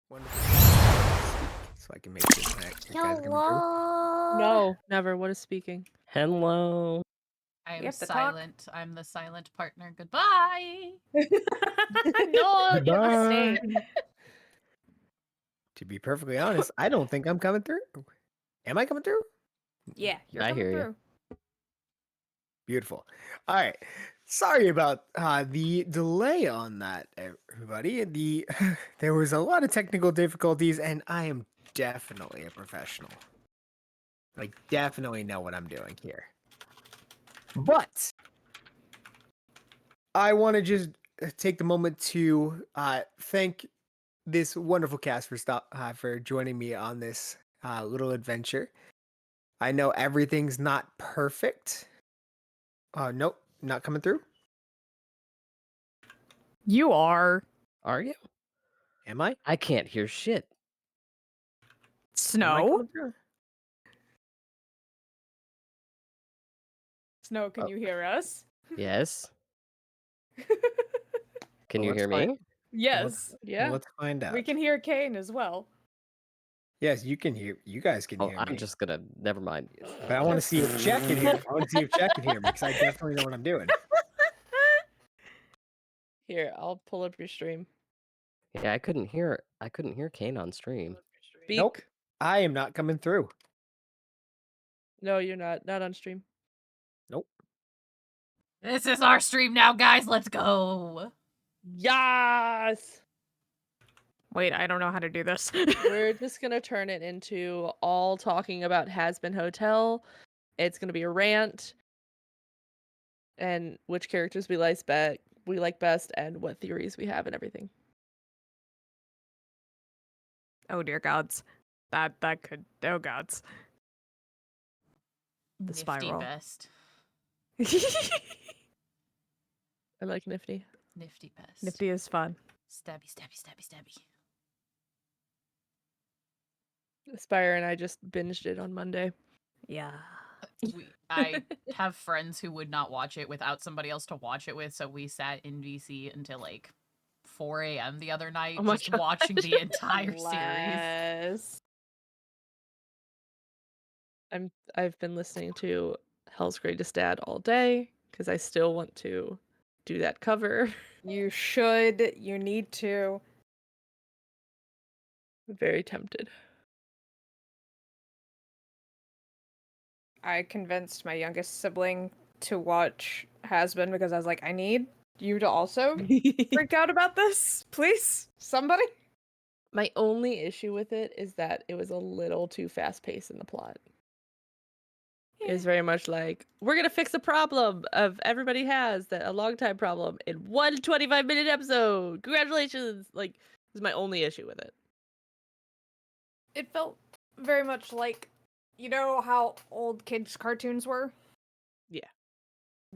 Wonderful. Speak so I can make sure that you guys are coming through. Hello. No, never. What is speaking? Hello. I am have to talk. silent. I'm the silent partner. Goodbye. No, you have to stay. To be perfectly honest, I don't think I'm coming through. Am I coming through? Yeah, you're I coming hear you. through. Beautiful. All right. Sorry about the delay on that, everybody. There was a lot of technical difficulties, and I am definitely a professional. I definitely know what I'm doing here. But I want to just take the moment to thank this wonderful cast for joining me on this little adventure. I know everything's not perfect. Nope, not coming through. You are. Are you? Am I? I can't hear shit. Am I Snow? coming through? Snow, can Oh. you hear us? Yes. Can Well, you let's hear find- me? Yes. Well, let's find out. We can hear Kane as well. Yes, you can hear. You guys can Oh, hear me. I'm just gonna. Never mind. But I want to see if Jack can hear me. I want to see if Jack can hear me because I definitely know what I'm doing. Here, I'll pull up your stream. Yeah, I couldn't hear. I couldn't hear Kane on stream. Speak. Nope, I am not coming through. No, you're not. Not on stream. Nope. This is our stream now, guys. Let's go. Yes! Wait, I don't know how to do this. We're just gonna turn it into all talking about Has Been Hotel. It's gonna be a rant. And which characters we like best and what theories we have and everything. Oh dear gods. That could. Oh gods. The Nifty spiral. best. I like Nifty. Nifty best. Nifty is fun. Stabby, stabby, stabby, stabby. Aspire and I just binged it on Monday. Yeah. I have friends who would not watch it without somebody else to watch it with, so we sat in VC until like 4 a.m. the other night, Oh my just watching the entire series. Bless. I've been listening to Hell's Greatest Dad all day because I still want to do that cover. You should. You need to. I'm very tempted. I convinced my youngest sibling to watch Has Been because I was like, I need you to also freak out about this, please, somebody. My only issue with it is that it was a little too fast paced in the plot. It's very much like, we're gonna fix a problem of everybody has that a long time problem in one 25-minute episode. Congratulations! Like, is my only issue with it. It felt very much like, you know how old kids' cartoons were? Yeah.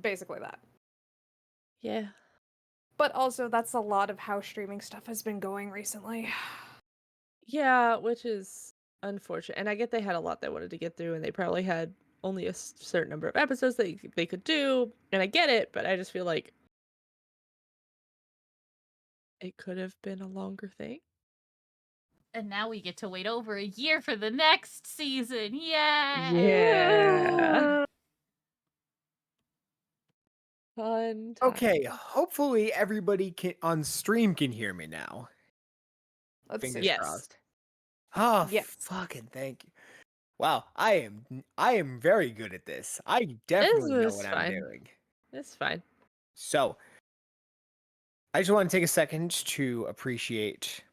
Basically that. Yeah. But also, that's a lot of how streaming stuff has been going recently. Yeah, which is unfortunate. And I get they had a lot they wanted to get through, and they probably had only a certain number of episodes that they could do. And I get it, but I just feel like it could have been a longer thing. And now we get to wait over a year for the next season. Yay! Yeah. Fun time. Okay, hopefully everybody on stream can hear me now. Let's Fingers see. Yes. crossed. Oh, Yes. fucking thank you. Wow, I am very good at this. I definitely know is what I'm fine. doing. It's fine. So, I just want to take a second to appreciate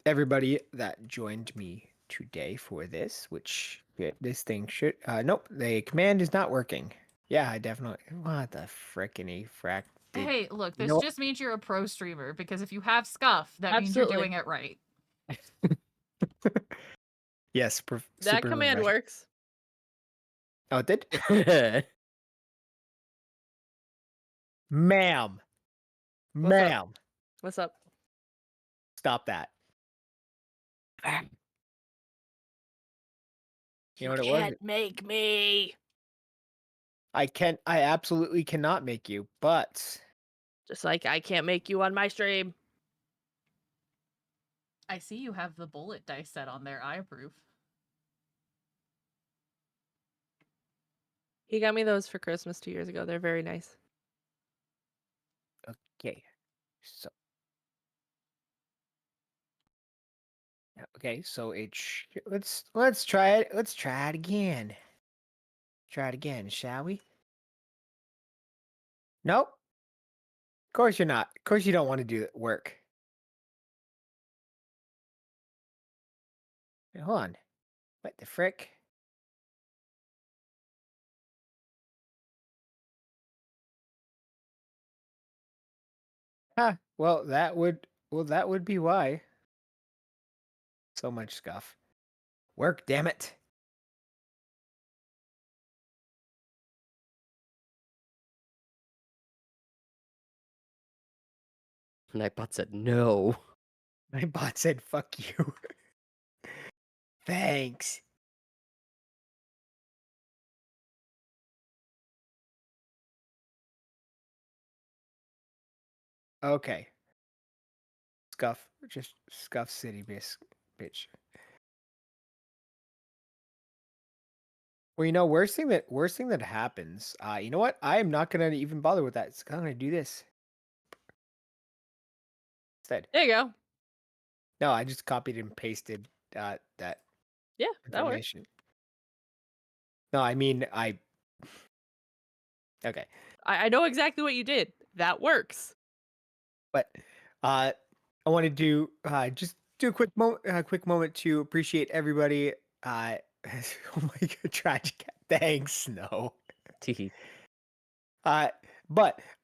everybody that joined me today for this, which this thing should nope, the command is not working. Yeah, I definitely what the frickiny frack. Hey, look, this know- just means you're a pro streamer, because if you have scuff, that means Absolutely. you're doing it right. Yes, That super command professional. works. Oh, it did? Ma'am. What's up? Ma'am. What's up? Stop that. You know what it was? Can't make me. I absolutely cannot make you, but Just like I can't make you on my stream. I see you have the bullet dice set on there. I approve. He got me those for Christmas 2 years ago. They're very nice. Okay. So. Okay, so let's try it. Let's try it again. Try it again, shall we? Nope. Of course you're not. Of course you don't want to do work. Wait, hold on. What the frick? Huh. Well, that would be why. So much scuff. Work, damn it. Nightbot said no. My bot said fuck you. Thanks. Okay. Scuff. Just scuff city bitch. Well, worst thing that happens. You know what? I am not gonna even bother with that. I'm gonna do this instead. There you go. No, I just copied and pasted that Yeah, that works. information. No, I mean Okay, I know exactly what you did. That works. but I want to do just do a quick moment to appreciate everybody. Oh my god, tragic. Thanks, no. Teehee. But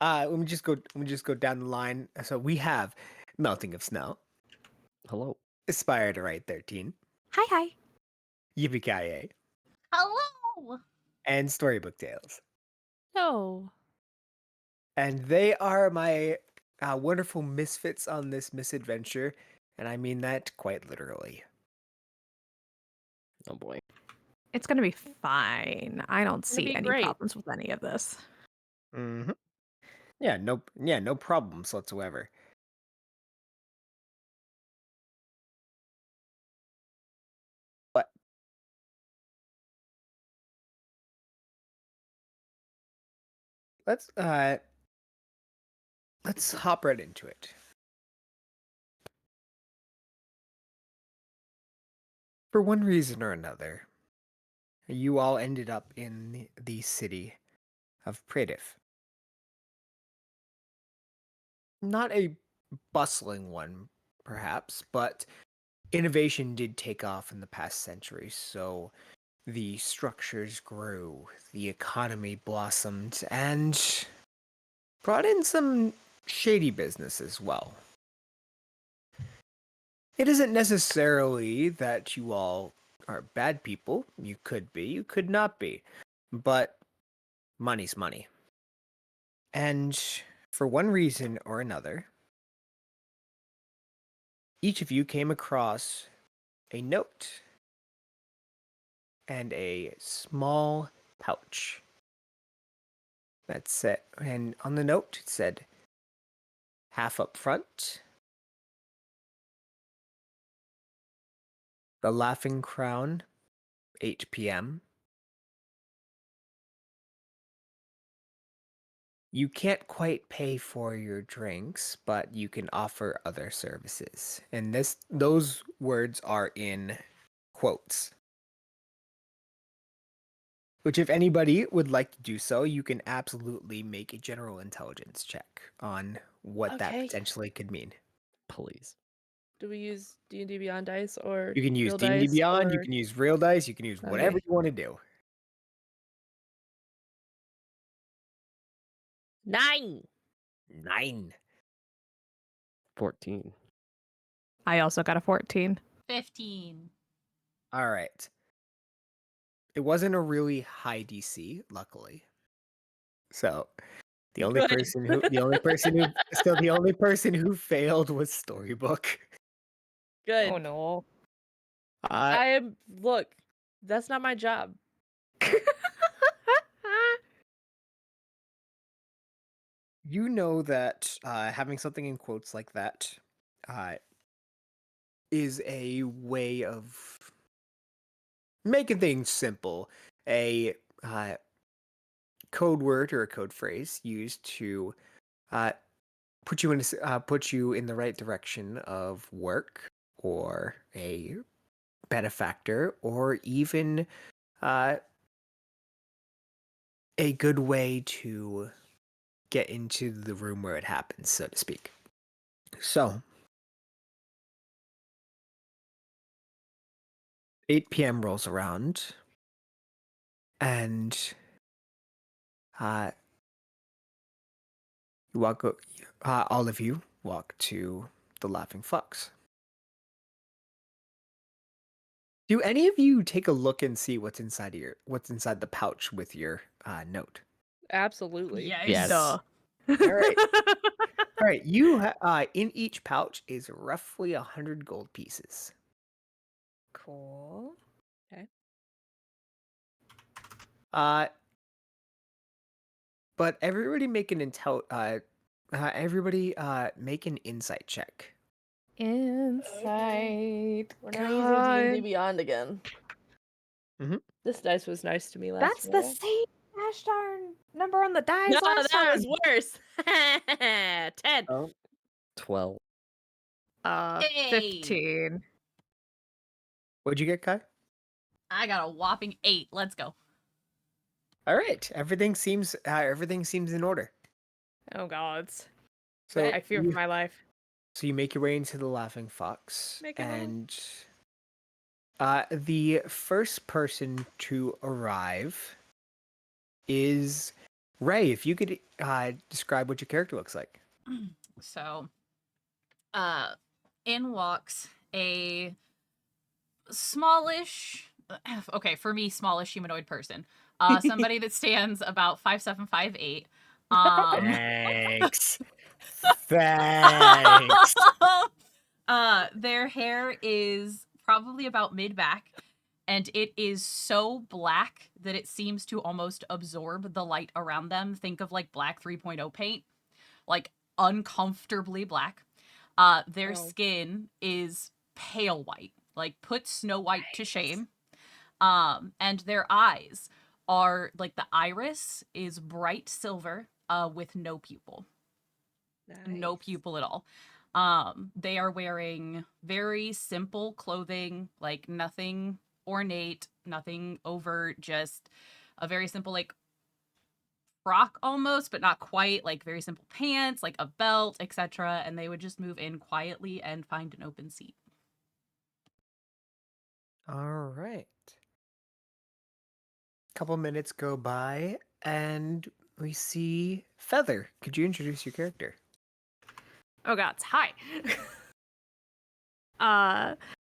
let me just go down the line. So we have Melting of Snow, Hello. Aspire to Write 13, Hi. Yippee Hello! and Storybook Tales. No. And they are my wonderful misfits on this misadventure, and I mean that quite literally. Oh boy. It's gonna be fine. I don't It's gonna see be any great. problems with any of this. Mm-hmm. Yeah, no problems whatsoever. But let's hop right into it. For one reason or another, you all ended up in the city of Prativ. Not a bustling one, perhaps, but innovation did take off in the past century, so the structures grew, the economy blossomed, and brought in some shady business as well. It isn't necessarily that you all are bad people. You could be, you could not be. But money's money. And for one reason or another, each of you came across a note and a small pouch. That's it. And on the note, it said, half up front, the Laughing Crown, 8 p.m. You can't quite pay for your drinks, but you can offer other services. And those words are in quotes. Which, if anybody would like to do so, you can absolutely make a general intelligence check on what that Okay. potentially could mean. Please. Do we use D&D Beyond dice or You can use real D&D dice Beyond, you or- can use real dice, you can use whatever Okay. you want to do. 9. 9. 14. I also got a 14. 15. All right. It wasn't a really high DC, luckily. So the only Good. person who failed was Storybook. Good. Oh no. Look, that's not my job. You know that having something in quotes like that is a way of making things simple. A code word or a code phrase used to put you in the right direction of work or a benefactor, or even a good way to get into the room where it happens, so to speak. So, 8 p.m. rolls around, and you walk. All of you walk to the Laughing Fox. Do any of you take a look and see what's inside the pouch with your note? Absolutely. Yes. Yes. Duh. All right. All right. You in each pouch is roughly 100 gold pieces. Cool. But everybody make an make an insight check. Insight. We're not using D&D God. Beyond again. Mhm. This dice was nice to me last That's the roll. same gosh darn number on the dice No, last that time. was worse. 10. Oh. 12. Hey. 15. What'd you get, Kai? I got a whopping 8. Let's go. All right. Everything seems in order. Oh gods. So I fear for my life. So you make your way into the Laughing Fox, Make it home. and the first person to arrive is Ray. If you could describe what your character looks like. So, in walks a smallish, okay, for me, smallish humanoid person. Somebody that stands about 5'7", 5'8". Thanks. Thanks. Their hair is probably about mid-back, and it is so black that it seems to almost absorb the light around them. Think of like black 3.0 paint, like uncomfortably black. Their Wow. skin is pale white, like put Snow White to shame. And their eyes are like the iris is bright silver, with no pupil. No Nice. pupil at all. They are wearing very simple clothing, like nothing ornate, nothing overt, just a very simple like frock almost, but not quite, like very simple pants, like a belt, etc. And they would just move in quietly and find an open seat. All right. Couple minutes go by, and we see Feather. Could you introduce your character? Oh gods. Hi.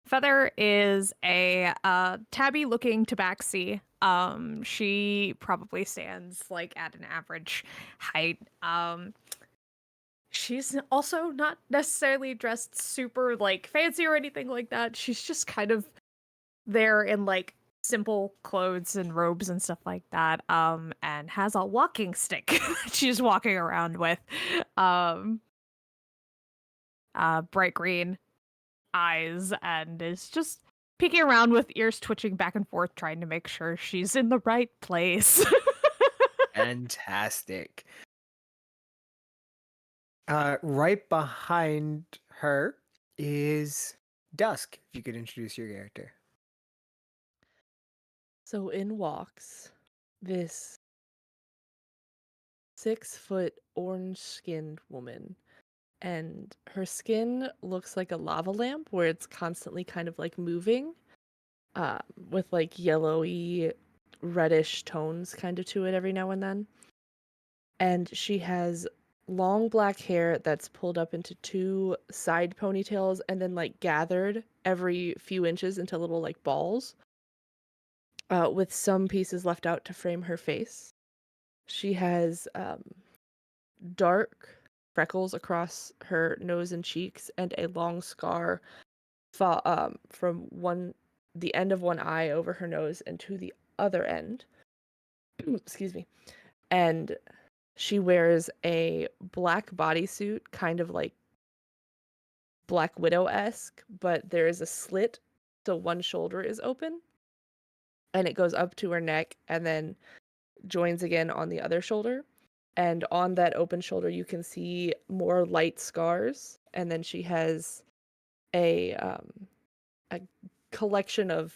Feather is a tabby looking tabaxi. She probably stands like at an average height. She's also not necessarily dressed super like fancy or anything like that. She's just kind of there in like simple clothes and robes and stuff like that. And has a walking stick that she's walking around with. Bright green eyes, and is just peeking around with ears twitching back and forth, trying to make sure she's in the right place. Fantastic. Right behind her is Dusk. If you could introduce your character. So in walks this 6-foot orange-skinned woman, and her skin looks like a lava lamp where it's constantly kind of like moving, with like yellowy, reddish tones kind of to it every now and then. And she has long black hair that's pulled up into 2 side ponytails and then like gathered every few inches into little like balls, with some pieces left out to frame her face. She has dark freckles across her nose and cheeks, and a long scar from the end of one eye over her nose and to the other end. Excuse me. And she wears a black bodysuit, kind of like Black Widow-esque, but there is a slit, so one shoulder is open, and it goes up to her neck and then joins again on the other shoulder. And on that open shoulder, you can see more light scars, and then she has a collection of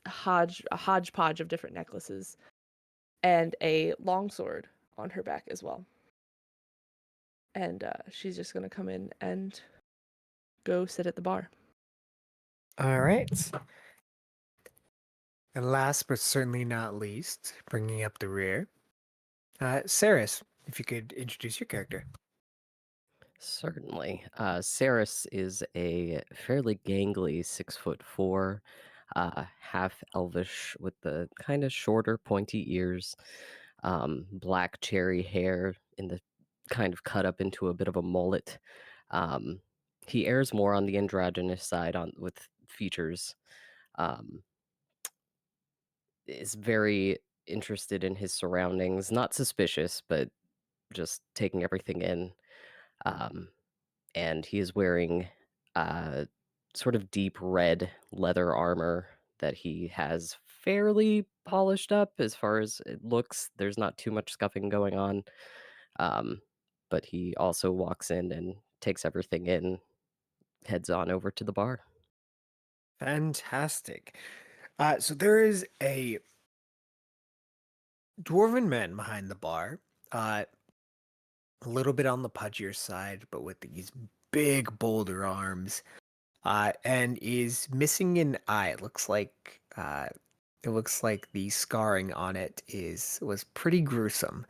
a hodgepodge of different necklaces, and a longsword on her back as well. And she's just gonna come in and go sit at the bar. All right. And last but certainly not least, bringing up the rear, Saris, if you could introduce your character. Certainly. Saris is a fairly gangly 6'4", half elvish with the kind of shorter, pointy ears, black cherry hair in the kind of cut up into a bit of a mullet. Um, he airs more on the androgynous side with features. Um, is very interested in his surroundings, not suspicious, but just taking everything in. Um, and he is wearing sort of deep red leather armor that he has fairly polished up as far as it looks. There's not too much scuffing going on. But he also walks in and takes everything in, heads on over to the bar. Fantastic. So there is a dwarven man behind the bar, a little bit on the pudgier side, but with these big boulder arms, and is missing an eye. It looks like the scarring on it was pretty gruesome.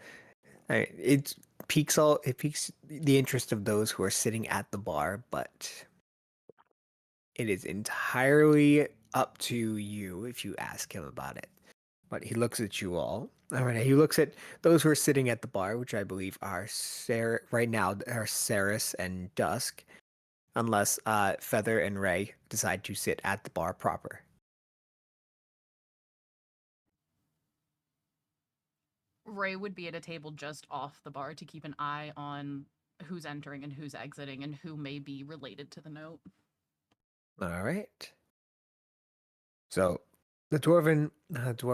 It piques the interest of those who are sitting at the bar, but it is entirely up to you if you ask him about it. But he looks at you all. All right, he looks at those who are sitting at the bar, which I believe are right now are Saris and Dusk, unless Feather and Ray decide to sit at the bar proper. Ray would be at a table just off the bar to keep an eye on who's entering and who's exiting and who may be related to the note. All right. So the dwarven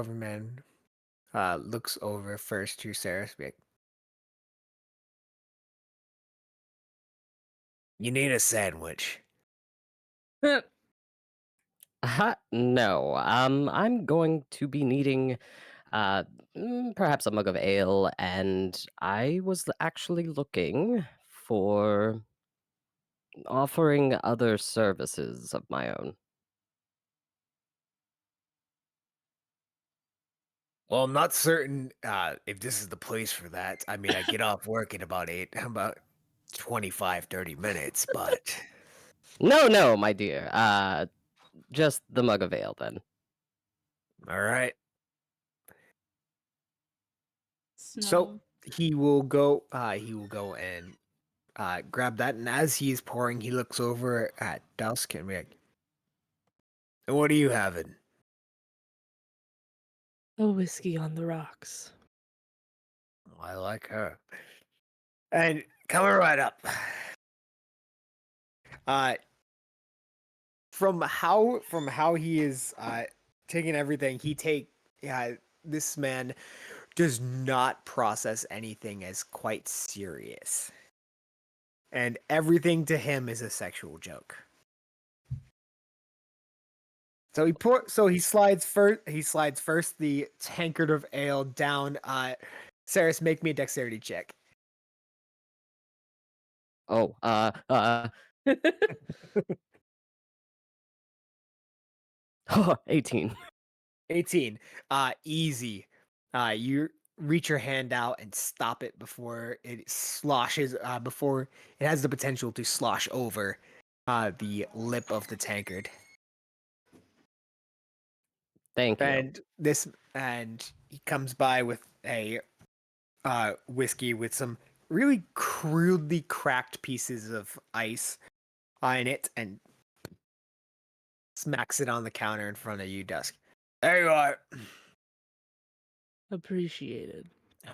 man looks over first to Saris. Be like, you need a sandwich. No, I'm going to be needing perhaps a mug of ale, and I was actually looking for offering other services of my own. Well, I'm not certain if this is the place for that. I mean, I get off work in about 25, 30 minutes, but No, my dear. Just the mug of ale then. all right. Snow. So he will go and grab that, and as he's pouring, he looks over at Dusk and be like, what are you having? A whiskey on the rocks. I like her. And coming right up. From how he is taking everything, this man does not process anything as quite serious. And everything to him is a sexual joke. So he slides first the tankard of ale down. Saris, make me a dexterity check. Oh, 18. 18. Easy. You reach your hand out and stop it before it sloshes. Before it has the potential to slosh over the lip of the tankard. Thank you. And he comes by with a whiskey with some really crudely cracked pieces of ice in it, and smacks it on the counter in front of you, Dusk. There you are. Appreciated.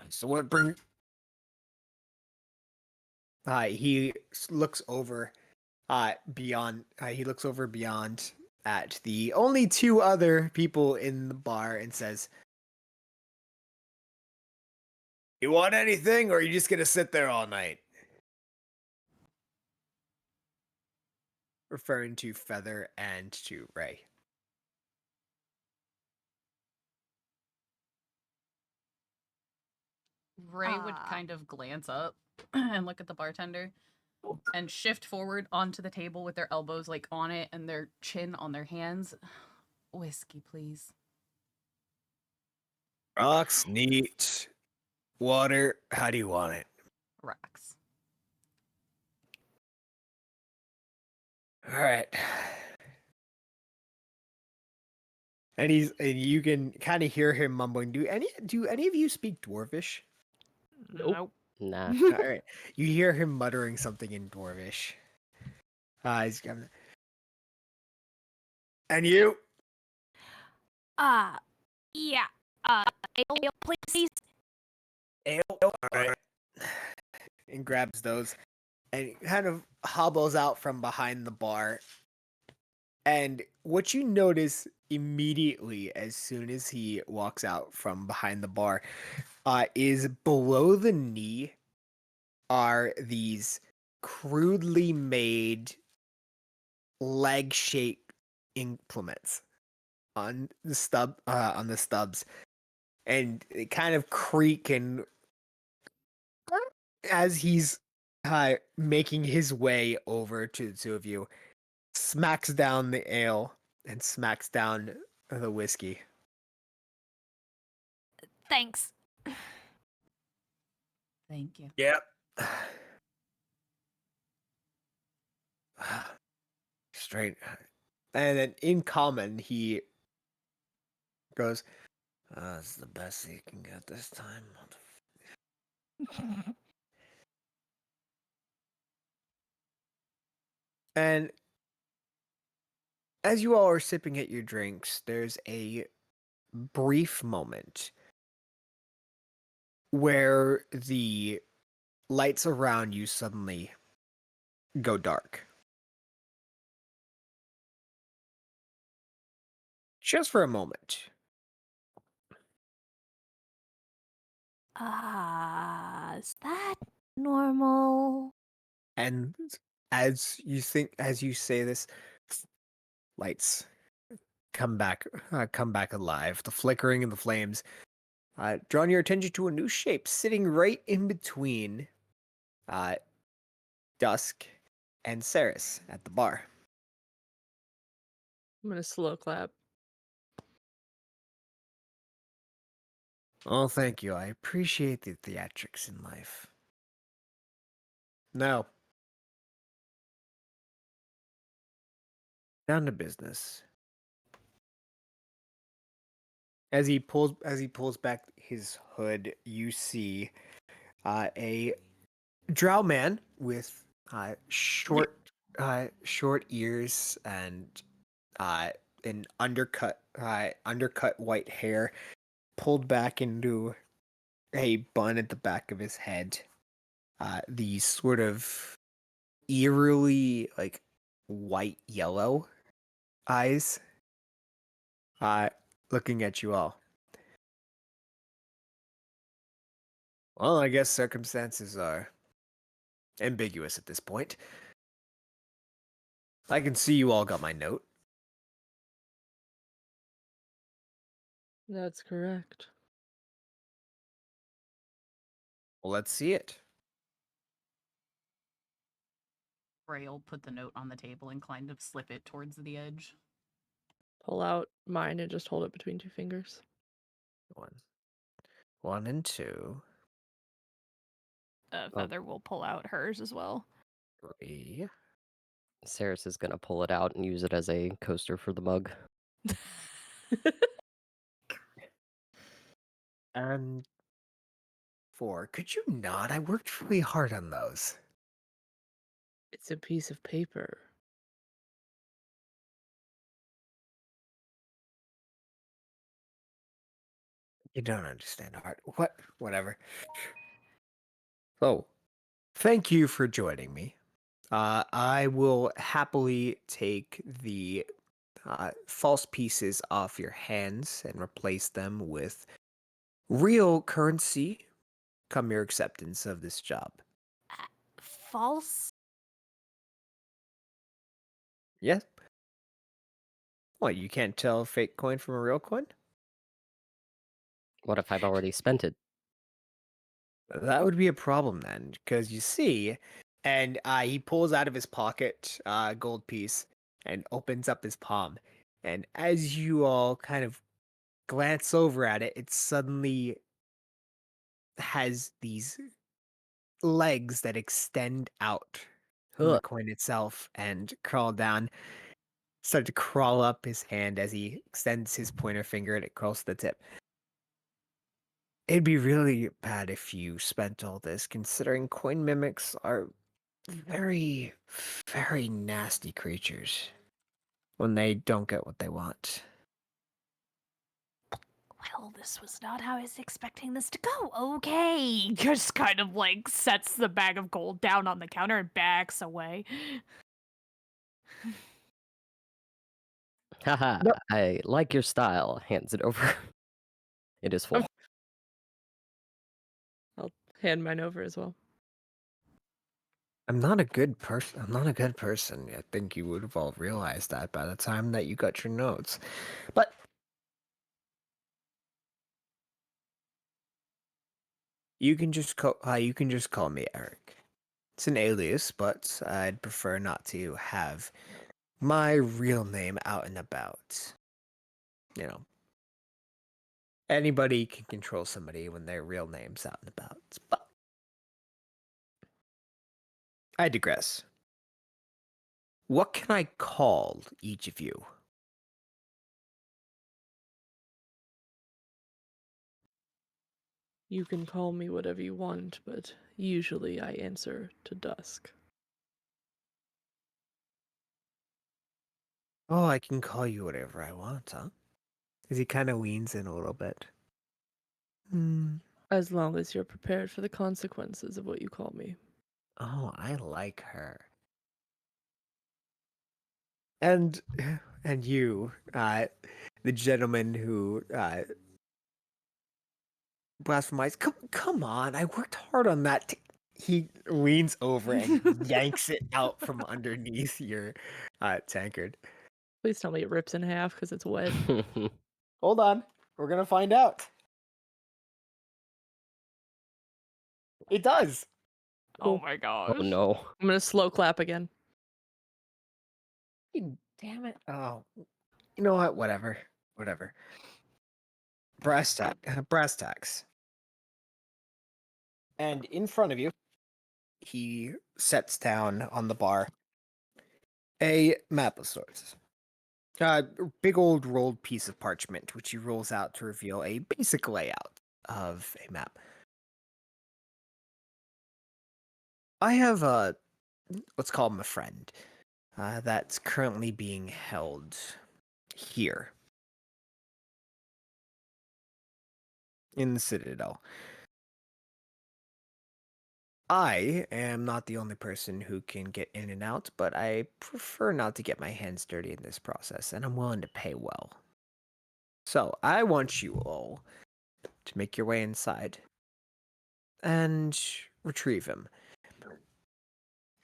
So what bring? He looks over Beyond, he looks over beyond at the only two other people in the bar and says, "You want anything, or are you just gonna sit there all night?" Referring to Feather and to Ray. Ray would kind of glance up and look at the bartender and shift forward onto the table with their elbows like on it and their chin on their hands. Whiskey, please. Rocks, neat. Water, how do you want it? Rocks. All right. And you can kind of hear him mumbling. Do any of you speak Dwarvish? Nope. Nah. All right. You hear him muttering something in Dwarvish. He's coming. And you? Yeah. Ale, please. Ale. All right. And grabs those and kind of hobbles out from behind the bar. And what you notice immediately as soon as he walks out from behind the bar is below the knee are these crudely made leg-shaped implements on the stubs, and they kind of creak, and as he's making his way over to the two of you, smacks down the ale and smacks down the whiskey. Thanks. Thank you. Yep. Straight. And then in common, he goes, "It's the best you can get this time." And as you all are sipping at your drinks, there's a brief moment where the lights around you suddenly go dark. Just for a moment. Is that normal? And as you say this, lights come back alive. The flickering and the flames drawing your attention to a new shape sitting right in between Dusk and Saris at the bar. I'm gonna slow clap. Oh, thank you. I appreciate the theatrics in life. Now, down to business. As he pulls back his hood, you see a drow man with short ears and an undercut white hair pulled back into a bun at the back of his head. These sort of eerily like white yellow eyes looking at you all. Well, I guess circumstances are ambiguous at this point. I can see you all got my note. That's correct. Well, let's see it. Ray will put the note on the table and kind of slip it towards the edge. Pull out mine and just hold it between two fingers. One and two. Feather will pull out hers as well. 3. Saris is gonna pull it out and use it as a coaster for the mug. And 4. Could you not? I worked really hard on those. It's a piece of paper. You don't understand art. What? Whatever. So, thank you for joining me. I will happily take the false pieces off your hands and replace them with real currency. Come your acceptance of this job. False? Yes. What, you can't tell a fake coin from a real coin? What if I've already spent it? That would be a problem then, because you see, and he pulls out of his pocket a gold piece and opens up his palm. And as you all kind of glance over at it, it suddenly has these legs that extend out from the Huh. coin itself and crawl down, start to crawl up his hand as he extends his pointer finger and it crawls to the tip. It'd be really bad if you spent all this, considering coin mimics are very, very nasty creatures when they don't get what they want. Well, this was not how I was expecting this to go. Okay. Just kind of like sets the bag of gold down on the counter and backs away. Haha, Nope. I like your style. Hands it over. It is full. I'll hand mine over as well. I'm not a good person. I'm not a good person. I think you would have all realized that by the time that you got your notes. But you can just call me Eric. It's an alias, but I'd prefer not to have my real name out and about. You know, anybody can control somebody when their real name's out and about. But I digress. What can I call each of you? You can call me whatever you want, but usually I answer to Dusk. Oh, I can call you whatever I want, huh? As he kind of leans in a little bit. As long as you're prepared for the consequences of what you call me. Oh, I like her. And you, the gentleman who blasphemized. Come on! I worked hard on that. He leans over and yanks it out from underneath your tankard. Please tell me it rips in half because it's wet. Hold on, we're gonna find out. It does. Oh my Oh gosh. no. I'm gonna slow clap again. Damn it! Oh, you know what? Whatever. Brass tacks. And in front of you, he sets down on the bar a map of sorts. A big old rolled piece of parchment, which he rolls out to reveal a basic layout of a map. I have let's call him a friend, that's currently being held here in the Citadel. I am not the only person who can get in and out, but I prefer not to get my hands dirty in this process, and I'm willing to pay well. So I want you all to make your way inside and retrieve him.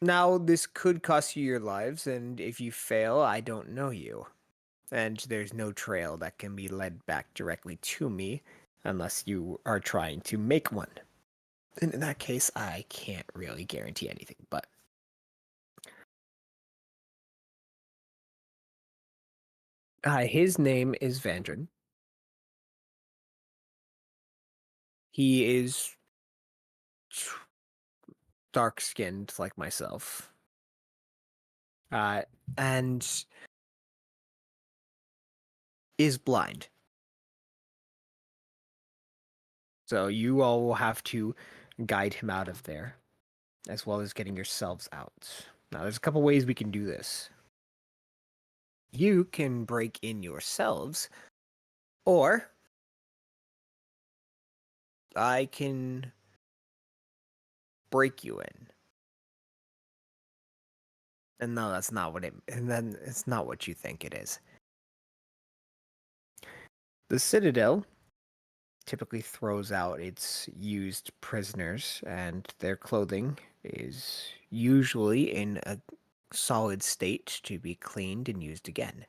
Now, this could cost you your lives, and if you fail, I don't know you. And there's no trail that can be led back directly to me unless you are trying to make one. And in that case, I can't really guarantee anything, but his name is Vandrin. He is dark-skinned like myself. And is blind. So you all will have to guide him out of there, as well as getting yourselves out. Now, there's a couple ways we can do this. You can break in yourselves, or I can break you in. And no, that's not what it. And then it's not what you think it is. The Citadel typically throws out its used prisoners, and their clothing is usually in a solid state to be cleaned and used again.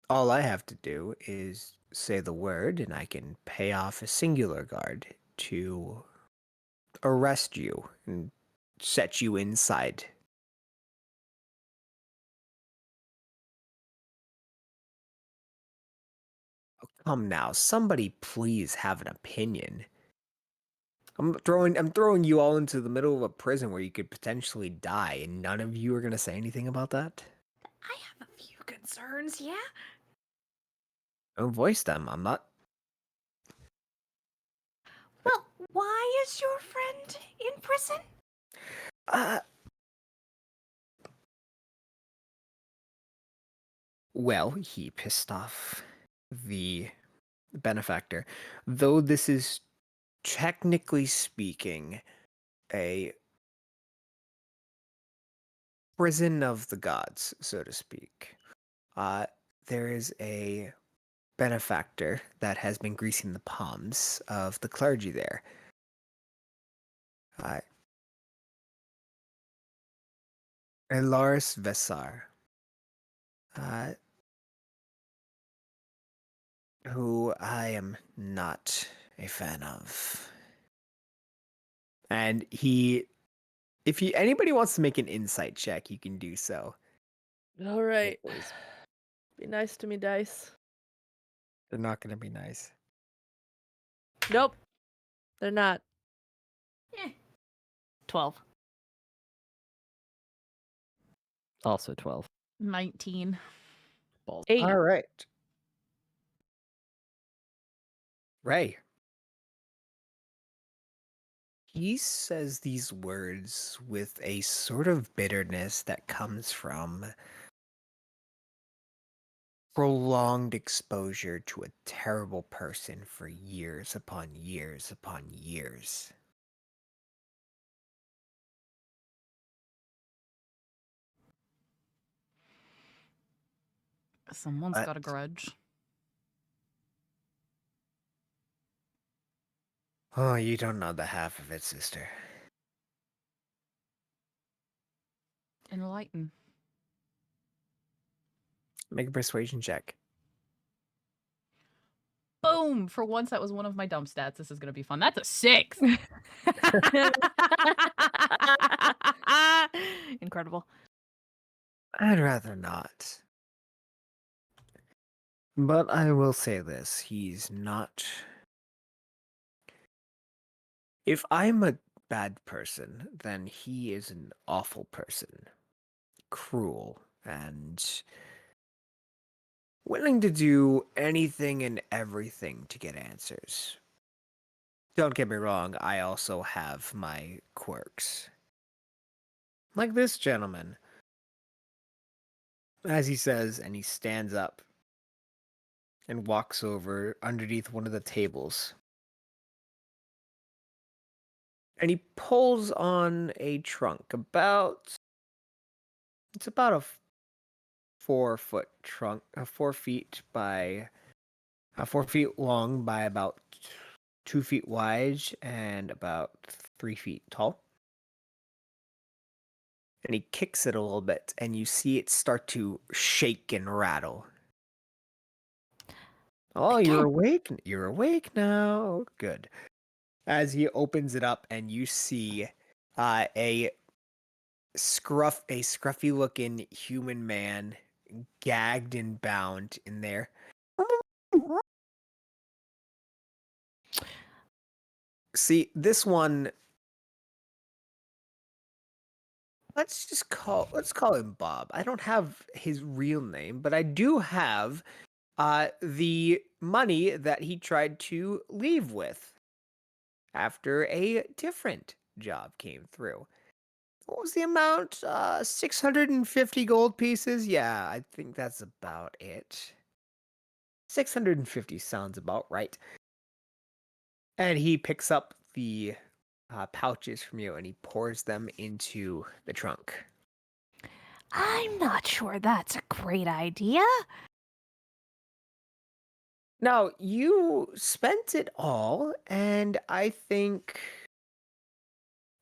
All I have to do is say the word, and I can pay off a singular guard to arrest you and set you inside. Oh, come now, somebody please have an opinion. I'm throwing you all into the middle of a prison where you could potentially die, and none of you are gonna say anything about that? I have a few concerns, yeah? Don't voice them. I'm not. Well, why is your friend in prison? Uh, well, he pissed off the benefactor. Though this is technically speaking a prison of the gods, so to speak. There is a benefactor that has been greasing the palms of the clergy there. Elaris Vesar, who I am not a fan of. And if anybody wants to make an insight check, you can do so. All right. Please. Be nice to me, dice. They're not going to be nice. Nope. They're not. 12. Also 12. 19. Balls. 8. All right. Ray. He says these words with a sort of bitterness that comes from prolonged exposure to a terrible person for years upon years upon years. Someone's But- got a grudge. Oh, you don't know the half of it, sister. Enlighten. Make a persuasion check. Boom! For once, that was one of my dump stats. This is going to be fun. That's a 6. Incredible. I'd rather not. But I will say this, he's not... If I'm a bad person, then he is an awful person. Cruel and willing to do anything and everything to get answers. Don't get me wrong, I also have my quirks. Like this gentleman. As he says, and he stands up and walks over underneath one of the tables. And he pulls on a trunk it's about a 4-foot trunk, 4 feet by 4 feet long by about 2 feet wide and about 3 feet tall. And he kicks it a little bit, and you see it start to shake and rattle. Oh, you're awake. You're awake now. Good. As he opens it up, and you see a scruffy looking human man gagged and bound in there. See, this one, let's call him Bob. I don't have his real name, but I do have the money that he tried to leave with after a different job came through. What was the amount? 650 gold pieces? Yeah, I think that's about it. 650 sounds about right. And he picks up the pouches from you and he pours them into the trunk. I'm not sure that's a great idea. Now, you spent it all, and I think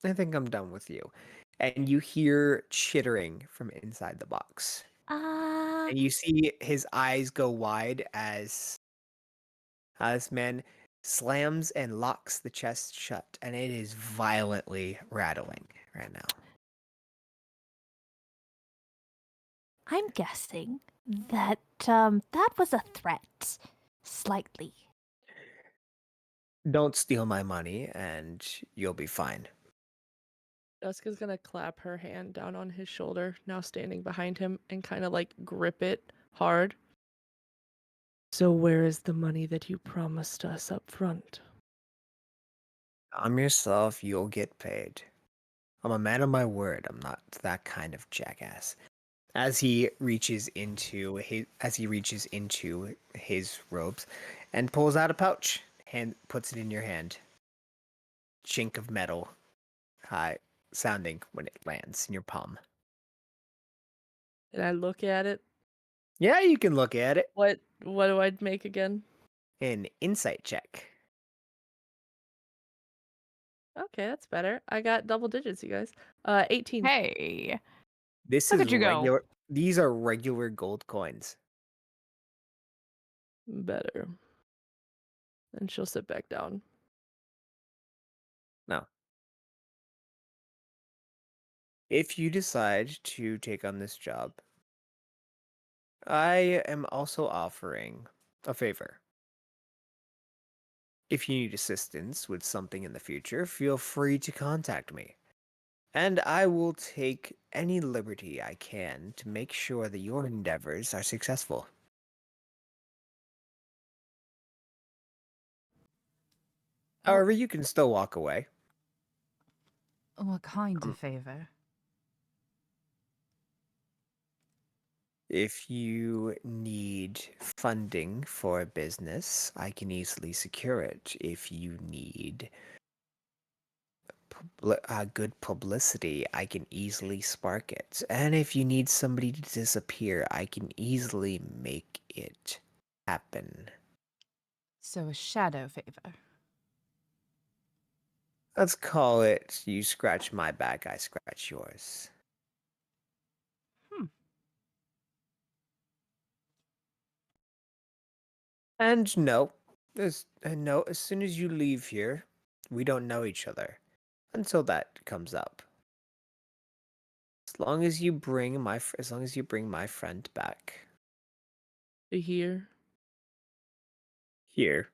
I'm done with you. And you hear chittering from inside the box. Uh, And you see his eyes go wide as this man slams and locks the chest shut, and it is violently rattling right now. I'm guessing that that was a threat, slightly. Don't steal my money, and you'll be fine. Duska's gonna clap her hand down on his shoulder, now standing behind him, and kind of like grip it hard. So where is the money that you promised us up front? Calm yourself, you'll get paid. I'm a man of my word. I'm not that kind of jackass. As he reaches into his robes and pulls out a pouch, puts it in your hand. Chink of metal, sounding when it lands in your palm. And I look at it. Yeah, you can look at it. What do I make again? An insight check. Okay, that's better. I got double digits, you guys. 18. Hey, This look is at you go. regular. These are regular gold coins. Better. And she'll sit back down. Now, if you decide to take on this job, I am also offering a favor. If you need assistance with something in the future, feel free to contact me. And I will take any liberty I can to make sure that your endeavors are successful. However, you can still walk away. What kind of favor? If you need funding for a business, I can easily secure it. If you need good publicity, I can easily spark it. And if you need somebody to disappear, I can easily make it happen. So a shadow favor. Let's call it you scratch my back, I scratch yours. Hmm. And no, as soon as you leave here, we don't know each other until that comes up. As long as you bring my friend back To hear. here.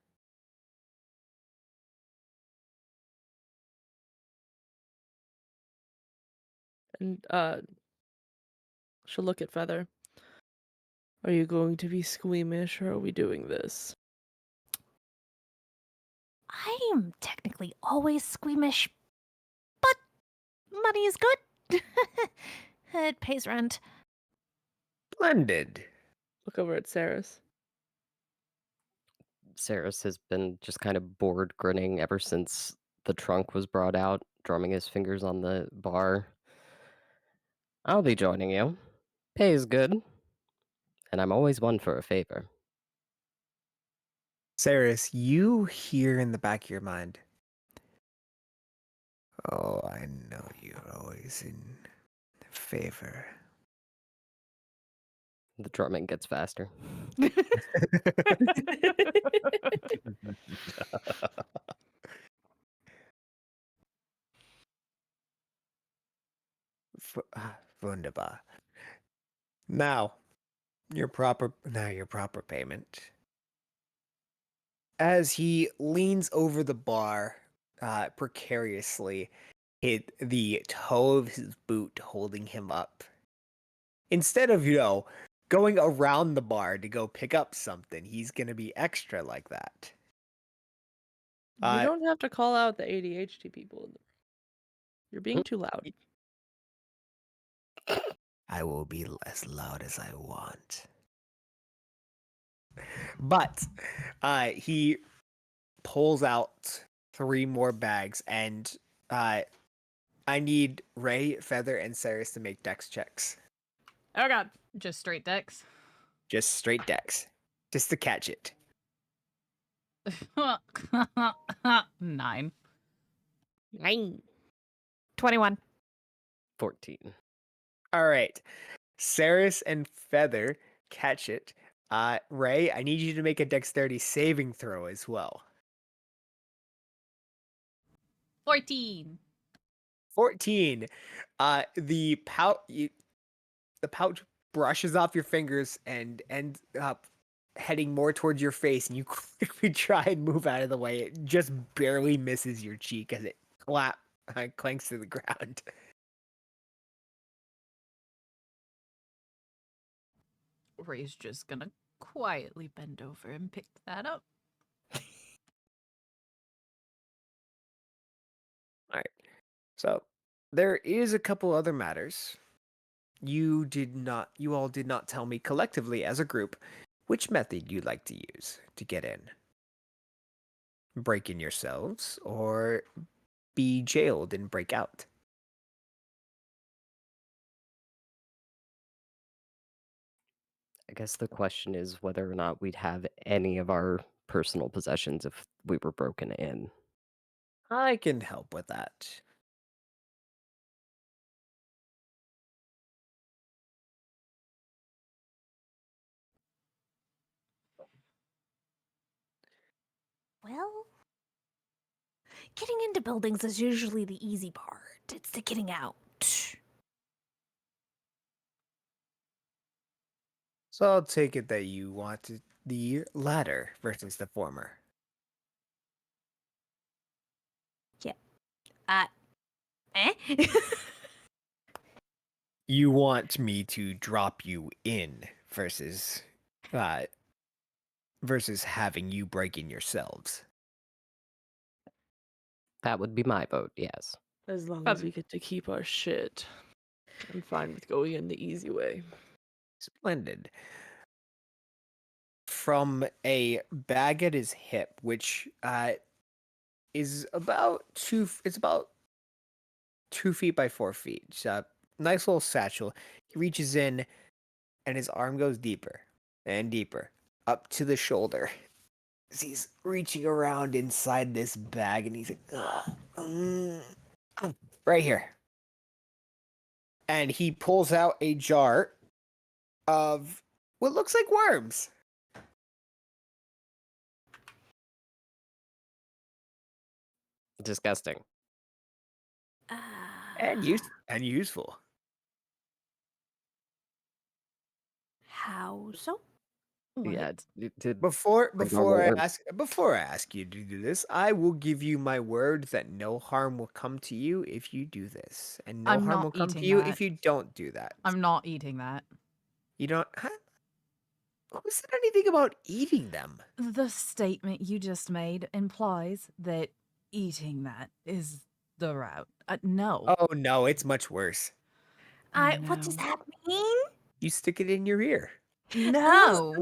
And she'll look at Feather. Are you going to be squeamish, or are we doing this? I am technically always squeamish, but money is good. It pays rent. Splendid. Look over at Saris. Saris has been just kind of bored grinning ever since the trunk was brought out, drumming his fingers on the bar. I'll be joining you. Pay is good, and I'm always one for a favor. Saris, you hear in the back of your mind. Oh, I know you're always in favor. The drumming gets faster. Wunderbar. Now, your proper payment. As he leans over the bar, precariously, hit the toe of his boot holding him up. Instead of, going around the bar to go pick up something, he's gonna be extra like that. You don't have to call out the ADHD people in the room. You're being too loud. I will be as loud as I want. But he pulls out 3 more bags, and I need Ray, Feather, and Saris to make dex checks. Oh god. Just straight dex. Just straight dex. Just to catch it. 9. 9. 21. 14. All right. Saris and Feather catch it. Ray, I need you to make a dexterity saving throw as well. 14. 14. The pouch brushes off your fingers and ends up heading more towards your face, and you quickly try and move out of the way. It just barely misses your cheek as it clanks to the ground. Ray's just gonna quietly bend over and pick that up. All right. So there is a couple other matters. You all did not tell me collectively as a group which method you'd like to use to get in. Break in yourselves or be jailed and break out. I guess the question is whether or not we'd have any of our personal possessions if we were broken in. I can help with that. Well, getting into buildings is usually the easy part. It's the getting out. So I'll take it that you wanted the latter versus the former. Eh? You want me to drop you in versus having you break in yourselves. That would be my vote, yes. As long as we get to keep our shit, I'm fine with going in the easy way. Splendid. From a bag at his hip, which is about 2 feet by 4 feet. It's a nice little satchel. He reaches in, and his arm goes deeper and deeper up to the shoulder. As he's reaching around inside this bag, and he's like, right here. And he pulls out a jar of what looks like worms. Disgusting. And useful. How so? Yeah, Before normal I worms. ask you to do this, I will give you my word that no harm will come to you if you do this, and no I'm harm not will come to eating you that. if you don't do that. I'm not eating that. You don't. Huh? Who said anything about eating them? The statement you just made implies that eating that is the route. No. Oh no, it's much worse. What does No. that mean? You stick it in your ear. No.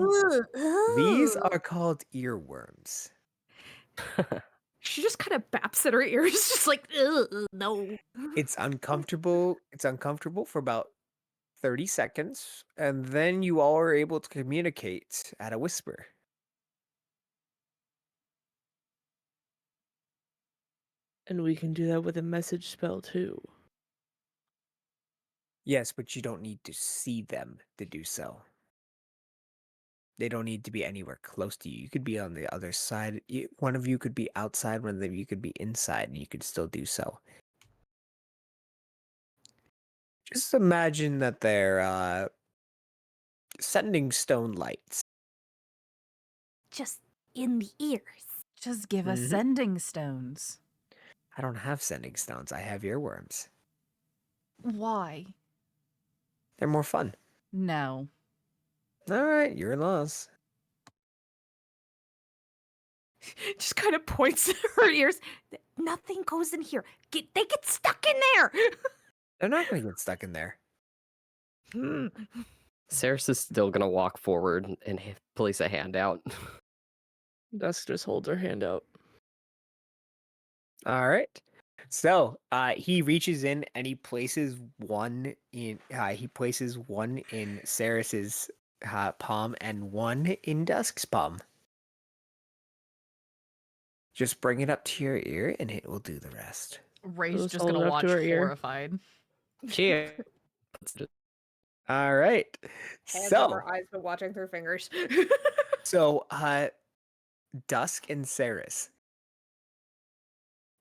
These are called earworms. She just kind of baps at her ears, just like, no. It's uncomfortable. It's uncomfortable for about 30 seconds, and then you all are able to communicate at a whisper. And we can do that with a message spell too. Yes, but you don't need to see them to do so. They don't need to be anywhere close to you. You could be on the other side. One of you could be outside, one of you could be inside, and you could still do so. Just imagine that they're sending stone lights. Just in the ears. Just give us Mhm. sending stones. I don't have sending stones. I have earworms. Why? They're more fun. No. All right, your loss. Just kind of points at her ears. Nothing goes in here. They get stuck in there. They're not going to get stuck in there. Saris is still gonna walk forward and place a hand out. Dusk just holds her hand out. All right. So he reaches in and he places one in Saris's palm and one in Dusk's palm. Just bring it up to your ear and it will do the rest. Ray's Just just hold gonna it up watch to her ear. horrified. Cheers. All right. Hands So over eyes, but watching through fingers. So, Dusk and Saris,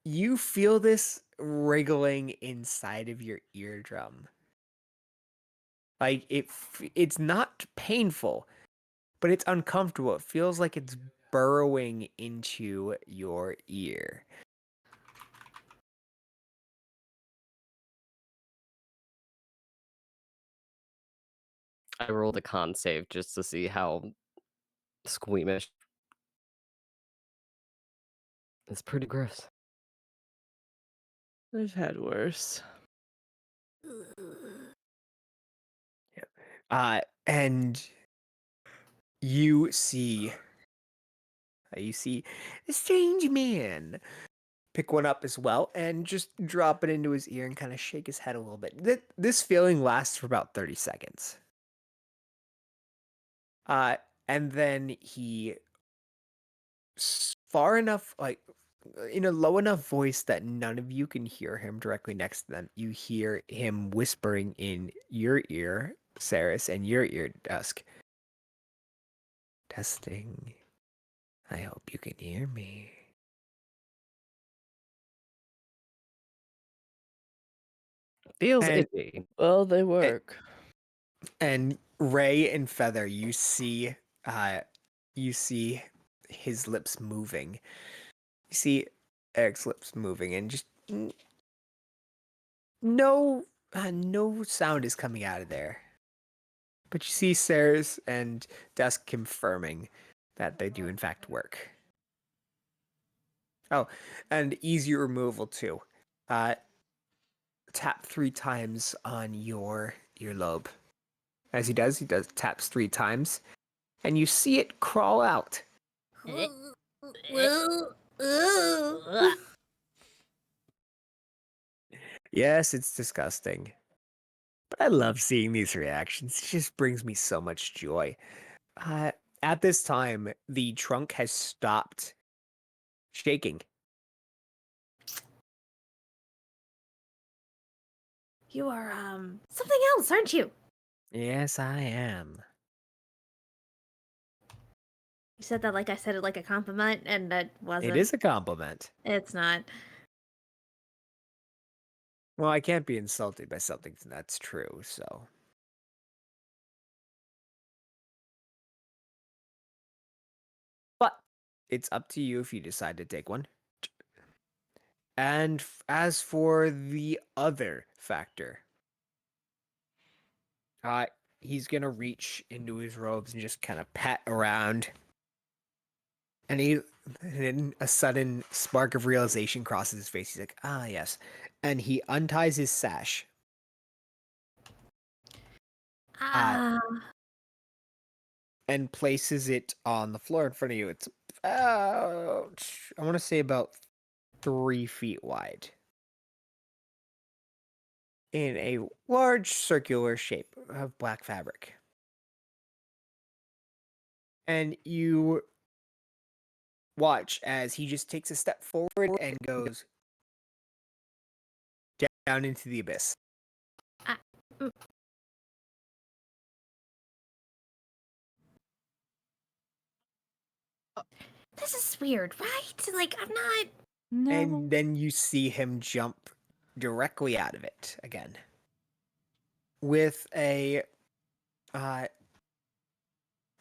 you feel this wriggling inside of your eardrum. Like it's not painful, but it's uncomfortable. It feels like it's burrowing into your ear. I rolled a con save just to see how squeamish. It's pretty gross. I've had worse. And you see a strange man pick one up as well and just drop it into his ear and kind of shake his head a little bit. This feeling lasts for about 30 seconds. And then he far enough, like in a low enough voice that none of you can hear him directly next to them, you hear him whispering in your ear, Saris, and your ear, Dusk. Testing. I hope you can hear me. Feels And- itchy. Well, they work. And Ray and Feather, you see his lips moving. You see Eric's lips moving, and just no sound is coming out of there. But you see Saris and Dusk confirming that they do in fact work. Oh, and easy removal too. Tap 3 times on your earlobe. As he taps 3 times, and you see it crawl out. Yes, it's disgusting. But I love seeing these reactions. It just brings me so much joy. At this time, the trunk has stopped shaking. You are something else, aren't you? Yes, I am. You said that like I said it like a compliment, and that wasn't. It is a compliment. It's not. Well, I can't be insulted by something that's true, so. But it's up to you if you decide to take one. And as for the other factor, he's gonna reach into his robes and just kind of pat around. And then a sudden spark of realization crosses his face. He's like, ah, yes. And he unties his sash. And places it on the floor in front of you. It's about, I want to say about 3 feet wide. In a large circular shape of black fabric. And you watch as he just takes a step forward and goes down into the abyss. This is weird, right? Like, I'm not. No. And then you see him jump directly out of it again. With a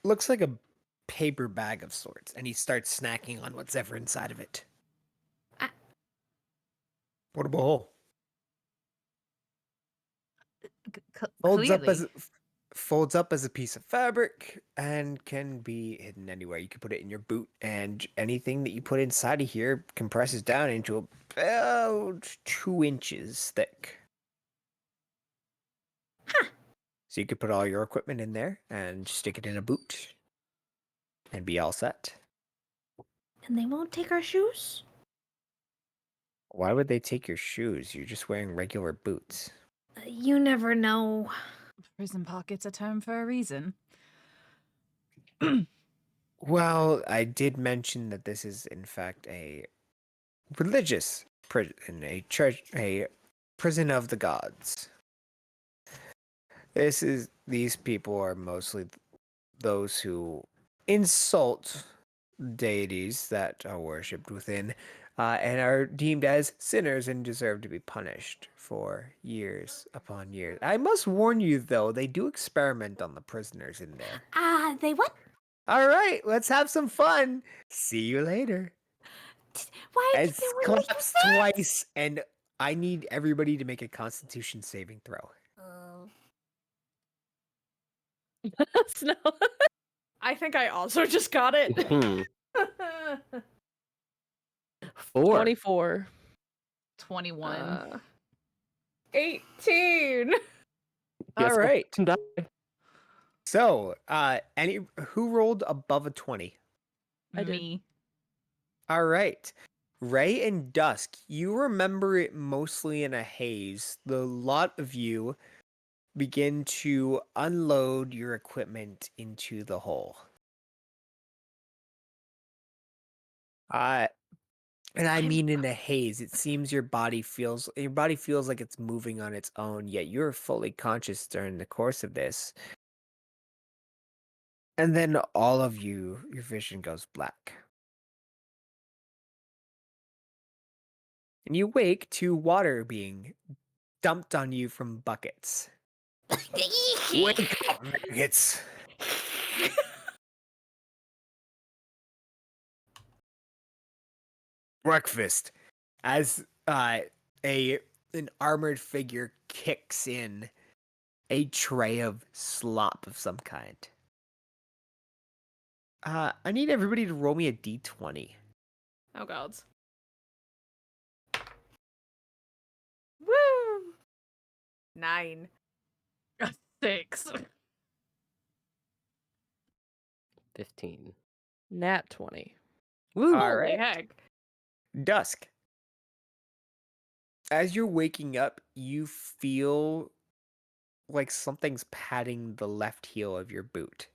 looks like a paper bag of sorts, and he starts snacking on what's ever inside of it. What a hole. Folds up as a piece of fabric and can be hidden anywhere. You can put it in your boot, and anything that you put inside of here compresses down into about 2 inches thick. Huh. So you could put all your equipment in there and stick it in a boot and be all set. And they won't take our shoes? Why would they take your shoes? You're just wearing regular boots. You never know. Prison pocket's a term for a reason. Well, I did mention that this is in fact a religious prison, a prison of the gods. These people are mostly those who insult deities that are worshipped within, and are deemed as sinners and deserve to be punished for years upon years. I must warn you, though, they do experiment on the prisoners in there. They what? All right, let's have some fun. See you later. Why are you As doing claps twice, and I need everybody to make a Constitution saving throw. Snow. I think I also just got it. Hmm. 4. 24. 21. 18. All right. Die. So, who rolled above a 20? I did. Me. All right. Ray and Dusk, you remember it mostly in a haze. The lot of you begin to unload your equipment into the hole. And I mean in a haze. It seems your body feels like it's moving on its own, yet you're fully conscious during the course of this. And then all of your vision goes black. And you wake to water being dumped on you from buckets. Wake up, maggots! Breakfast. As an armored figure kicks in a tray of slop of some kind. I need everybody to roll me a d20. Oh gods. Woo! 9. 6. 15. Nat 20. Woo! All Holy right. heck. Dusk. As you're waking up, you feel like something's patting the left heel of your boot.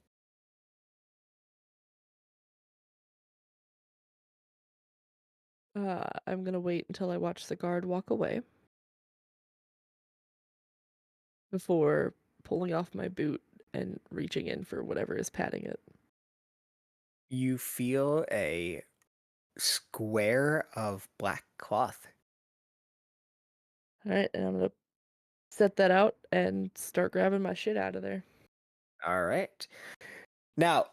I'm gonna wait until I watch the guard walk away before pulling off my boot and reaching in for whatever is patting it. You feel a square of black cloth. All right, and I'm gonna set that out and start grabbing my shit out of there. All right. Now,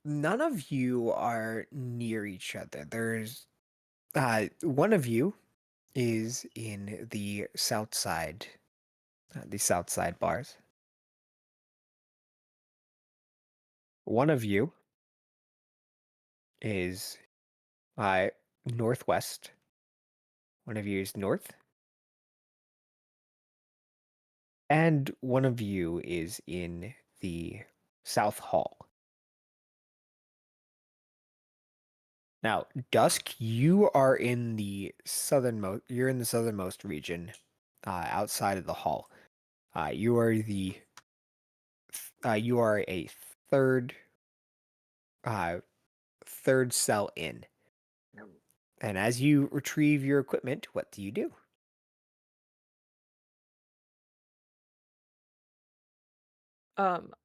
none of you are near each other. There's one of you is in the south side bars. One of you is northwest. One of you is north. And one of you is in the south hall. Now, Dusk, you are in the southernmost region, outside of the hall. You are a third cell in. And as you retrieve your equipment, what do you do?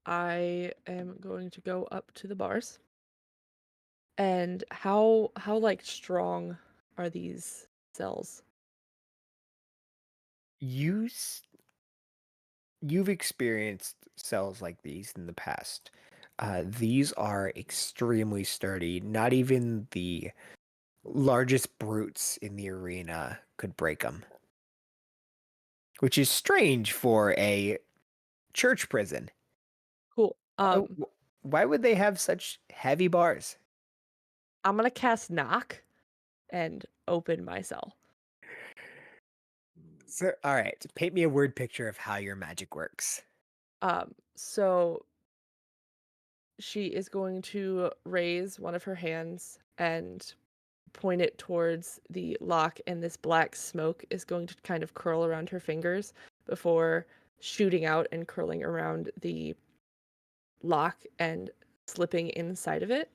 I am going to go up to the bars. And how like strong are these cells? You've experienced cells like these in the past. These are extremely sturdy. Not even the largest brutes in the arena could break them. Which is strange for a church prison. Cool. Why would they have such heavy bars? I'm gonna cast knock and open my cell. So, all right, paint me a word picture of how your magic works. So she is going to raise one of her hands and point it towards the lock, and this black smoke is going to kind of curl around her fingers before shooting out and curling around the lock and slipping inside of it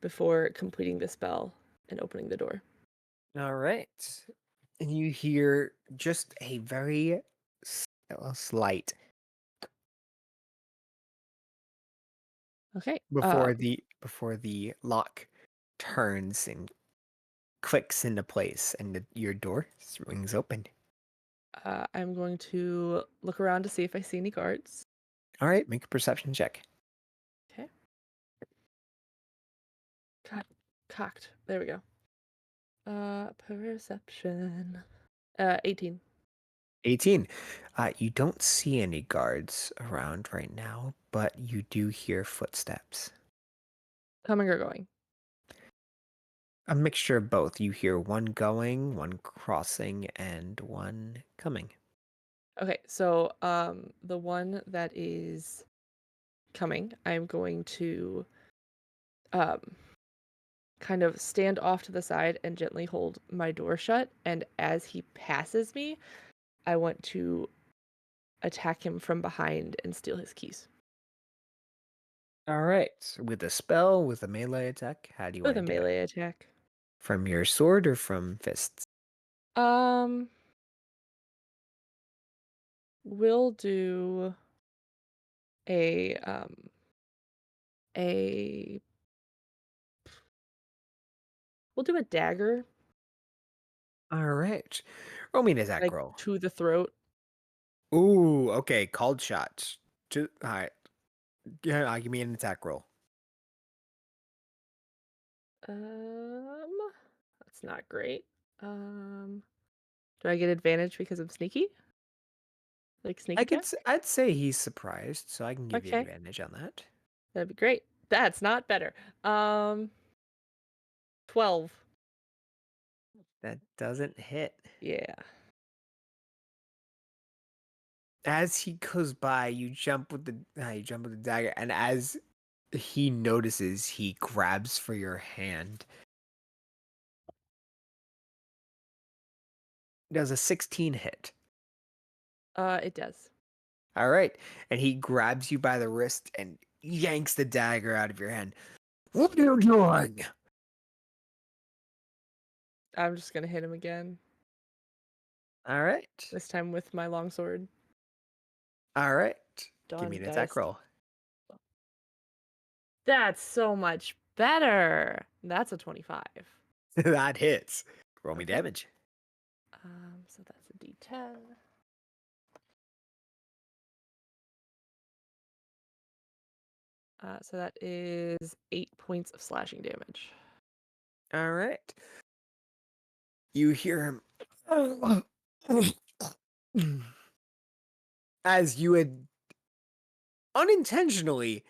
before completing the spell and opening the door. All right. And you hear just a very slight Okay. before the lock turns and clicks into place and your door swings open. I'm going to look around to see if I see any guards. All right, make a perception check. Okay. God, cocked. There we go. Perception. 18. 18. You don't see any guards around right now, but you do hear footsteps. Coming or going? A mixture of both. You hear one going, one crossing, and one coming. Okay, so the one that is coming, I'm going to kind of stand off to the side and gently hold my door shut, and as he passes me, I want to attack him from behind and steal his keys. All right. With a spell, with a melee attack, how do you want With to a do it? melee attack. From your sword or from fists? We'll do a we'll do a dagger, All right. Roll me an attack like roll. to the throat. Ooh, okay. Called shots. All right. Yeah, give me an attack roll. That's not great. Do I get advantage because I'm sneaky? Like sneak attack? I'd say he's surprised, so I can give you Okay, advantage on that. that'd be great. That's not better. 12. That doesn't hit. Yeah. As he goes by, you jump with the dagger, and as he notices, he grabs for your hand. Does a 16 hit? It does. All right, and he grabs you by the wrist and yanks the dagger out of your hand. What are you doing? I'm just gonna hit him again. All right, This time with my longsword. all right. Give Done me an attack dice. roll. That's so much better. That's a 25. That hits. Roll me Okay. damage. So that's a D10. So that is 8 points of slashing damage. All right. You hear him as you had unintentionally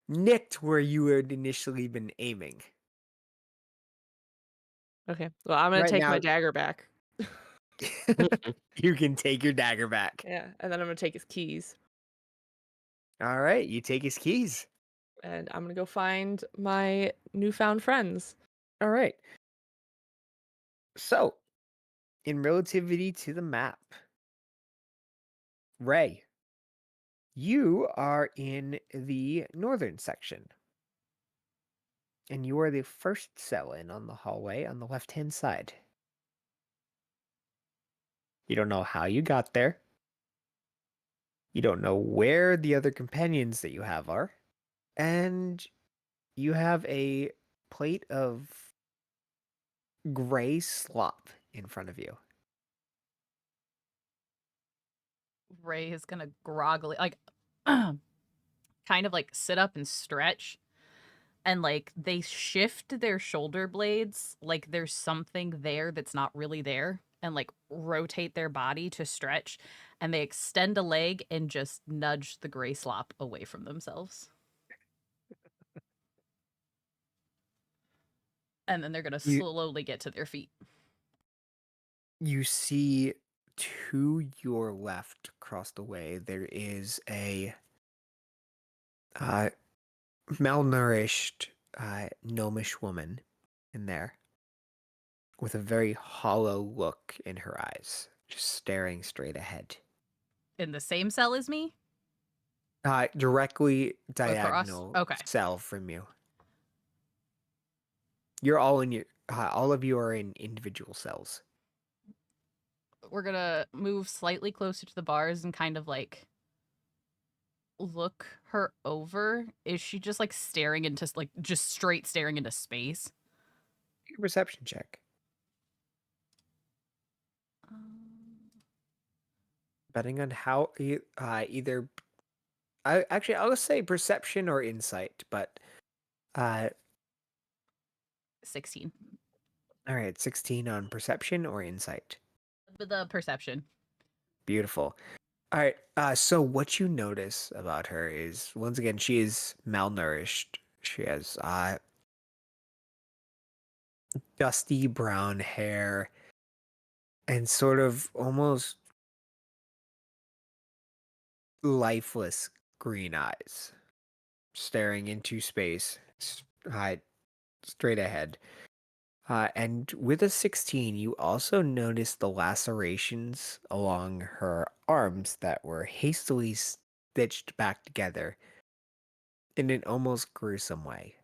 nicked where you had initially been aiming. Okay. Well, I'm gonna Right take my now, dagger back. you can take your dagger back. Yeah, and then I'm gonna take his keys, All right, you take his keys. and I'm gonna go find my newfound friends. All right. So, in relativity to the map, Ray, you are in the northern section. And you are the first cell in on the hallway on the left-hand side. You don't know how you got there. You don't know where the other companions that you have are. And you have a plate of gray slop in front of you. Ray is gonna groggily, like, kind of like sit up and stretch, and like they shift their shoulder blades, like there's something there that's not really there, and like rotate their body to stretch, and they extend a leg and just nudge the gray slop away from themselves. And then they're gonna You slowly get to their feet. you see to your left across the way there is a malnourished gnomish woman in there. with a very hollow look in her eyes, just staring straight ahead. In the same cell as me? Directly Across? diagonal Okay. cell from you. You're all in your. All of you are in individual cells. We're gonna move slightly closer to the bars and kind of like look her over. Is she just like staring into like just straight staring into space? Make a perception check. Depending on how either. I'll say perception or insight, but 16. all right, 16 on perception or insight. The perception. Beautiful. All right. So what you notice about her is once again she is malnourished. She has dusty brown hair and sort of almost lifeless green eyes, staring into space, straight ahead. And with a 16, you also notice the lacerations along her arms that were hastily stitched back together in an almost gruesome way.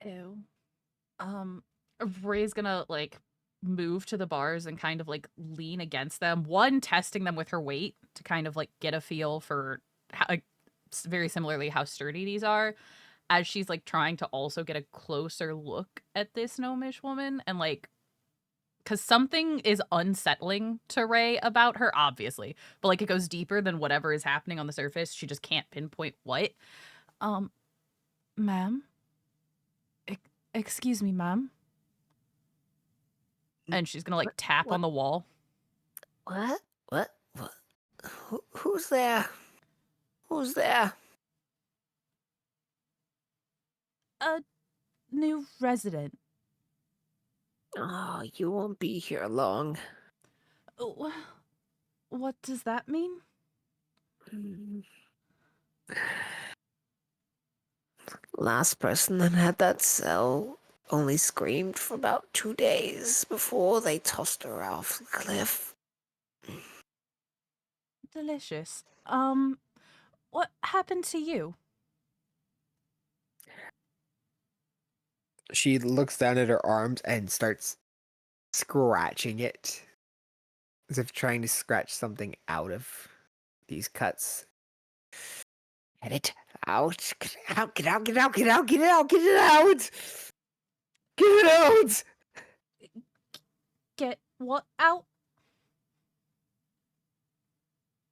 Ew. Ray's gonna like move to the bars and kind of like lean against them. One, testing them with her weight to kind of like get a feel for how, like, very similarly how sturdy these are. As she's like trying to also get a closer look at this gnomish woman and like because something is unsettling to Ray about her, obviously, but like it goes deeper than whatever is happening on the surface. She just can't pinpoint what. Ma'am, excuse me, ma'am. And she's gonna like tap What? on the wall. What? What? Who's there? Who's there? A new resident. Oh, you won't be here long. Oh, what does that mean? Mm. Last person that had that cell only screamed for about 2 days before they tossed her off the cliff. Delicious. What happened to you? She looks down at her arms and starts scratching it, as if trying to scratch something out of these cuts. Get it out! Get it out! Get out! Get out! Get out! Get it out! Get it out! Get it out! Get what out?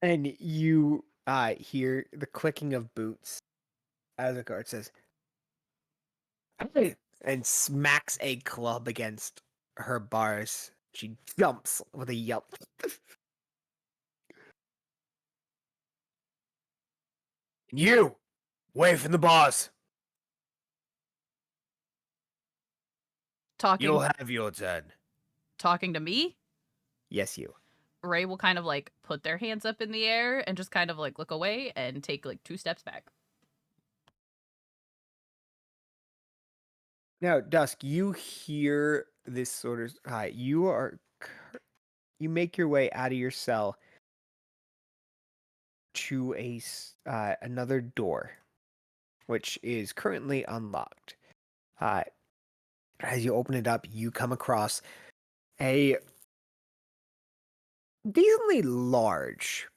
And you hear the clicking of boots as a guard says, "Hey," and smacks a club against her bars. She jumps with a yelp. You! Away from the bars! Talking You'll have your turn. talking to me? Yes, you. Ray will kind of like put their hands up in the air and just kind of like look away and take like 2 steps back. Now, Dusk, you hear this sort of. You make your way out of your cell to another door, which is currently unlocked. As you open it up, you come across a decently large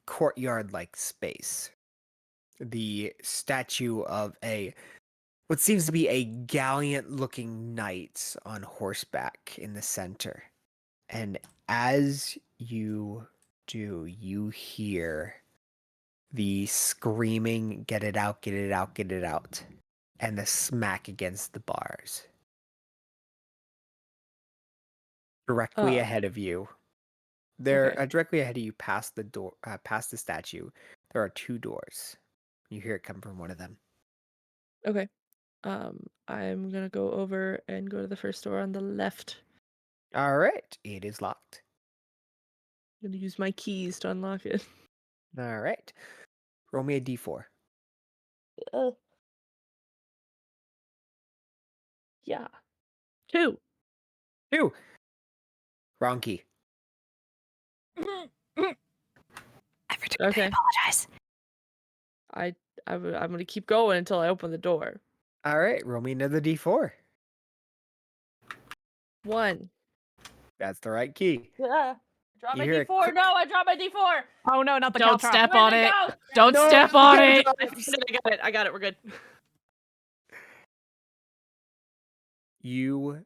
courtyard-like space. The statue of what seems to be a gallant-looking knight on horseback in the center. And as you do, you hear the screaming, "Get it out, get it out, get it out," and the smack against the bars. Directly Oh, ahead of you, okay. directly ahead of you, past the door, past the statue, there are 2 doors. You hear it come from one of them. Okay. I'm gonna go over and go to the first door on the left. All right, it is locked. I'm gonna use my keys to unlock it. All right, roll me a d4. Uh, Yeah. 2. 2. Wrong key. Evertuber, Okay. I apologize. I'm gonna keep going until I open the door. All right, roll me another d4. 1. That's the right key. Yeah. Drop You my hear a D4. quick- No, I dropped my D4. Oh no, not the Don't caltrop. step Where'd on it it. go? Don't No, step the on it. I got it. I got it. We're good. You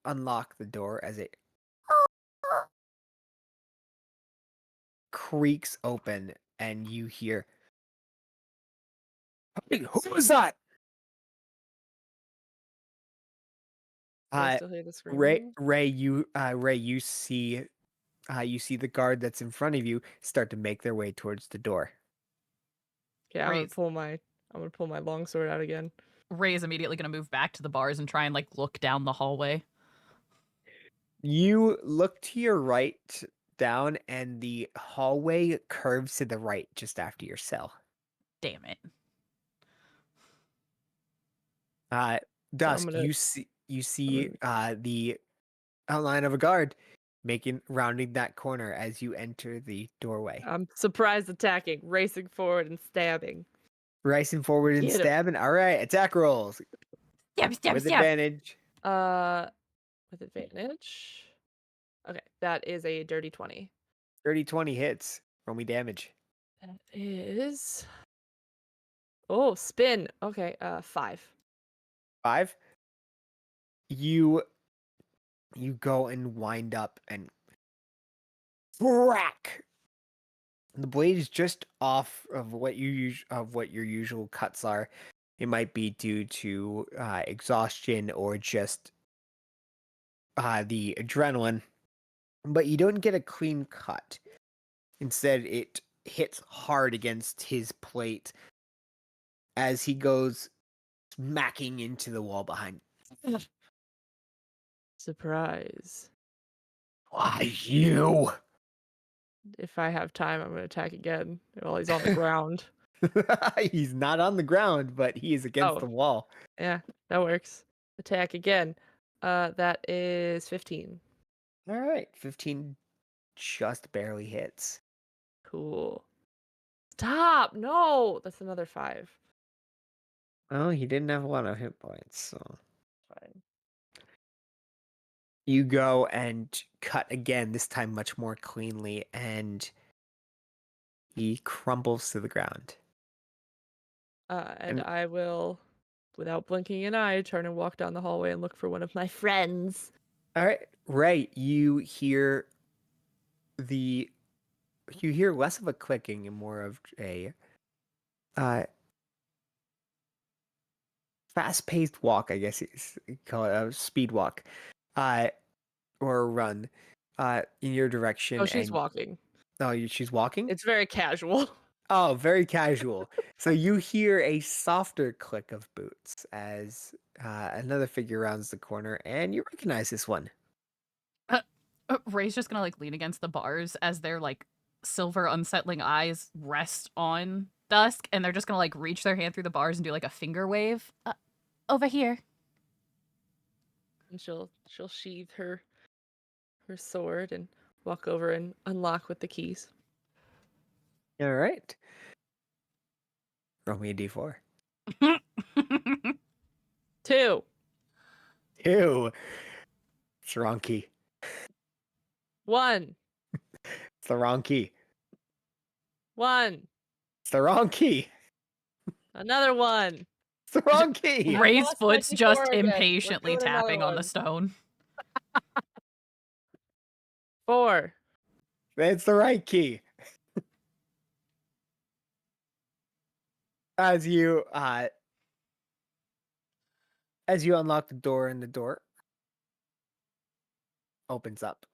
unlock the door as it creaks open, and you hear, "Hey, who was that?" Do I still hear the Ray, screaming? Ray, you see the guard that's in front of you start to make their way towards the door. Okay, I'm Raise. gonna pull my longsword out again. Ray is immediately going to move back to the bars and try and like look down the hallway. You look to your right down, and the hallway curves to the right just after your cell. Damn it. So I'm Dusk, gonna you see the outline of a guard rounding that corner as you enter the doorway. I'm surprise attacking, racing forward and stabbing. Racing forward and Get 'em. stabbing. All right, attack rolls Stab, with stab. advantage. With advantage. Okay, that is a dirty 20. 30-20 hits. Roll me damage. That is spin. Okay, 5. 5. You go and wind up and crack. The blade is just off of what your usual cuts are. It might be due to exhaustion or just the adrenaline, but you don't get a clean cut. Instead, it hits hard against his plate as he goes smacking into the wall behind. Surprise. Why you? If I have time, I'm gonna attack again while he's on the ground. He's not on the ground, but he is against Oh. the wall. Yeah, that works. Attack again. That is 15. All right, 15 just barely hits. Cool. Stop! No! That's another 5. Oh, he didn't have a lot of hit points, so Fine. you go and cut again, this time much more cleanly, and he crumbles to the ground. And And- I will, without blinking an eye, turn and walk down the hallway and look for one of my friends. All right, Ray, you hear less of a clicking and more of a fast-paced walk, I guess you call it a speed walk, or a run, in your direction. Oh, she's and walking. She's walking. It's very casual. Oh, very casual. So you hear a softer click of boots as another figure rounds the corner, and you recognize this one. Ray's just going to like lean against the bars as their like silver unsettling eyes rest on Dusk, and they're just going to like reach their hand through the bars and do like a finger wave. Over here. And she'll sheathe her sword and walk over and unlock with the keys. All right. Roll me a d4. 2. 2. It's the wrong key. 1. It's the wrong key. 1. It's the wrong key. Another 1. It's the wrong key. I Ray's lost my foot's D4 just again. We're impatiently doing another tapping on the one. stone. 4. It's the right key. As you unlock the door, and the door opens up.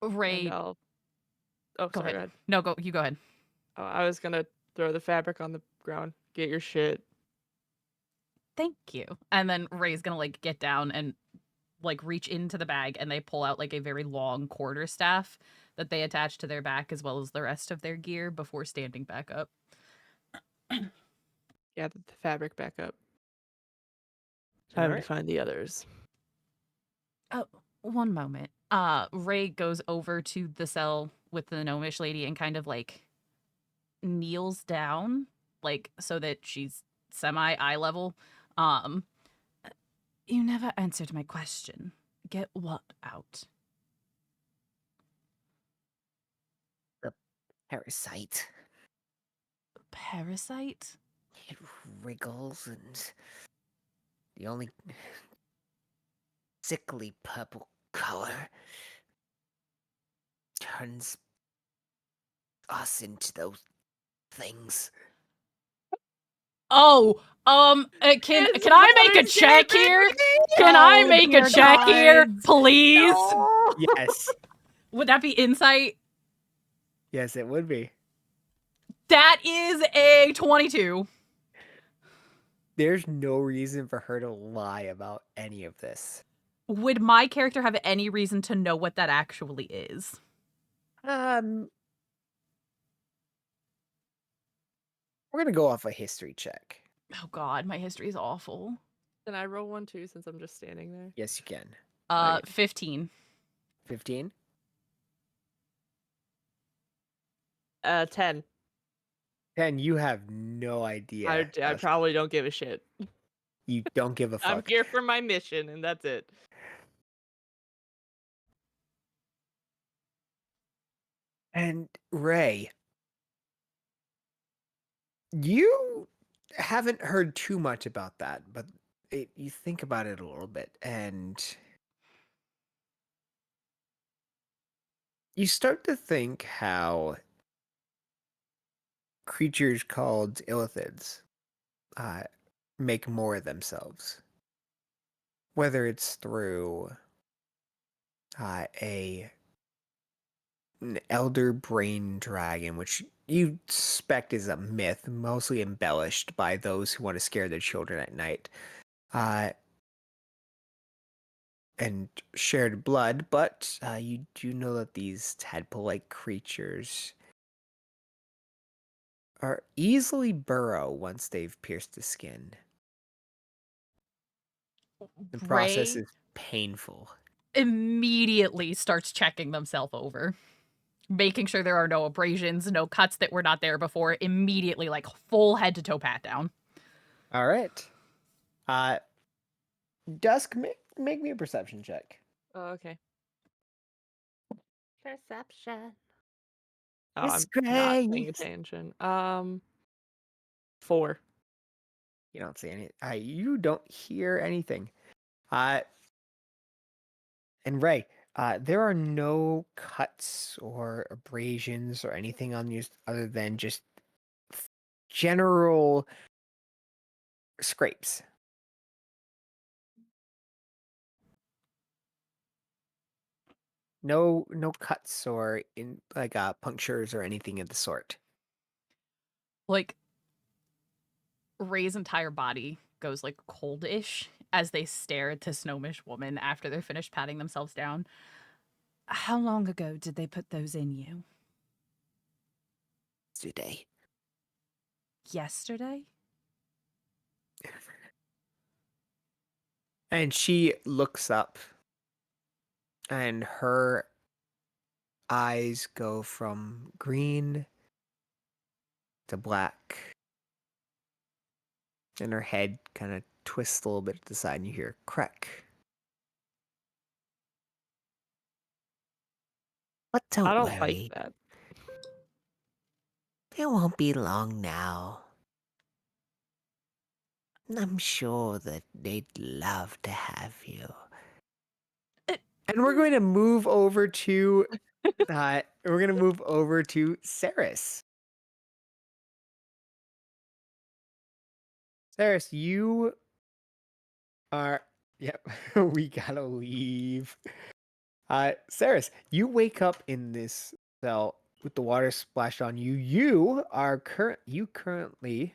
Ray, And I'll... Oh, go sorry, ahead. go ahead. No, you go ahead. Oh, I was gonna throw the fabric on the ground. Get your shit. Thank you. And then Ray's gonna like get down and like reach into the bag, and they pull out like a very long quarterstaff that they attach to their back as well as the rest of their gear before standing back up. Gather the fabric back up. All Time to right. find the others. Oh, one moment. Ray goes over to the cell with the gnomish lady and kind of like kneels down, like so that she's semi eye level. Um, you never answered my question. Get what out? Parasite. Parasite? It wriggles and the only sickly purple color turns us into those things. Oh, can It's I make a water check damage! here? Can I Oh, make a dear check here, God. please? No. Yes. Would that be insight? Yes, it would be. That is a 22. There's no reason for her to lie about any of this. Would my character have any reason to know what that actually is? We're gonna go off a history check. Oh god, my history is awful. Can I roll one too since I'm just standing there? Yes, you can. Okay. 15. 15. 10. 10, you have no idea. I Dusk. probably don't give a shit. You don't give a I'm fuck. here for my mission, and that's it. And Ray, you haven't heard too much about that, but you think about it a little bit, and you start to think how creatures called illithids make more of themselves. Whether it's through an elder brain dragon, which you suspect is a myth, mostly embellished by those who want to scare their children at night, and shared blood, but you do know that these tadpole-like creatures are easily burrow once they've pierced the skin. The process Ray is painful. immediately starts checking themselves over, making sure there are no abrasions, no cuts that were not there before. Immediately, like full head to toe pat down. All right. Dusk, make me a perception check. Oh, okay. Perception. Oh, Miss I'm not paying Grace. attention. 4. You don't see any. You don't hear anything. And Ray, there are no cuts or abrasions or anything on you other than just general scrapes. No cuts or in like punctures or anything of the sort. Like Ray's entire body goes like coldish as they stare at this gnomish woman after they're finished patting themselves down. How long ago did they put those in you? Today. Yesterday? And she looks up and her eyes go from green to black. And her head kind of twists a little bit to the side and you hear crack. But I don't don't worry. like that. It won't be long now. I'm sure that they'd love to have you. And we're going to move over to Saris. Saris, you are yep, we gotta leave. Saris, you wake up in this cell with the water splashed on you. You currently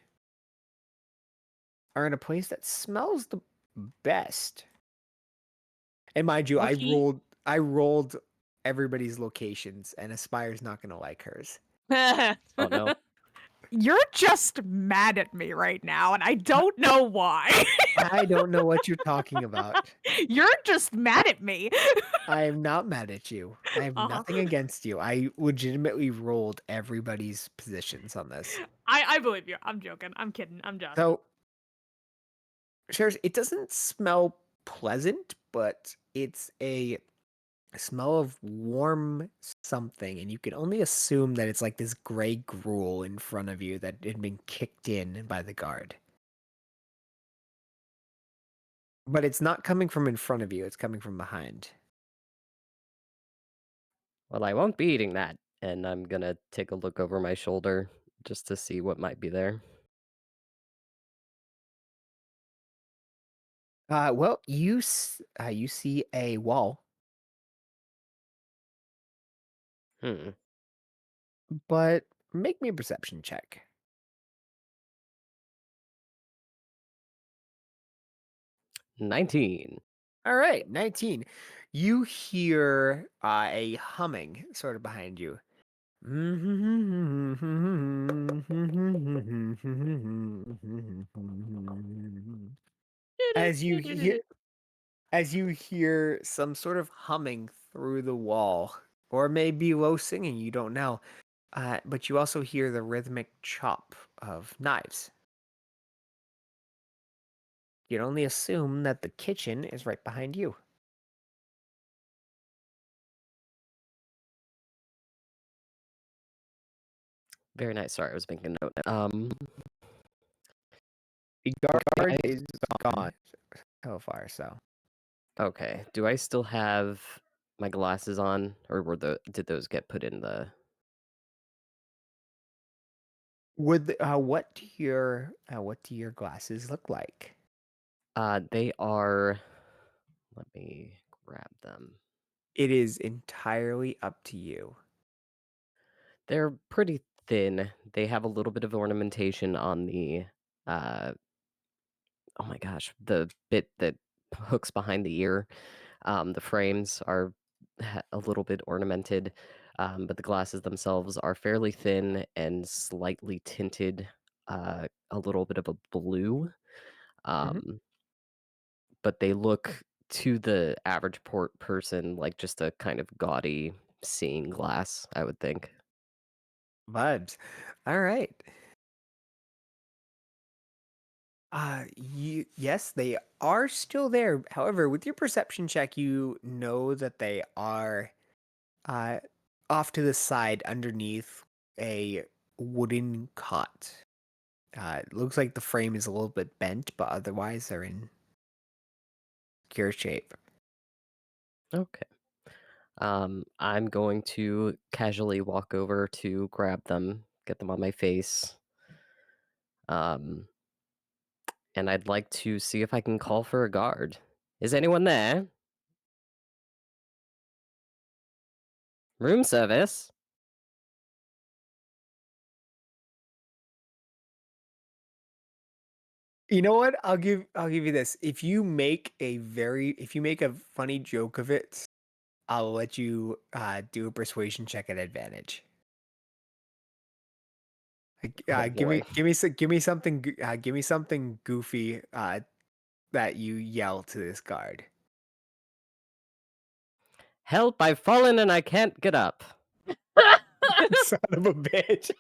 are in a place that smells the best. And mind you, Lucky. I rolled everybody's locations, and Aspire's not gonna like hers. Oh no. You're just mad at me right now, and I don't know why. I don't know what you're talking about. You're just mad at me. I am not mad at you. I have Uh-huh. nothing against you. I legitimately rolled everybody's positions on this. I believe you. I'm joking. I'm kidding. I'm just. So, Shares, it doesn't smell pleasant, but it's a smell of warm something, and you can only assume that it's like this gray gruel in front of you that had been kicked in by the guard. But it's not coming from in front of you, it's coming from behind. Well, I won't be eating that, and I'm gonna take a look over my shoulder just to see what might be there. Well, you see a wall, Hmm. but make me a perception check. 19. All right, 19. You hear a humming sort of behind you. As you hear some sort of humming through the wall, or maybe low singing, you don't know. But you also hear the rhythmic chop of knives. You'd only assume that the kitchen is right behind you. Very nice. Sorry, I was making a note. The guard I- is gone so far, so. Okay. Do I still have my glasses on, or did those get put in the? What do your glasses look like? They are. Let me grab them. It is entirely up to you. They're pretty thin. They have a little bit of ornamentation on the. Oh my gosh, the bit that hooks behind the ear. The frames are a little bit ornamented, but the glasses themselves are fairly thin and slightly tinted, a little bit of a blue. But they look to the average person like just a kind of gaudy seeing glass, I would think. Vibes. All right. Yes, they are still there. However, with your perception check, you know that they are uh off to the side underneath a wooden cot. It looks like the frame is a little bit bent, but otherwise they're in secure shape. Okay. I'm going to casually walk over to grab them, get them on my face. Um, and I'd like to see if I can call for a guard. Is anyone there? Room service? You know what? I'll give you this. If you make a funny joke of it, I'll let you do a persuasion check at advantage. Oh boy. Give me something give me something goofy that you yell to this guard. Help, I've fallen and I can't get up. Son of a bitch.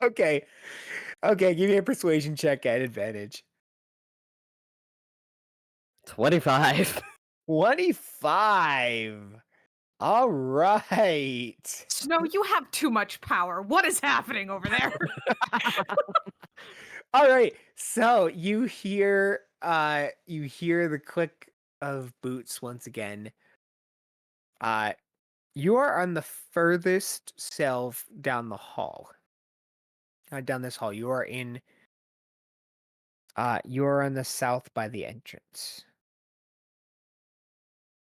Okay. Okay, give me a persuasion check at advantage. 25. 25. All right. No, you have too much power. What is happening over there? All right. So you hear the click of boots once again. You are on the furthest cell down the hall. Down this hall. You are on the south by the entrance.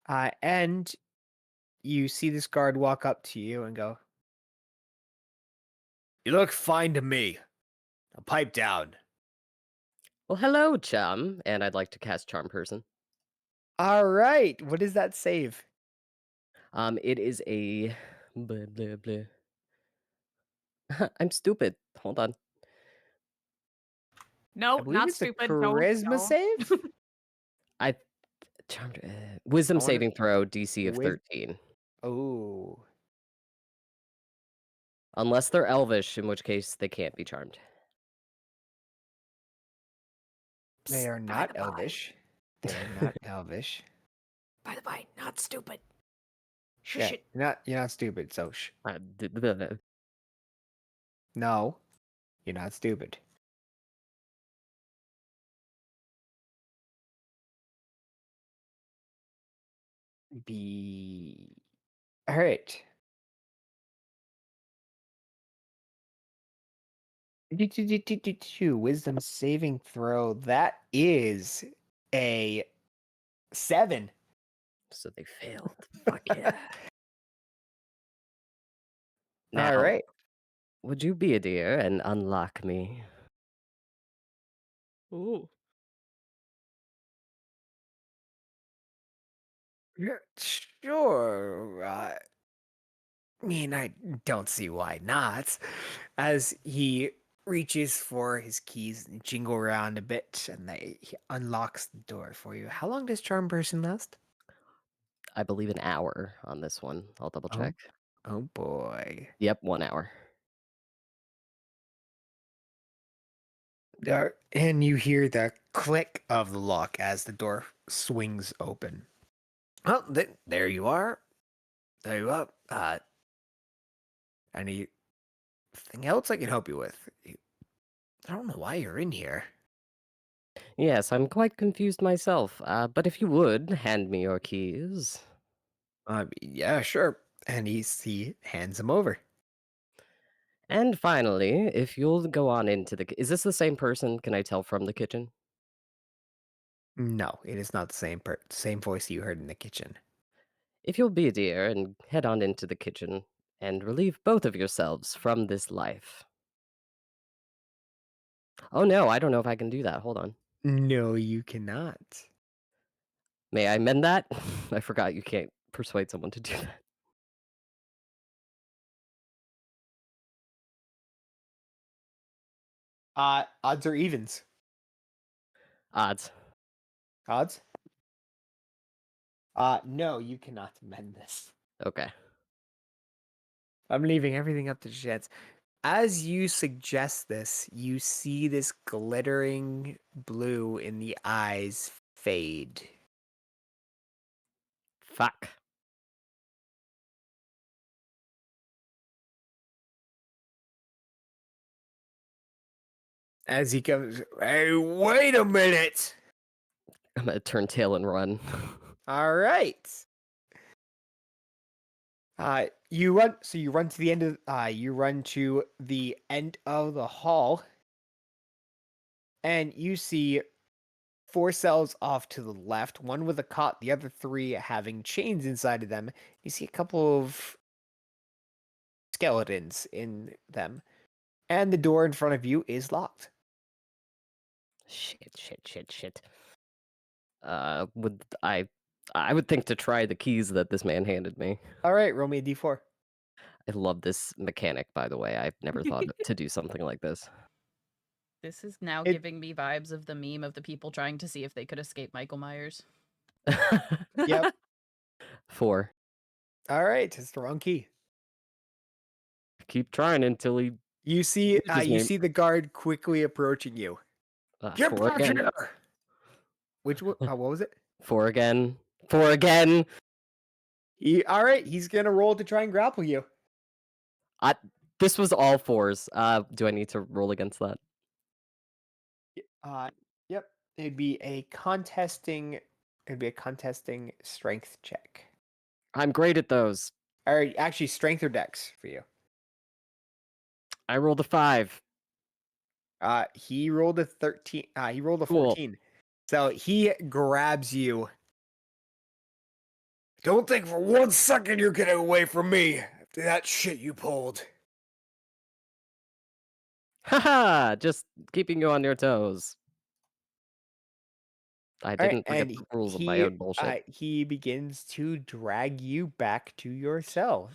And you see this guard walk up to you and go, "You look fine to me. Now pipe down." Well, hello, chum. And I'd like to cast Charm Person. All right. What does that save? It is a blah blah blah. I'm stupid. Hold on. No, I believe not it's a stupid. charisma Don't. save. I charmed. Wisdom I wanna- saving throw DC of Wis- 13. Oh, Unless they're elvish, in which case they can't be charmed. they Psst, are by not the by. elvish. They are not elvish. By the by, not stupid. Shush Yeah, it. you're not stupid. So D- d- d- no, you're not stupid. Be all right. Wisdom saving throw. That is a 7. So they failed. Fuck yeah. Now, All right. would you be a dear and unlock me? Ooh. Yeah, sure. I mean, I don't see why not. As he reaches for his keys and jingle around a bit, and he unlocks the door for you. How long does charm person last? I believe an hour on this one. I'll double Oh. check. Oh boy. Yep, 1 hour. And you hear the click of the lock as the door swings open. Well, there you are. There you are. Anything else I can help you with? I don't know why you're in here. Yes, I'm quite confused myself. But if you would hand me your keys. Yeah, sure. And he hands him over. And finally, if you'll go on into the. Is this the same person? Can I tell from the kitchen? No, it is not the same voice you heard in the kitchen. If you'll be a dear and head on into the kitchen and relieve both of yourselves from this life. Oh no, I don't know if I can do that. Hold on. No, you cannot. May I amend that? I forgot you can't persuade someone to do that. Odds or evens? Odds. Odds? No, you cannot amend this. Okay. I'm leaving everything up to chance. As you suggest this, you see this glittering blue in the eyes fade. Fuck. As he comes, hey, wait a minute! I'm gonna turn tail and run. All right. You run. So you run to the end of. You run to the end of the hall, and you see 4 cells off to the left. One with a cot. The other 3 having chains inside of them. You see a couple of skeletons in them, and the door in front of you is locked. Shit. Would I would think to try the keys that this man handed me. All right, roll me a d4. I love this mechanic, by the way. I've never thought to do something like this. This is now It- giving me vibes of the meme of the people trying to see if they could escape Michael Myers. Yep. 4. All right, it's the wrong key. Keep trying until he You see, His you name- see the guard quickly approaching you. Get 4 back again. here! Which one? What was it? 4 again. 4 again. All right, he's gonna roll to try and grapple you. This was all 4s. Do I need to roll against that? Yep. It'd be a contesting. It'd be a contesting strength check. I'm great at those. Or actually, strength or dex for you. I rolled a 5. He rolled a 13. He rolled a Cool. 14. So he grabs you. Don't think for 1 second you're getting away from me after that shit you pulled. Haha! Just keeping you on your toes. I All right, didn't forget and the rules of my own bullshit. he begins to drag you back to your cell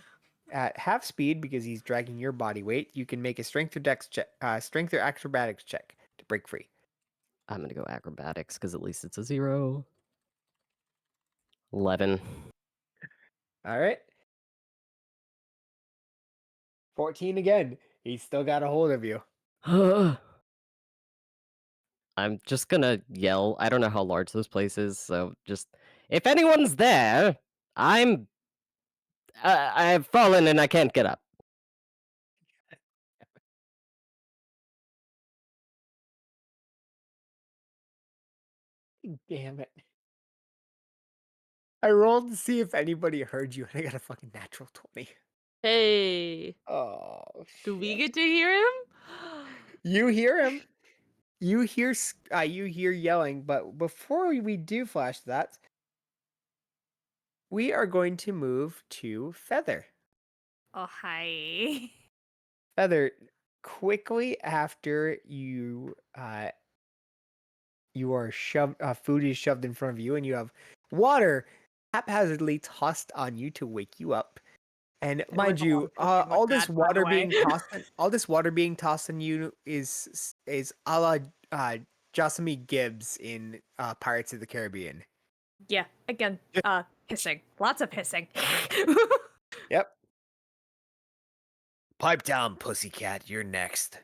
at half speed because he's dragging your body weight. You can make a strength or dex check, strength or acrobatics check to break free. I'm gonna go acrobatics because at least it's a 0. 11. All right. 14 again. He's still got a hold of you. I'm just gonna yell. I don't know how large this place is, so just if anyone's there, I've fallen and I can't get up. Damn it. I rolled to see if anybody heard you, and I got a fucking natural 20. Hey, Oh, do we shit. get to hear him? You hear him. You hear yelling, but before we do flash that, we are going to move to Feather. Oh, hi. Feather, quickly after you are shoved, food is shoved in front of you, and you have water haphazardly tossed on you to wake you up. And It mind was a lot you, of cooking with all that, this by the water way. being tossed, all this water being tossed on you is a la Jossamy Gibbs in Pirates of the Caribbean. Yeah, again, hissing. Lots of hissing. Yep. Pipe down, pussycat. You're next.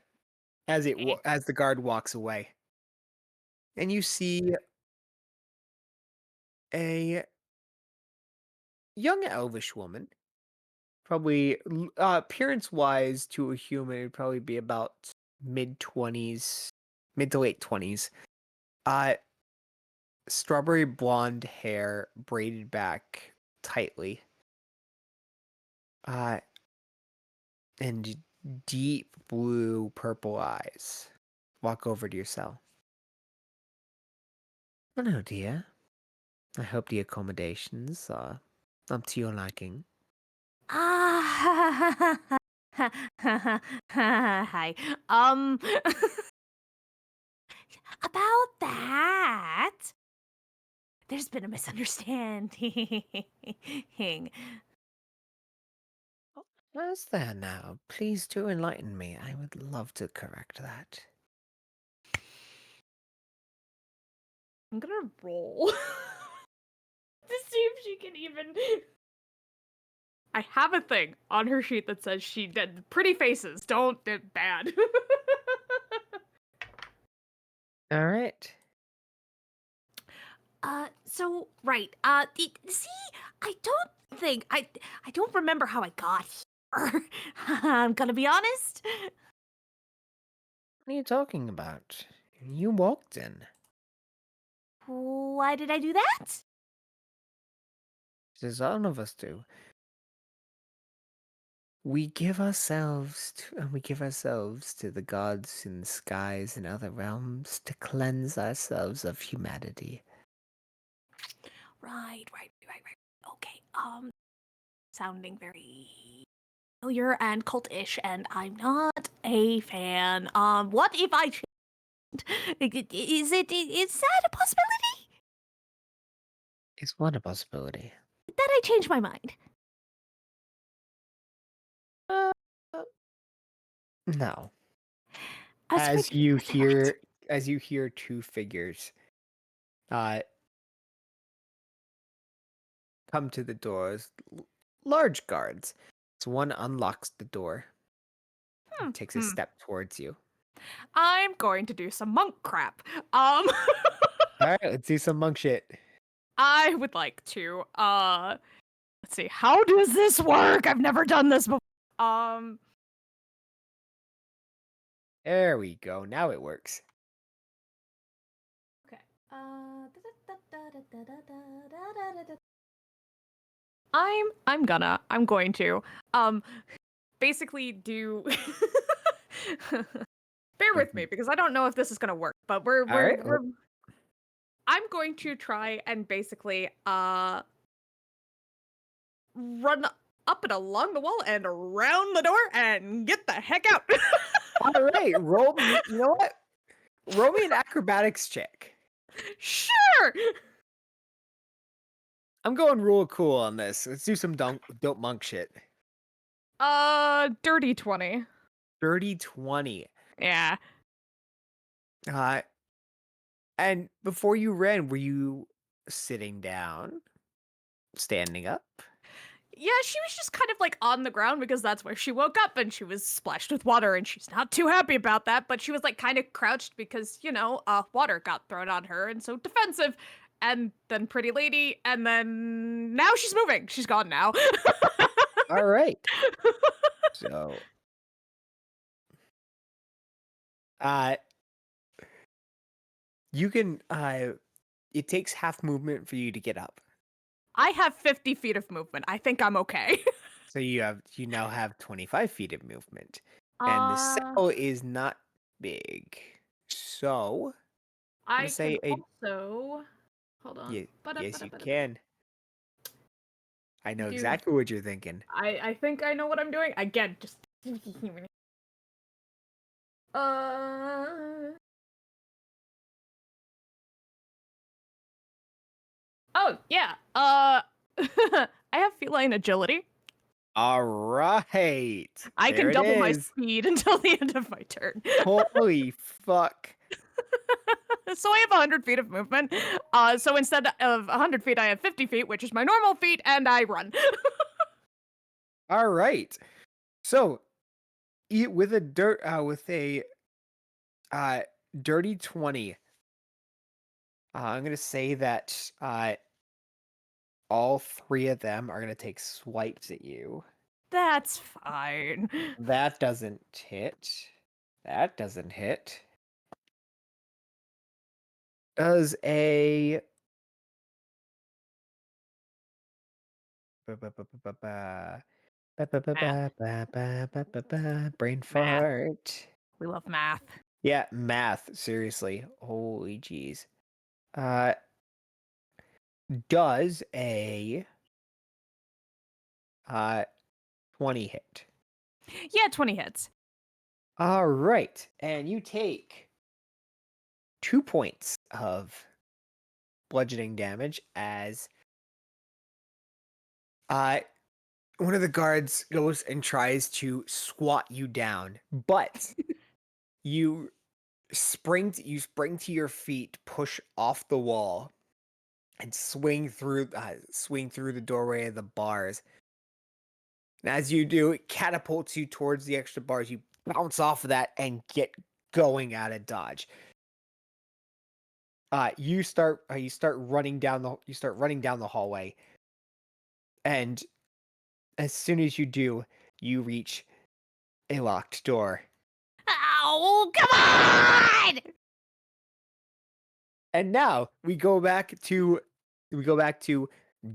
As the guard walks away, and you see a young elvish woman, probably appearance-wise to a human, it'd probably be about mid-20s, mid to late 20s. Strawberry blonde hair braided back tightly. And deep blue purple eyes. Walk over to your cell. Hello, dear. I hope the accommodations are up to your liking. Ah, hi. About that, there's been a misunderstanding. As there now, please do enlighten me. I would love to correct that. I'm gonna roll to see if she can even. I have a thing on her sheet that says she did pretty faces. Don't bad. All right. So right. See, I don't think I don't remember how I got here. I'm gonna be honest. What are you talking about? You walked in. Why did I do that? As all of us do. We give ourselves to the gods in the skies and other realms to cleanse ourselves of humanity. Right. Okay. Sounding very familiar and cultish, and I'm not a fan. What if I changed? Is that a possibility? Is one a possibility? That I change my mind. No. I was As you afraid to hear two figures come to the doors, large guards. So one unlocks the door, and takes a step towards you. I'm going to do some monk crap. All right, let's do some monk shit. I would like to let's see, how does this work? I've never done this before. There we go. Now it works. Okay. I'm going to basically do bear with me because I don't know if this is gonna work, but we're All right. I'm going to try and basically run up and along the wall and around the door and get the heck out. All right, roll me. You know what? Roll me an acrobatics check. Sure. I'm going real cool on this. Let's do some dope monk shit. Dirty 20. Dirty 20. Yeah. And before you ran, were you sitting down, standing up? Yeah, she was just kind of like on the ground because that's where she woke up and she was splashed with water and she's not too happy about that, but she was like kind of crouched because, water got thrown on her and so defensive. And then pretty lady, and then now she's moving. She's gone now. All right. So, uh, you can, it takes half movement for you to get up. I have 50 feet of movement. I think I'm okay. So you now have 25 feet of movement. And the Uh, cell is not big. So, I'm gonna I can say a also hold on. yes, you can. I know Do exactly what you're thinking. I think I know what I'm doing. Again, just Oh, yeah. I have feline agility. All right. I There can it double my is. speed until the end of my turn. Holy fuck. So I have 100 feet of movement. So instead of 100 feet, I have 50 feet, which is my normal feet, and I run. All right. So, with a dirty 20, I'm gonna say that all three of them are gonna take swipes at you. That's fine. That doesn't hit. That doesn't hit. Does a brain Math. fart. We love math. Yeah, math. Seriously. Holy jeez. Uh, does a 20 hit? Yeah, 20 hits. All right, and you take 2 points of bludgeoning damage as one of the guards goes and tries to squat you down, but you spring to your feet, push off the wall, and swing through the doorway of the bars. And as you do, it catapults you towards the extra bars. You bounce off of that and get going out of dodge. You start running down the hallway, and as soon as you do, you reach a locked door. Ow, come on! And now we go back to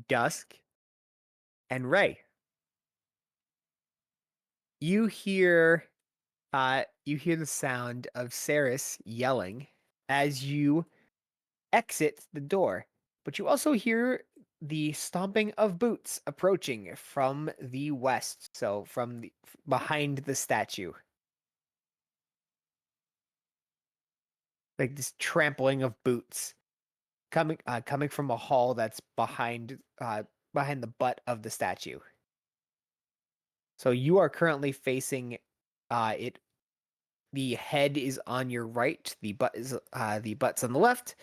Dusk and Ray. You hear the sound of Saris yelling as you exit the door, but you also hear the stomping of boots approaching from the west, so from behind the statue. Like this trampling of boots coming from a hall that's behind the butt of the statue. So you are currently facing it. The head is on your right. The butt's on the left.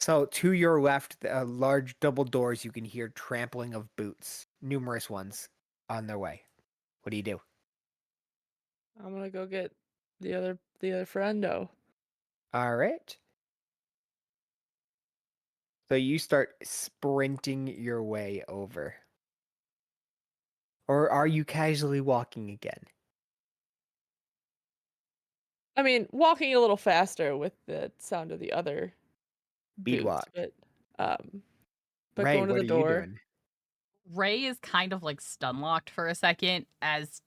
So to your left, the large double doors. You can hear trampling of boots, numerous ones on their way. What do you do? I'm gonna go get the other friendo. All right. So you start sprinting your way over. Or are you casually walking again? I mean, walking a little faster with the sound of the other Speed boots, walk. but Ray, going to what the are you door. doing? Ray is kind of like stun locked for a second as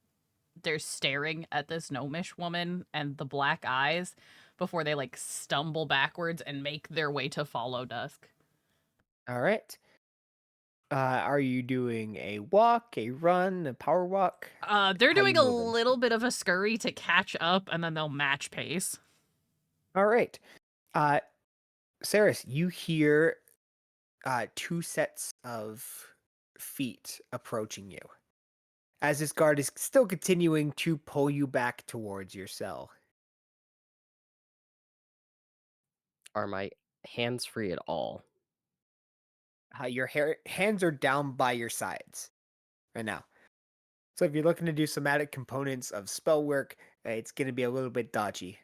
they're staring at this gnomish woman and the black eyes before they like stumble backwards and make their way to follow Dusk. All right. Are you doing a walk, a run, a power walk? They're How doing you a moving? little bit of a scurry to catch up, and then they'll match pace. All right. Saris, you hear 2 sets of feet approaching you as this guard is still continuing to pull you back towards your cell. Are my hands free at all. Your hands are down by your sides right now. So if you're looking to do somatic components of spell work, it's going to be a little bit dodgy.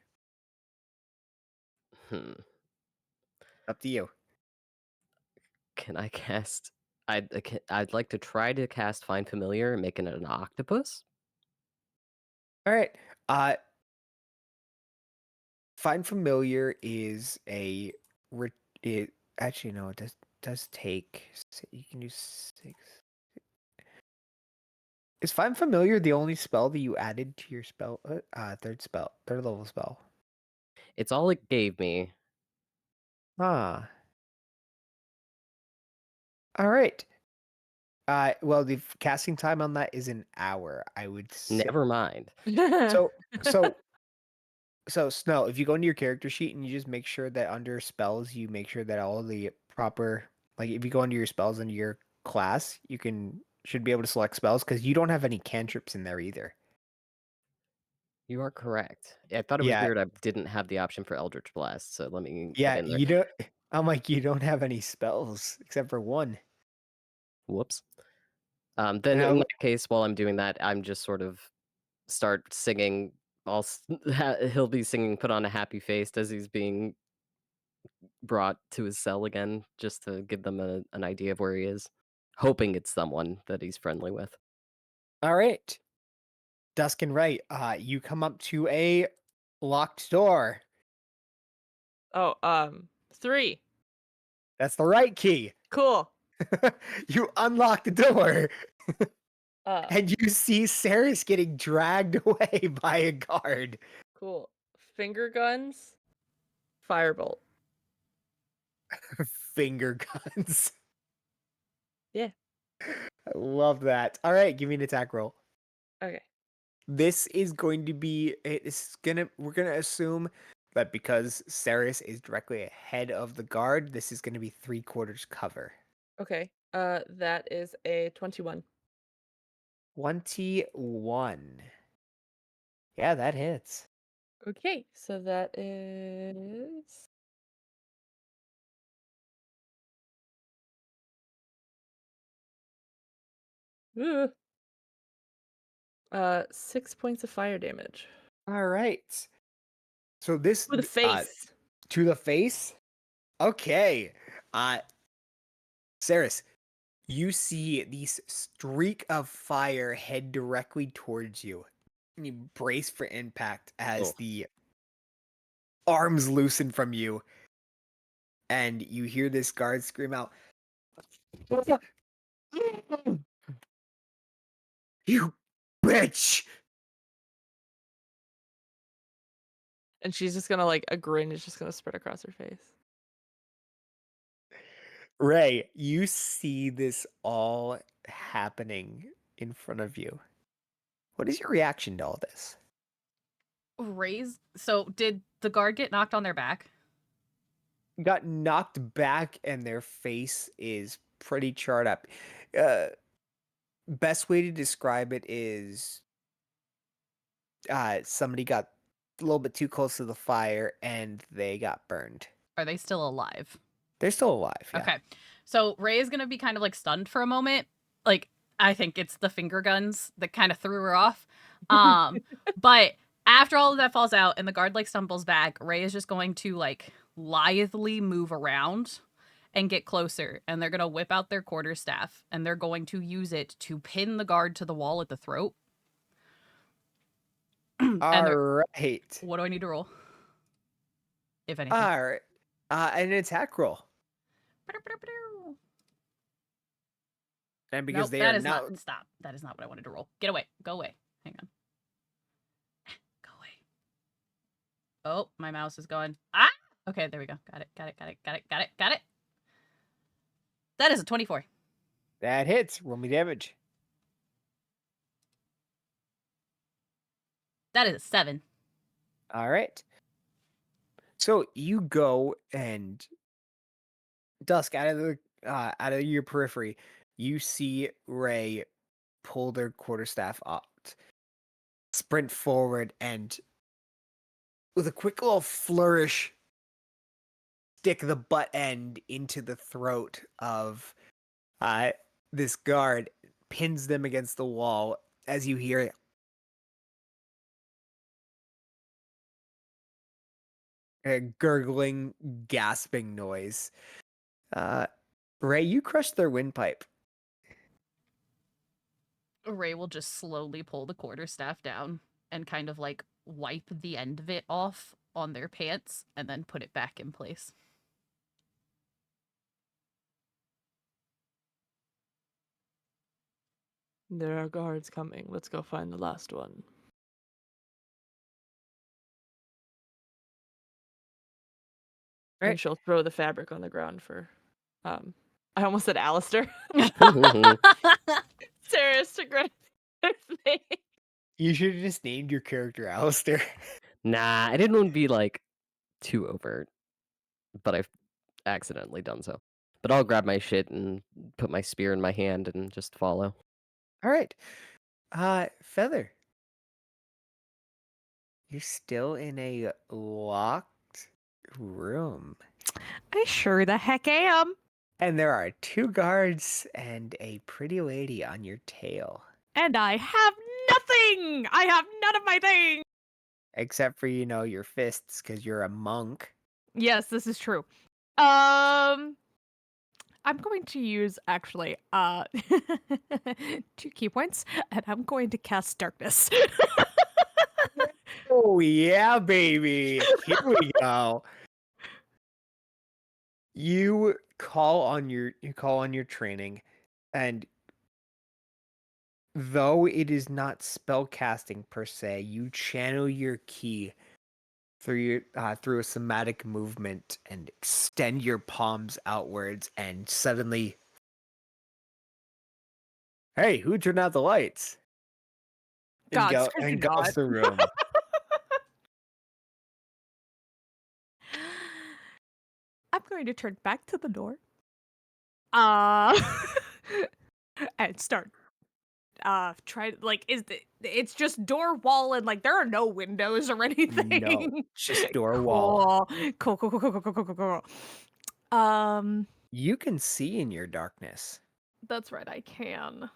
Hmm. Up to you. Can I cast? I'd like to try to cast Find Familiar and make it an octopus. All right. Find Familiar is it actually no, it does take you can do 6. Is Find Familiar the only spell that you added to your spell third level spell? It's all it gave me. Ah. All right. Well, the casting time on that is an hour, I would say. Never mind. So so So Snow, if you go into your character sheet and you just make sure that under spells, you make sure that all the proper, like if you go into your spells under your class, you should be able to select spells because you don't have any cantrips in there either. You are correct. I thought it was Yeah, weird I didn't have the option for Eldritch Blast, so let me get yeah, in there. you don't. I'm like, you don't have any spells except for one. Whoops. Then in Now, that case, while I'm doing that, I'm just sort of start singing. He'll be singing "Put on a Happy Face" as he's being brought to his cell again, just to give them an idea of where he is, hoping it's someone that he's friendly with. all right, Dusk and Right. You come up to a locked door. Oh, 3. That's the right key. Cool. You unlock the door. Uh, And you see Saris getting dragged away by a guard. cool. Finger guns. Firebolt. Finger guns. Yeah. I love that. All right, give me an attack roll. Okay. This is going to be we're gonna assume that because Saris is directly ahead of the guard, this is gonna be 3/4 cover. Okay. That is a 21. 21. Yeah, that hits. Okay, so that is Ooh. 6 points of fire damage. All right. So this To the face. to the face. Okay. Saris, you see these streak of fire head directly towards you. And you brace for impact as Oh. the arms loosen from you. And you hear this guard scream out, "You bitch!" And she's just gonna like a grin is just gonna spread across her face. Ray, you see this all happening in front of you. What is your reaction to all this? So did the guard get knocked on their back? Got knocked back and their face is pretty charred up. Best way to describe it is somebody got a little bit too close to the fire and they got burned. Are they still alive? They're still alive. Yeah. Okay. So Ray is going to be kind of like stunned for a moment. Like, I think it's the finger guns that kind of threw her off. But after all of that falls out and the guard like stumbles back, Ray is just going to like lithely move around and get closer. And they're going to whip out their quarterstaff and they're going to use it to pin the guard to the wall at the throat. All right. What do I need to roll? If anything. All right. An attack roll. And because Nope, they that are is now not. Stop. That is not what I wanted to roll. Get away. Go away. Hang on. Go away. Oh, my mouse is going. Ah! Okay, there we go. Got it. Got it. That is a 24. that hits. Roll me damage. That is a 7. All right. So you go and Dusk out of your periphery, you see Ray pull their quarterstaff out, sprint forward, and with a quick little flourish, stick the butt end into the throat of this guard, pins them against the wall as you hear a gurgling, gasping noise. Ray, you crushed their windpipe. Ray will just slowly pull the quarterstaff down and kind of like wipe the end of it off on their pants and then put it back in place. There are guards coming. Let's go find the last one. And Right. she'll throw the fabric on the ground for I almost said Alistair. Sarah's to grab their thing. You should have just named your character Alistair. Nah, I didn't want to be like too overt, but I've accidentally done so. But I'll grab my shit and put my spear in my hand and just follow. All right. Feather. You're still in a locked room. I sure the heck am. And there are 2 guards and a pretty lady on your tail. And I have nothing. I have none of my things. Except for, your fists, because you're a monk. Yes, this is true. I'm going to use actually 2 key points, and I'm going to cast darkness. Oh, yeah, baby. Here we go. You call on your training, and though it is not spell casting per se, you channel your ki through a somatic movement and extend your palms outwards, and suddenly, hey, who turned out the lights? And God, screw you, goes God. the room. I'm going to turn back to the door. And start try like it's just door wall and like there are no windows or anything. No, just door wall. Cool. You can see in your darkness. That's right, I can.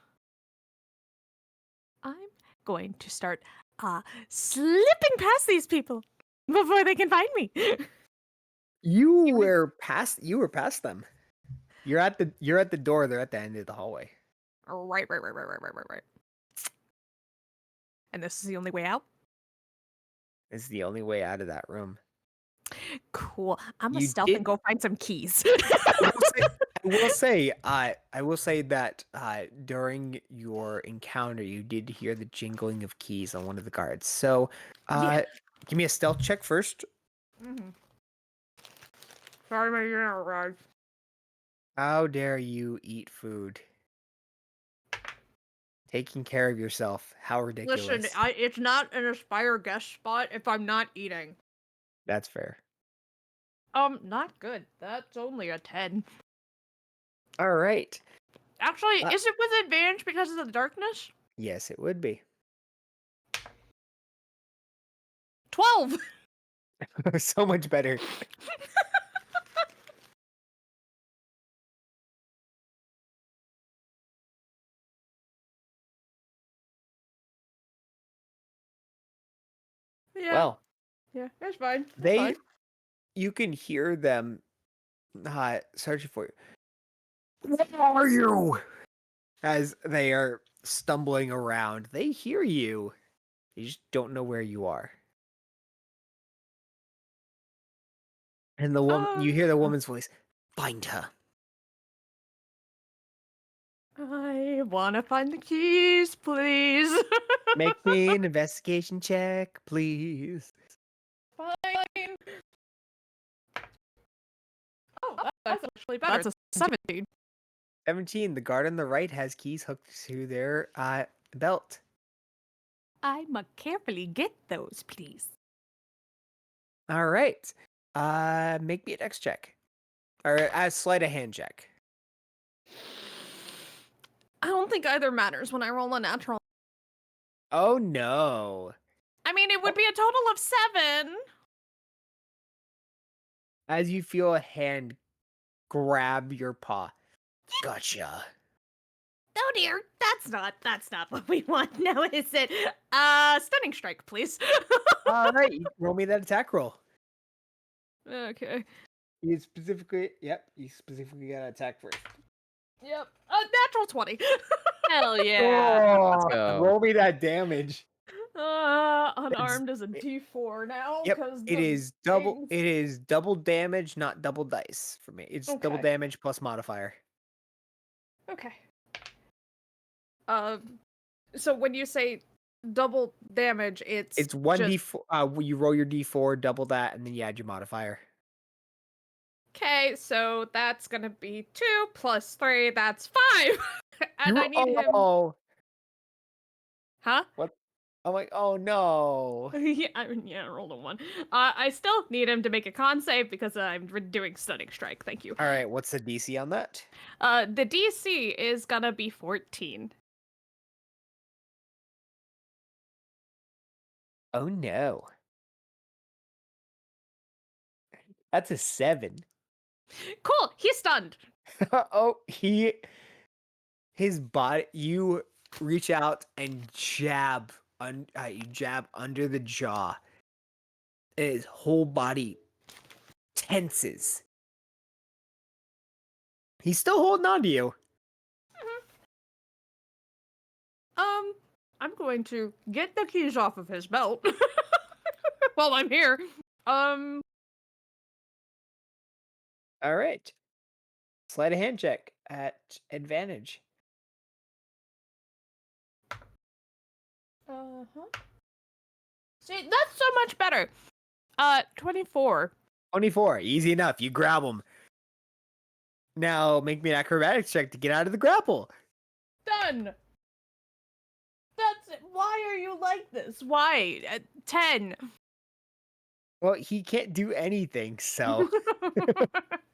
I'm going to start slipping past these people before they can find me. You were past them. You're at the door, they're at the end of the hallway. Right. And this is the only way out? It's the only way out of that room. Cool. I'm gonna You stealth did- and go find some keys. I will say that during your encounter, you did hear the jingling of keys on one of the guards. So, Yeah. give me a stealth check first. Mm-hmm. Sorry, my unit arrived. How dare you eat food? Taking care of yourself. How ridiculous. Listen, it's not an Aspire guest spot if I'm not eating. That's fair. Not good. That's only a 10. All right. Actually, is it with advantage because of the darkness? Yes, it would be. 12! So much better. Yeah. Well, Yeah, it's fine. It's they fine. you can hear them searching for you. Where are you? As they are stumbling around, they hear you. They just don't know where you are. And the woman, you hear the woman's voice. Find her. I wanna find the keys, please. Make me an investigation check, please. Fine. Oh, that's actually better. That's a 17. 17. The guard on the right has keys hooked to their belt. I'ma carefully get those, please. All right. Make me a dex check. Or sleight of hand check. I don't think either matters when I roll a natural. Oh no. I mean, it would be a total of 7. as you feel a hand grab your paw. Gotcha. Oh dear, that's not what we want now, is it? Stunning strike, please. All right, roll me that attack roll. Okay. You specifically got to attack first. Yep. Natural 20. Hell yeah. Let's go. Roll me that damage. Unarmed is a D4 now. Yep, 'cause it the is double. things- It is double damage, not double dice for me. It's double Okay. damage plus modifier. Okay. So when you say double damage, It's one just... d4. You roll your d4, double that, and then you add your modifier. Okay, so that's gonna be 2 plus 3. That's 5. And I need him. Oh, Huh? what? I'm like, oh no. Yeah, I rolled a 1. I still need him to make a con save because I'm doing stunning strike. Thank you. All right, what's the DC on that? The DC is gonna be 14. Oh no. That's a 7. Cool. He's stunned. Oh, his body. You reach out and jab. You jab under the jaw. His whole body tenses. He's still holding on to you. I'm going to get the keys off of his belt while I'm here. All right. Sleight of hand check at advantage. See, that's so much better. 24. 24. Easy enough. You grab him. Now make me an acrobatics check to get out of the grapple. Done. That's it. Why are you like this? Why? 10. Well, he can't do anything, so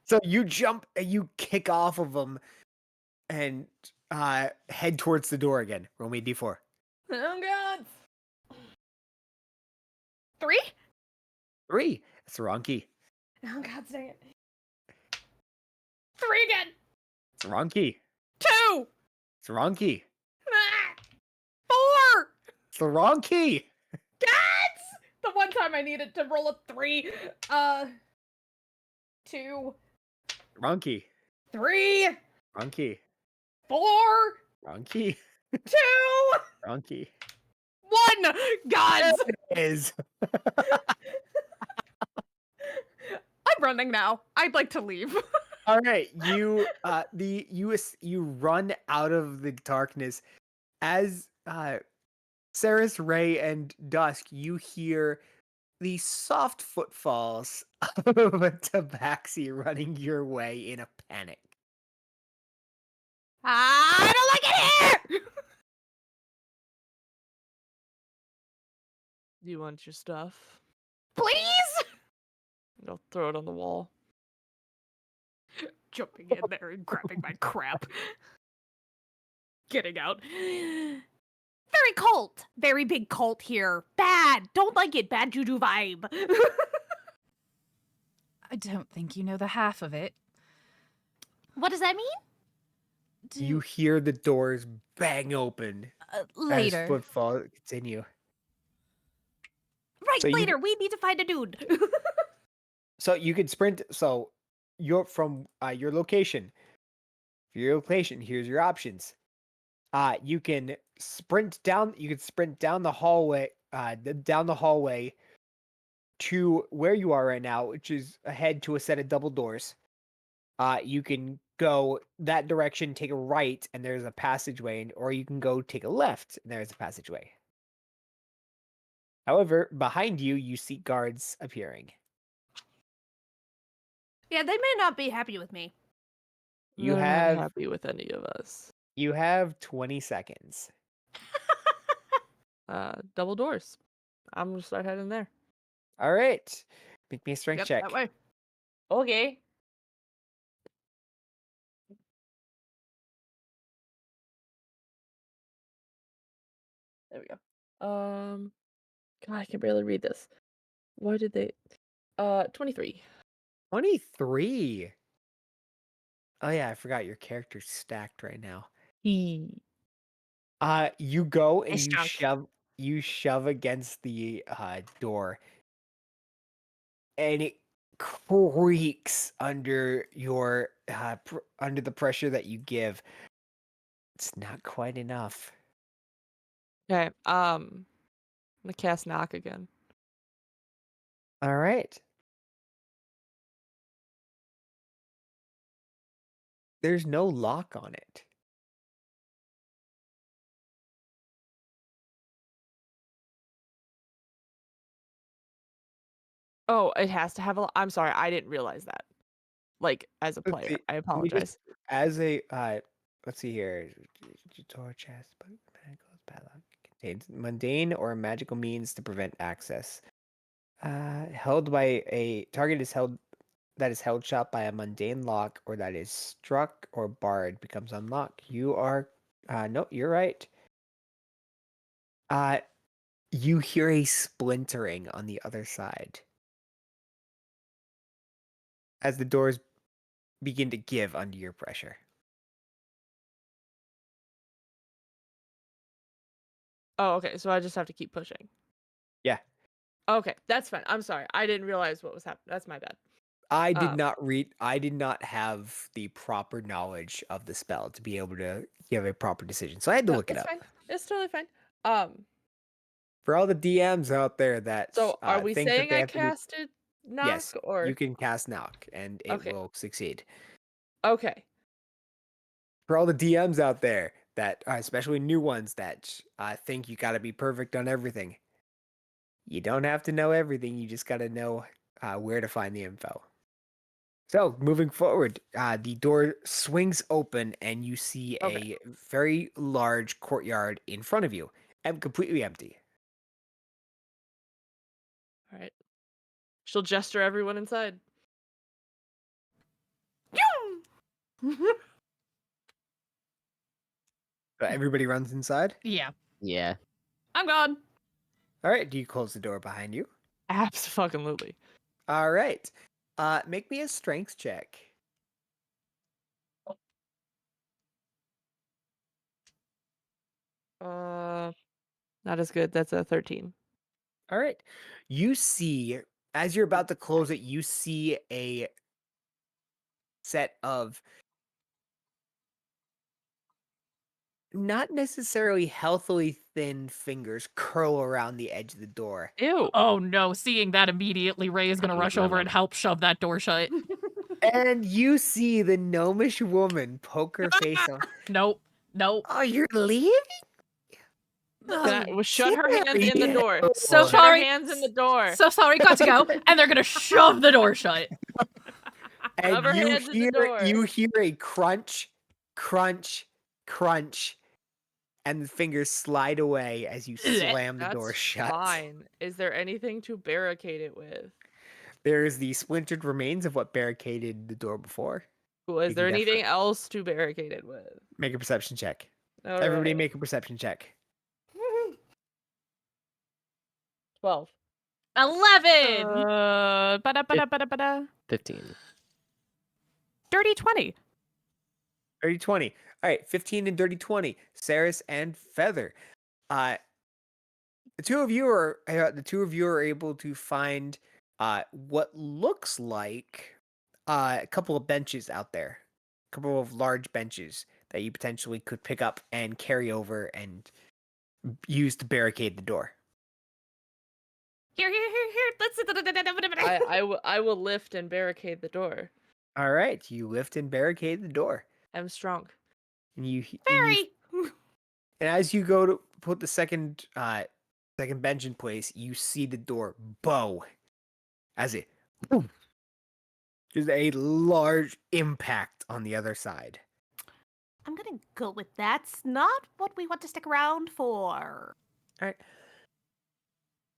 so you jump and you kick off of him and head towards the door again. Roll me a d4. Oh god. 3? 3. That's the wrong key. Oh god dang it. 3 again. It's the wrong key. 2. It's the wrong key. 4. It's the wrong key. Cats! The one time I needed to roll a 3. 2. Wrong key. 3. Wrong key. 4. Wrong key. 2. Wrong key. 1. Gods! It is. I'm running now. I'd like to leave. All right, you run out of the darkness as Saris, Ray, and Dusk. You hear the soft footfalls of a tabaxi running your way in a panic. I don't like it here! Do you want your stuff? Please? I'll throw it on the wall. Jumping in there and grabbing my crap. Getting out. Very cult. Very big cult here. Bad. Don't like it. Bad juju vibe. I don't think you know the half of it. What does that mean? You hear the doors bang open Later. as footfalls continue. Right, So you- later. We need to find a dude. So you can sprint. So you're from your location. For your location, here's your options. You can sprint down. You can sprint down the hallway. Down the hallway to where you are right now, which is ahead to a set of double doors. You can go that direction, take a right, and there's a passageway, or you can go take a left, and there's a passageway. However, behind you, you see guards appearing. Yeah, they may not be happy with me. You They're not have happy with any of us. 20 seconds. Double doors. I'm gonna start heading there. All right, make me a strength Yep, check. that way. Okay. There we go. God, I can barely read this. Why did they? 23. 23. Oh yeah, I forgot your character's stacked right now. You go and Nice chunk. you shove against the door, and it creaks under your under the pressure that you give. It's not quite enough. Okay. I'm gonna cast knock again. All right. There's no lock on it. Oh, it has to have a. I'm sorry, I didn't realize that. Like as a Let's player, see. I Let me apologize. as a let's see here. Door chest, padlock contains mundane or magical means to prevent access. Held by a target is held that is held shut by a mundane lock or that is struck or barred becomes unlocked. You are no, you're right. You hear a splintering on the other side as the doors begin to give under your pressure. Oh, okay. So I just have to keep pushing. Yeah. Okay, that's fine. I'm sorry. I didn't realize what was happening. That's my bad. I did not have the proper knowledge of the spell to be able to give a proper decision. So I had to No, look it it's up. fine. It's totally fine. For all the DMs out there that So are we think that saying they I have to do, casted knock yes, or you can cast knock and it okay? will succeed. Okay. For all the DMs out there that, especially new ones that think you got to be perfect on everything, you don't have to know everything. You just got to know where to find the info. So moving forward, the door swings open and you see Okay. a very large courtyard in front of you and completely empty. All right. She'll gesture everyone inside. So everybody runs inside. Yeah. Yeah. I'm gone. All right. Do you close the door behind you? Absolutely. All right. Make me a strength check. Not as good. That's a 13. All right. You see, as you're about to close it, you see a set of not necessarily healthily thin fingers curl around the edge of the door. Ew. Oh no, seeing that immediately, Ray is gonna rush over and help shove that door shut. And you see the gnomish woman poke her face on. Nope. Nope. Oh, you're leaving? Well, shut her hands in the door. So Shut sorry. her hands in the door. So sorry, got to go. And they're gonna shove the door shut. And Shove her hands in the door. you hear a crunch, crunch, crunch, and the fingers slide away as you slam the door That's shut. fine. Is there anything to barricade it with? There's the splintered remains of what barricaded the door before. Cool. Is You there can anything definitely else to barricade it with? make a perception check. All Everybody right. make a perception check. 12. 11. Ba-da-ba-da-ba-da-ba-da. 15. Dirty 20. Dirty 20. All right, 15 and dirty 20. Saris and Feather. The two of you are able to find what looks like a couple of benches out there. A couple of large benches that you potentially could pick up and carry over and use to barricade the door. Here. I will lift and barricade the door. All right, you lift and barricade the door. I'm strong. And you Very. and as you go to put the second bench in place, you see the door bow as it boom, there's a large impact on the other side. I'm gonna go with that's not what we want to stick around for. All right.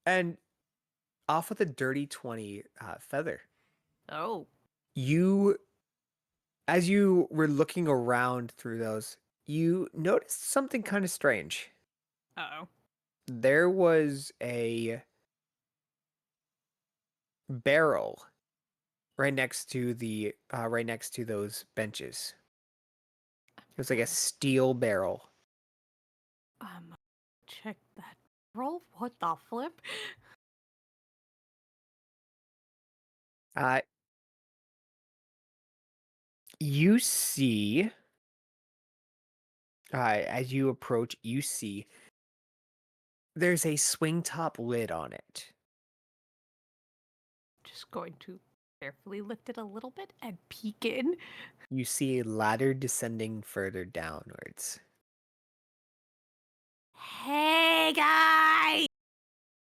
And off with a dirty 20 Feather. Oh. You, as you were looking around through those, you noticed something kind of strange. Uh-oh. There was a barrel right next to those benches. It was like a steel barrel. Check that roll. What the flip? Uh, you see, as you approach, you see there's a swing top lid on it. Just going to carefully lift it a little bit and peek in. You see a ladder descending further downwards. Hey guys!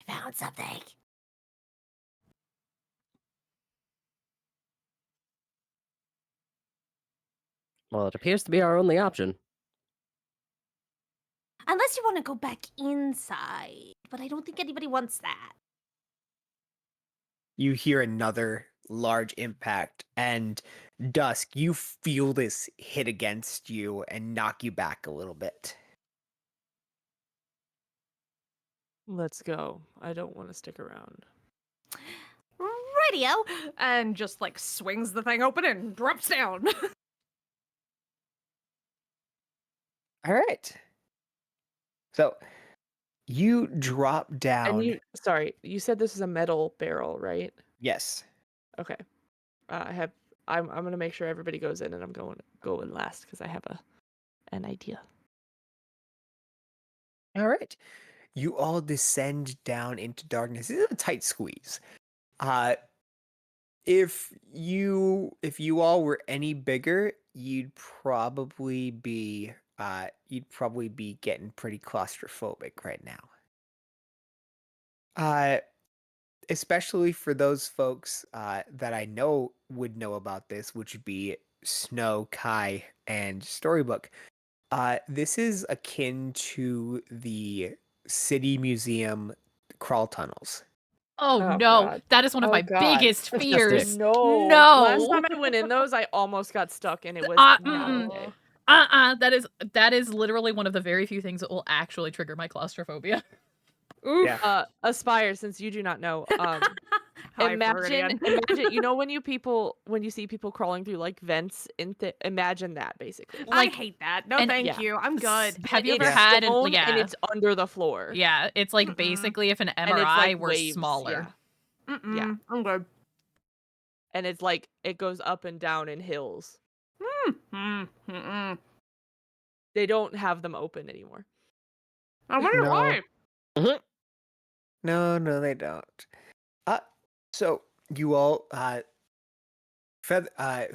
I found something. Well, it appears to be our only option. Unless you want to go back inside, but I don't think anybody wants that. You hear another large impact, and Dusk, you feel this hit against you and knock you back a little bit. Let's go. I don't want to stick around. Radio. And just like swings the thing open and drops down. All right. So you drop down. And you said this is a metal barrel, right? Yes. Okay. I'm gonna make sure everybody goes in, and I'm going last because I have an idea. All right. You all descend down into darkness. This is a tight squeeze. If you all were any bigger, you'd probably be getting pretty claustrophobic right now. Especially for those folks that I know would know about this, which would be Snow, Kai, and Storybook. This is akin to the City Museum crawl tunnels. Oh, Oh, no, God. that is one of Oh, my God. biggest fears. No. Last No. time I went in those, I almost got stuck, and it was Mm-mm. not okay. That is literally one of the very few things that will actually trigger my claustrophobia. Oof. Yeah. Aspire, since you do not know, Hi, imagine, Floridian. you know when you see people crawling through like vents, imagine that basically. I Like, hate that. No, and- thank yeah. you. I'm good. Have you It's ever had an stone yeah. and it's under the floor. Yeah, it's like Mm-mm. basically if an And it's MRI like were waves, smaller. yeah. Mm-mm. Yeah. I'm good. And it's like it goes up and down in hills. Mm-mm. They don't have them open anymore. I wonder No. why. No, they don't. So you all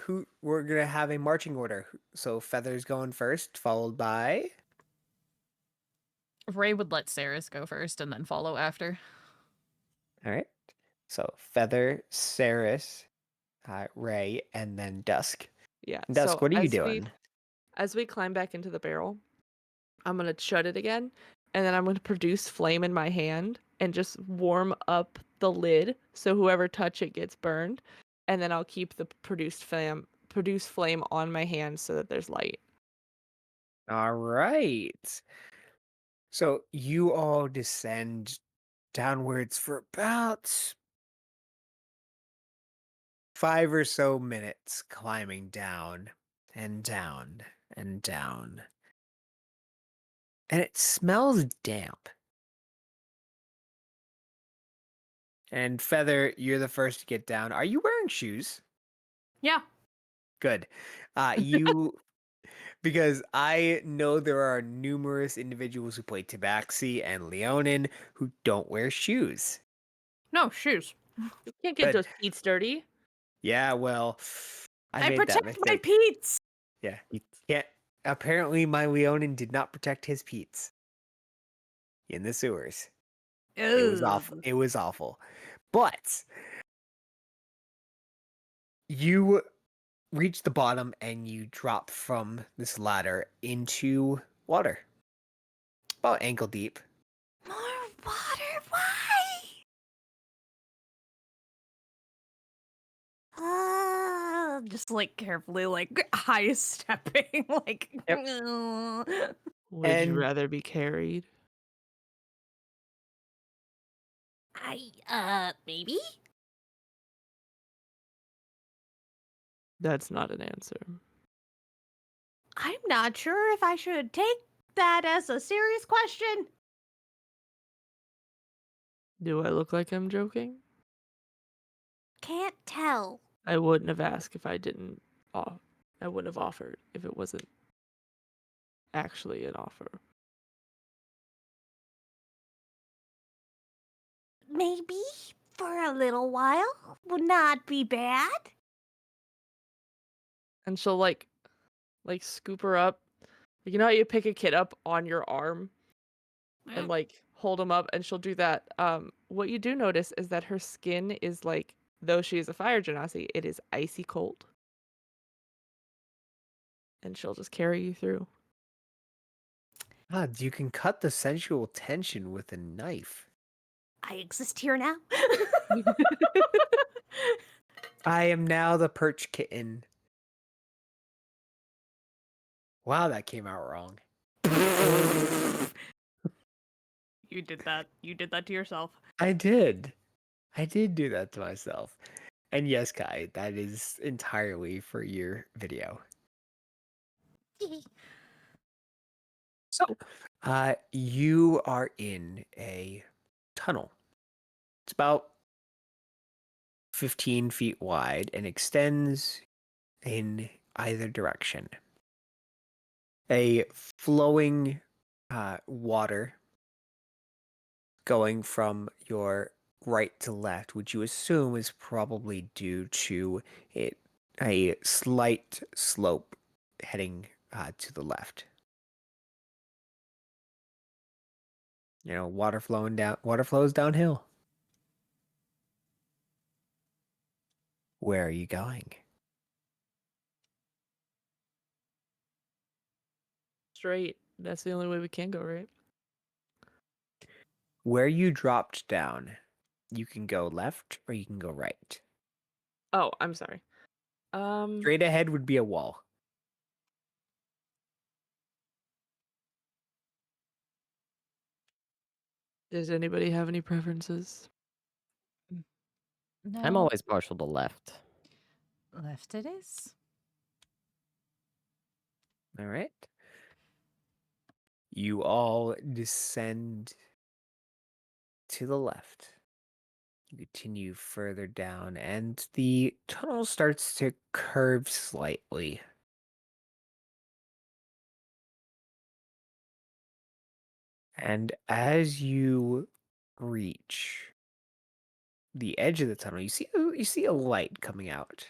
who we're gonna have a marching order. So Feather's going first, followed by Ray would let Saris go first and then follow after. all right. So Feather, Saris, Ray, and then Dusk. Yeah. Dusk, So what are you doing? as we climb back into the barrel, I'm gonna shut it again, and then I'm gonna produce flame in my hand and just warm up the lid so whoever touch it gets burned, and then I'll keep the produced flame on my hand so that there's light. All right. So you all descend downwards for about 5 or so minutes, climbing down and down and down. And it smells damp. And Feather, you're the first to get down. Are you wearing shoes? Yeah. Good. You because I know there are numerous individuals who play Tabaxi and Leonin who don't wear shoes. No, shoes. You can't get Good. those feet dirty. Yeah, well, I I made that protect my mistake. Pete's. Yeah, you can't. Apparently, my Leonin did not protect his Pete's in the sewers. It was awful. It was awful. But you reach the bottom and you drop from this ladder into water. About ankle deep. More water? Why? Just like carefully, like high stepping, like. Would you And- rather be carried? Maybe? That's not an answer. I'm not sure if I should take that as a serious question. Do I look like I'm joking? Can't tell. I wouldn't have asked if I didn't. I wouldn't have offered if it wasn't actually an offer. Maybe for a little while would not be bad. And she'll like scoop her up. You know how you pick a kid up on your arm and like hold him up, and she'll do that. What you do notice is that her skin is like, though she is a fire genasi, it is icy cold. And she'll just carry you through. You can cut the sensual tension with a knife. I exist here now. I am now the perch kitten. Wow, that came out wrong. You did that. You did that to yourself. I did. I did do that to myself. And yes, Kai, that is entirely for your video. So, you are in a tunnel. It's about 15 feet wide and extends in either direction. A flowing water going from your right to left, which you assume is probably due to a slight slope heading to the left. You know, water flows downhill. Where are you going? Straight. That's the only way we can go, right? Where you dropped down, you can go left or you can go right. Oh, I'm sorry. Straight ahead would be a wall. Does anybody have any preferences? No. I'm always partial to left. Left it is. All right. You all descend to the left. You continue further down, and the tunnel starts to curve slightly. And as you reach the edge of the tunnel, you see a light coming out.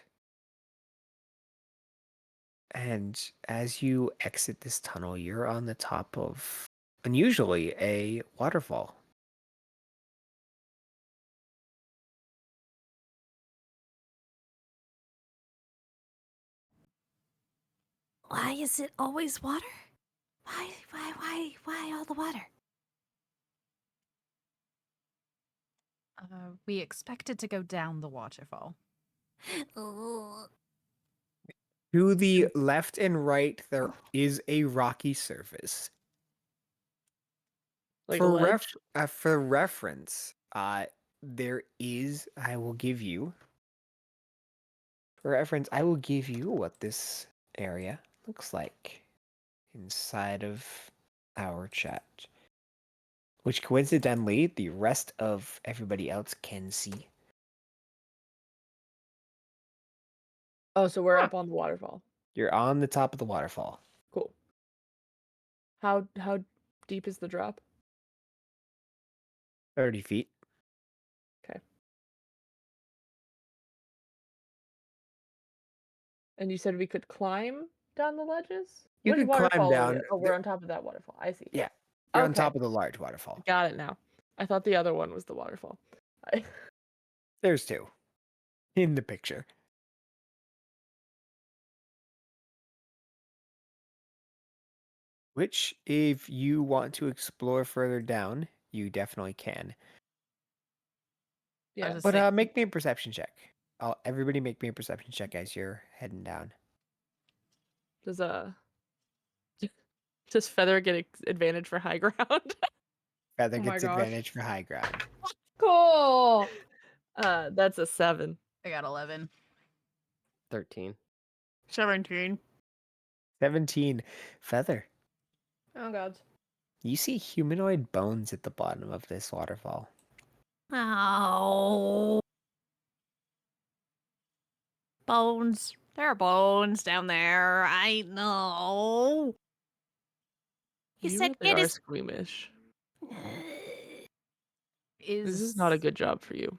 And as you exit this tunnel, you're on the top of, unusually, a waterfall. Why is it always water? Why all the water? We expected to go down the waterfall. Ugh. To the left and right, there is a rocky surface. Like a ledge? For reference, there is. I will give you. For reference, I will give you what this area looks like inside of our chat, which coincidentally the rest of everybody else can see. Oh, so we're up on the waterfall. You're on the top of the waterfall. Cool. How deep is the drop? 30 feet. And you said we could climb down the ledges? You Which could climb waterfall are we down. at? Oh, we're on top of that waterfall. I see. Yeah, you're on Okay. top of the large waterfall. Got it now. I thought the other one was the waterfall. There's two in the picture. Which, if you want to explore further down, you definitely can. Yeah. But make me a perception check. Everybody make me a perception check as you're heading down. Does Feather get advantage for high ground? Feather Oh my gets gosh. advantage for high ground. Cool. That's a 7. I got 11. 13. 17. 17. Feather. Oh god. You see humanoid bones at the bottom of this waterfall. Oh. Bones. There are bones down there. I know. You said they it are is. squeamish. Is This is not a good job for you.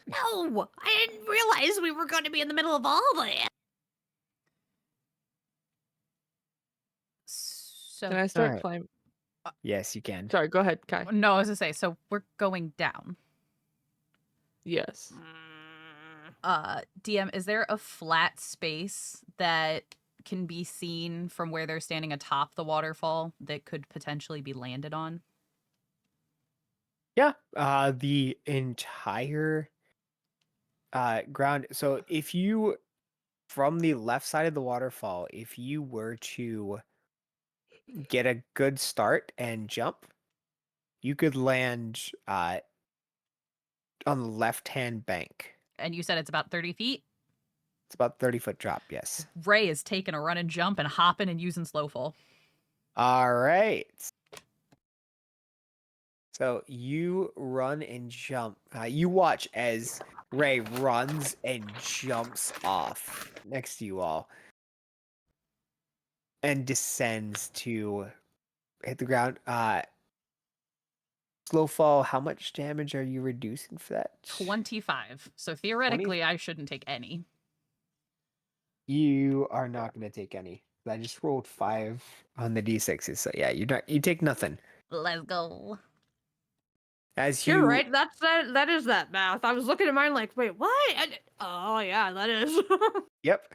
No, I didn't realize we were going to be in the middle of all this. So Can I start Alright. climbing? Yes, you can. Sorry, go ahead, Kai. no, I was gonna say, so we're going down. Yes. DM, is there a flat space that can be seen from where they're standing atop the waterfall that could potentially be landed on? Yeah. The entire ground. So if you, from the left side of the waterfall, if you were to get a good start and jump, you could land on the left-hand bank. And you said it's about 30 feet? It's about 30-foot drop, yes. Ray is taking a run and jump and hopping and using slow fall. All right. So you run and jump. You watch as Ray runs and jumps off next to you all and descends to hit the ground. Slow fall, how much damage are you reducing for that? 25. So theoretically, I shouldn't take any. You are not going to take any. I just rolled 5 on the d6s. So yeah, you take nothing. Let's go. As You're you right. That is that math. I was looking at mine like, wait, what? Oh yeah, that is. Yep.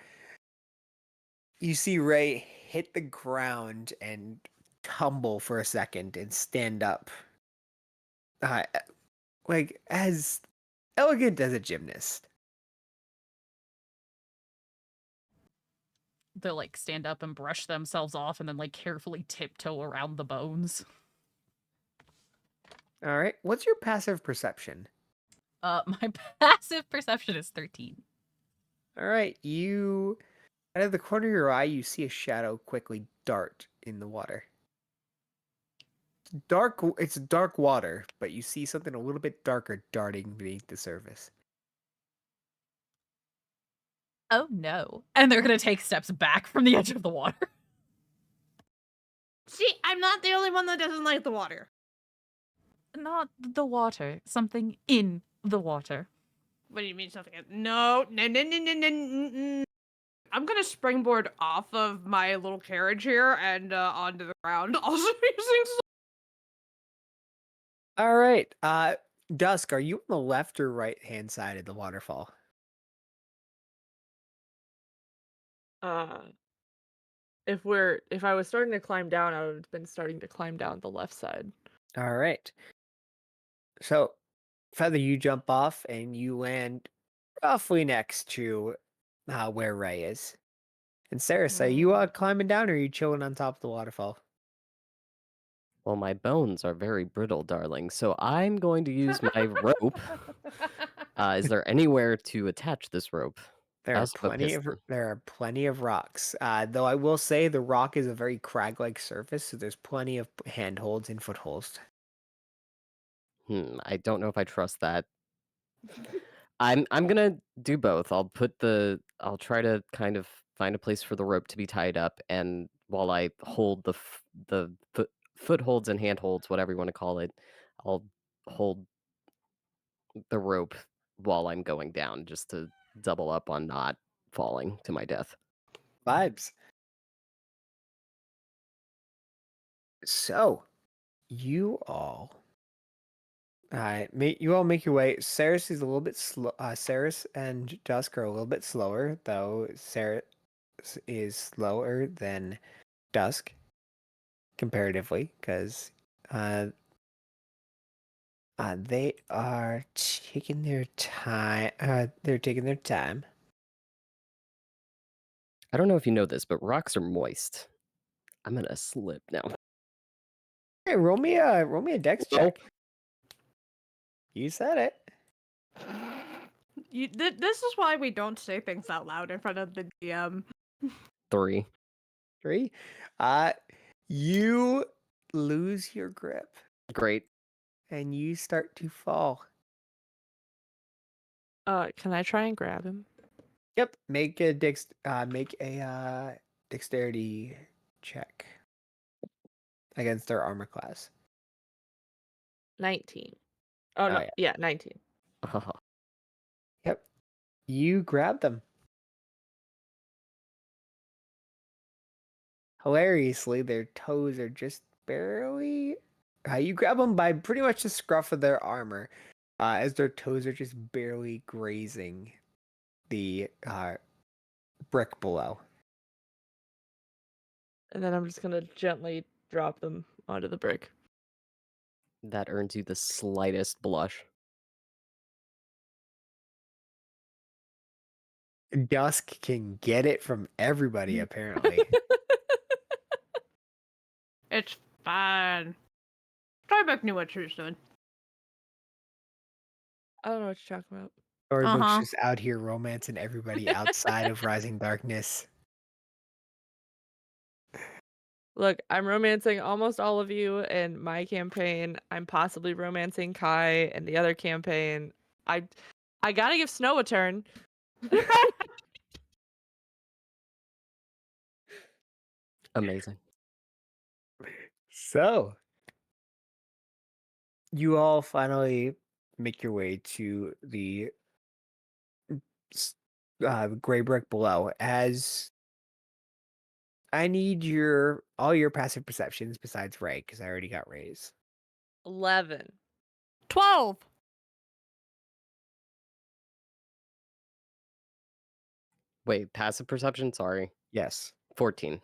You see Ray hit the ground and tumble for a second and stand up. Like as elegant as a gymnast. They'll like stand up and brush themselves off and then like carefully tiptoe around the bones. All right. What's your passive perception? My passive perception is 13. All right. You, out of the corner of your eye, you see a shadow quickly dart in the water. Dark. It's dark water, but you see something a little bit darker darting beneath the surface. Oh no. And they're gonna take steps back from the edge of the water. See, I'm not the only one that doesn't like the water. Not the water. Something in the water. What do you mean something? No. I'm gonna springboard off of my little carriage here and onto the ground. Also using. All right. Dusk, are you on the left or right hand side of the waterfall? If I was starting to climb down, I would have been starting to climb down the left side. All right. So, Feather, you jump off and you land roughly next to where Ray is. And Saris, are you climbing down or are you chilling on top of the waterfall? Well, my bones are very brittle, darling, so I'm going to use my rope. Is there anywhere to attach this rope? There I are also have a piston. there are plenty of rocks. Though I will say the rock is a very crag-like surface, so there's plenty of handholds and footholds. I don't know if I trust that. I'm gonna do both. I'll try to kind of find a place for the rope to be tied up, and while I hold the footholds and handholds, whatever you want to call it, I'll hold the rope while I'm going down, just to double up on not falling to my death. Vibes. So, you all make your way. Saris is a little bit slow. Saris and Dusk are a little bit slower, though Saris is slower than Dusk comparatively, because they are taking their time. They're taking their time. I don't know if you know this, but rocks are moist. I'm gonna slip now. Hey, roll me a dex check. You said it. This is why we don't say things out loud in front of the DM. 3. 3. You lose your grip Great. and you start to fall. Can I try and grab him? Yep. Make a dexterity check against their armor class. 19. Oh, no. yeah. Yeah, 19. Yep. You grab them. Hilariously, their toes are just barely. You grab them by pretty much the scruff of their armor, as their toes are just barely grazing the brick below. And then I'm just going to gently drop them onto the brick. That earns you the slightest blush. Dusk can get it from everybody, apparently. It's fine. Storybook knew what she was doing. I don't know what you're talking about. Storybook's just out here romancing everybody outside of Rising Darkness. Look, I'm romancing almost all of you in my campaign. I'm possibly romancing Kai in the other campaign. I gotta give Snow a turn. Amazing. So, you all finally make your way to the gray brick below. As I need all your passive perceptions besides Ray, because I already got Ray's. 11. 12. Wait, passive perception? Sorry. Yes. 14.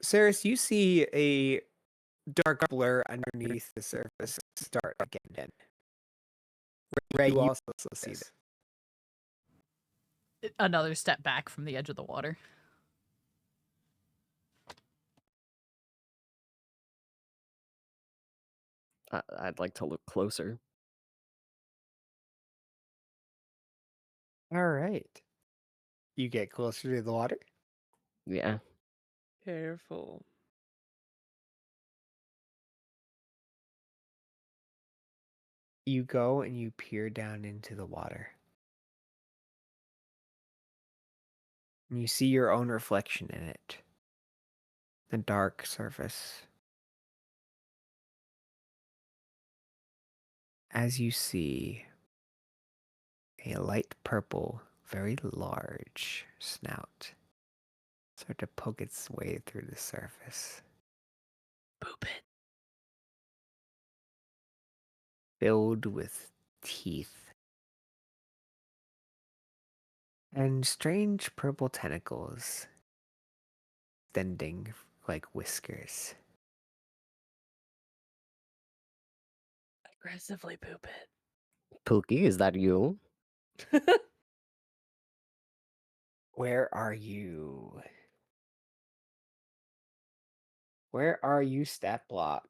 Saris, you see a dark blur underneath the surface start again. Ray, you also see this. Another step back from the edge of the water. I'd like to look closer. All right. You get closer to the water. Yeah. Careful. You go and you peer down into the water. And you see your own reflection in it. The dark surface. As you see a light purple, very large snout start to poke its way through the surface. Boop it. Filled with teeth. And strange purple tentacles extending like whiskers. Aggressively poop Pookie, is that you? it. Where are you? Where are you, stat block?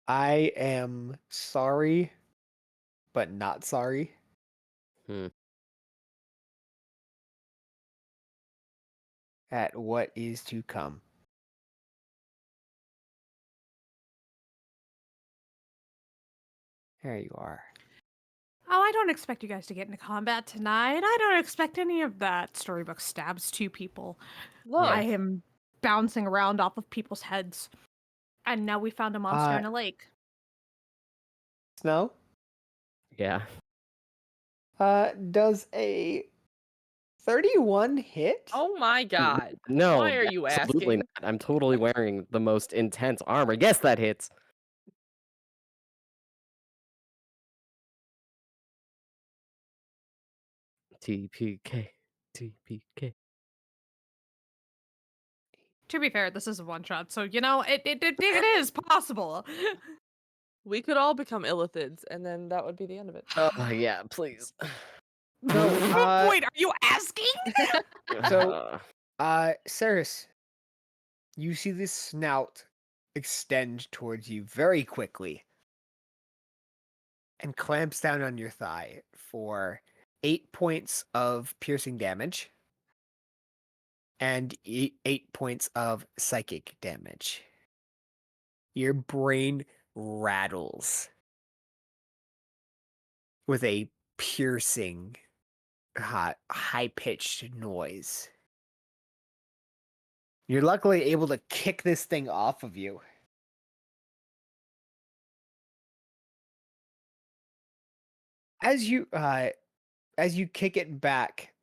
I am sorry, but not sorry. At what is to come. There you are. Oh, I don't expect you guys to get into combat tonight. I don't expect any of that. Storybook stabs 2 people. Look. I am bouncing around off of people's heads. And now we found a monster in a lake. Snow? Yeah. Does a 31 hit? Oh my god. No, Why are you absolutely asking? not. I'm totally wearing the most intense armor. Yes, that hits. TPK. TPK. To be fair, this is a one-shot, so, it is possible. We could all become illithids, and then that would be the end of it. Oh, yeah, please. So, Wait, are you asking? So- Saris, you see this snout extend towards you very quickly. and clamps down on your thigh for 8 points of piercing damage and 8 points of psychic damage. Your brain rattles with a piercing, high-pitched noise. You're luckily able to kick this thing off of you. As you kick it back,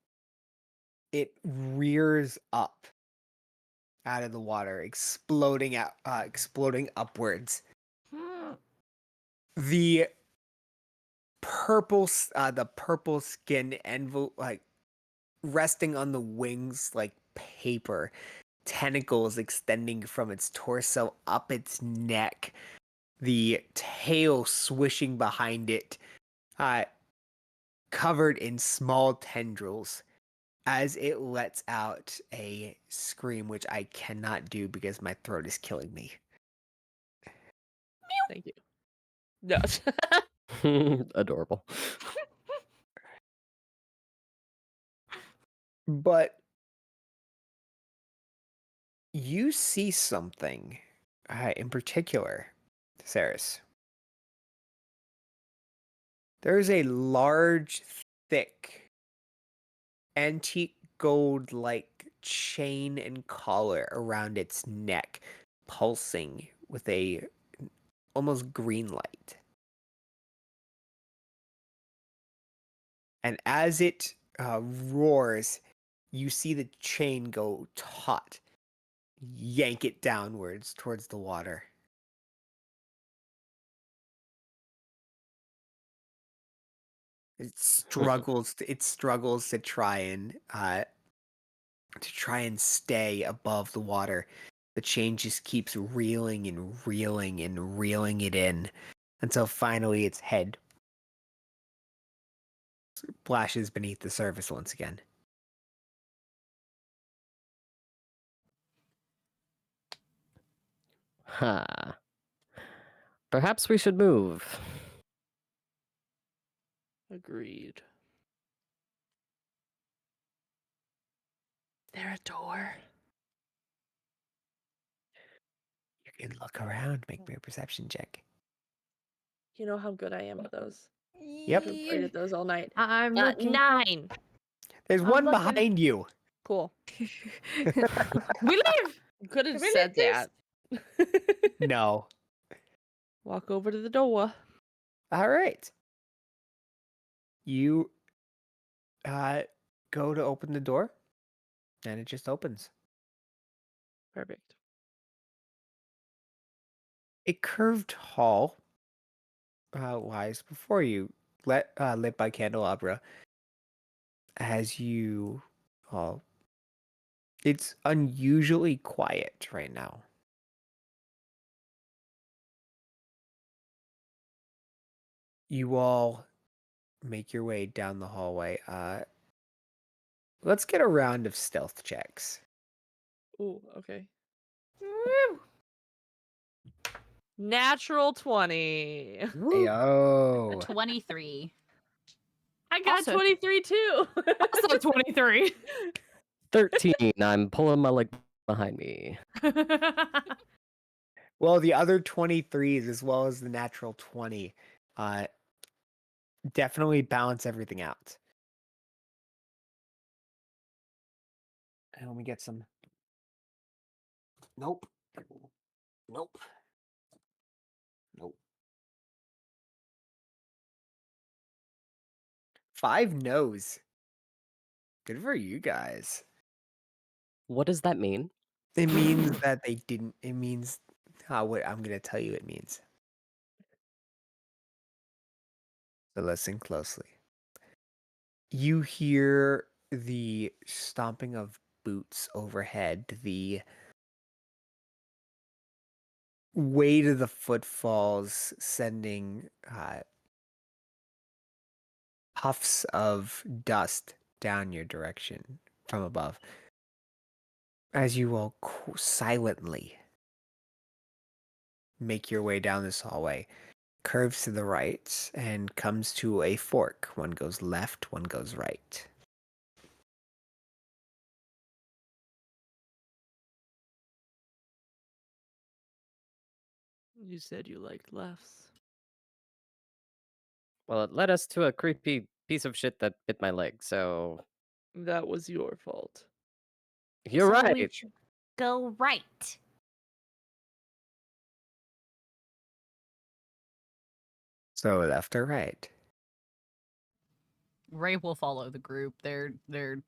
it rears up out of the water, exploding upwards. The purple skin envelope, like resting on the wings like paper, tentacles extending from its torso up its neck, the tail swishing behind it, covered in small tendrils, as it lets out a scream, which I cannot do because my throat is killing me. Thank you. No. Adorable. But you see something in particular, Saris. There's a large, thick, antique gold-like chain and collar around its neck, pulsing with a almost green light. And as it roars, you see the chain go taut, yank it downwards towards the water. It struggles. It struggles to try and stay above the water. The chain just keeps reeling and reeling and reeling it in, until finally its head splashes beneath the surface once again. Huh. Perhaps we should move. Agreed. Is there a door? You can look around, make me a perception check. You know how good I am at those. Yep. I've played those all night. I'm looking. 9. There's I'm one looking. behind you. Cool. We leave. You could have Can we said leave, that. No. Walk over to the door. All right. You go to open the door, and it just opens. Perfect. A curved hall lies before you, lit by candelabra. As you, it's unusually quiet right now. You all make your way down the hallway. Let's get a round of stealth checks. Ooh, okay. Woo. Natural 20. Ayo. 23. I got Also- 23 too. Also 23. 13. I'm pulling my leg behind me. Well, the other 23s as well as the natural 20 definitely balance everything out. And let me get some. Nope. Nope. Nope. 5 no's. Good for you guys. What does that mean? It means that they didn't. It means what I'm going to tell you it means. So listen closely. You hear the stomping of boots overhead, the weight of the footfalls sending puffs of dust down your direction from above. As you all silently make your way down this hallway, curves to the right and comes to a fork. One goes left, one goes right. You said you liked lefts. Well, it led us to a creepy piece of shit that bit my leg, so That was your fault. you're So we right. should go right. So left or right? Ray will follow the group. They're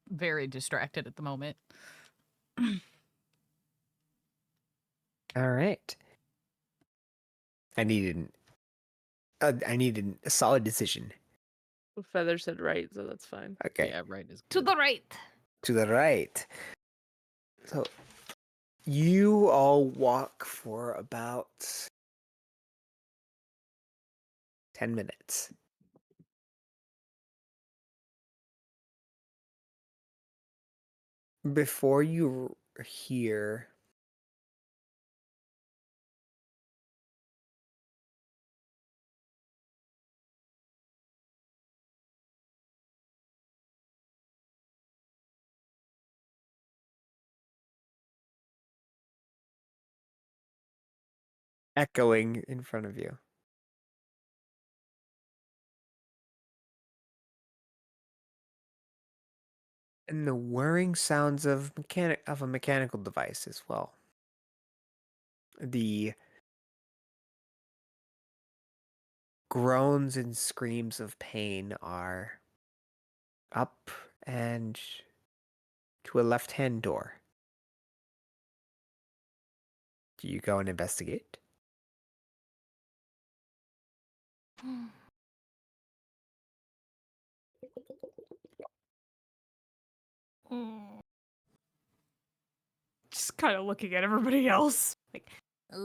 very distracted at the moment. All right. I needed a solid decision. Feather said right, so that's fine. Okay, Yeah, right is To good. the right. to the right. So you all walk for about 10 minutes. Before you hear echoing in front of you. And the whirring sounds of a mechanical device as well. The groans and screams of pain are up and to a left-hand door. Do you go and investigate? Just kind of looking at everybody else. Like, I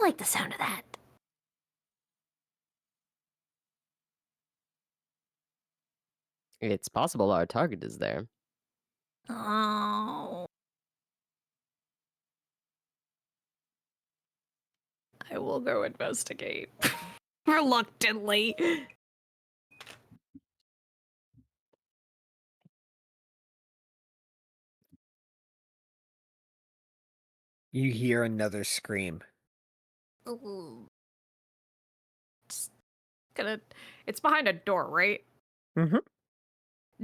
like the sound of that. It's possible our target is there. Oh. I will go investigate. Reluctantly. You hear another scream. Ooh. Gonna. It's behind a door, right? Mhm.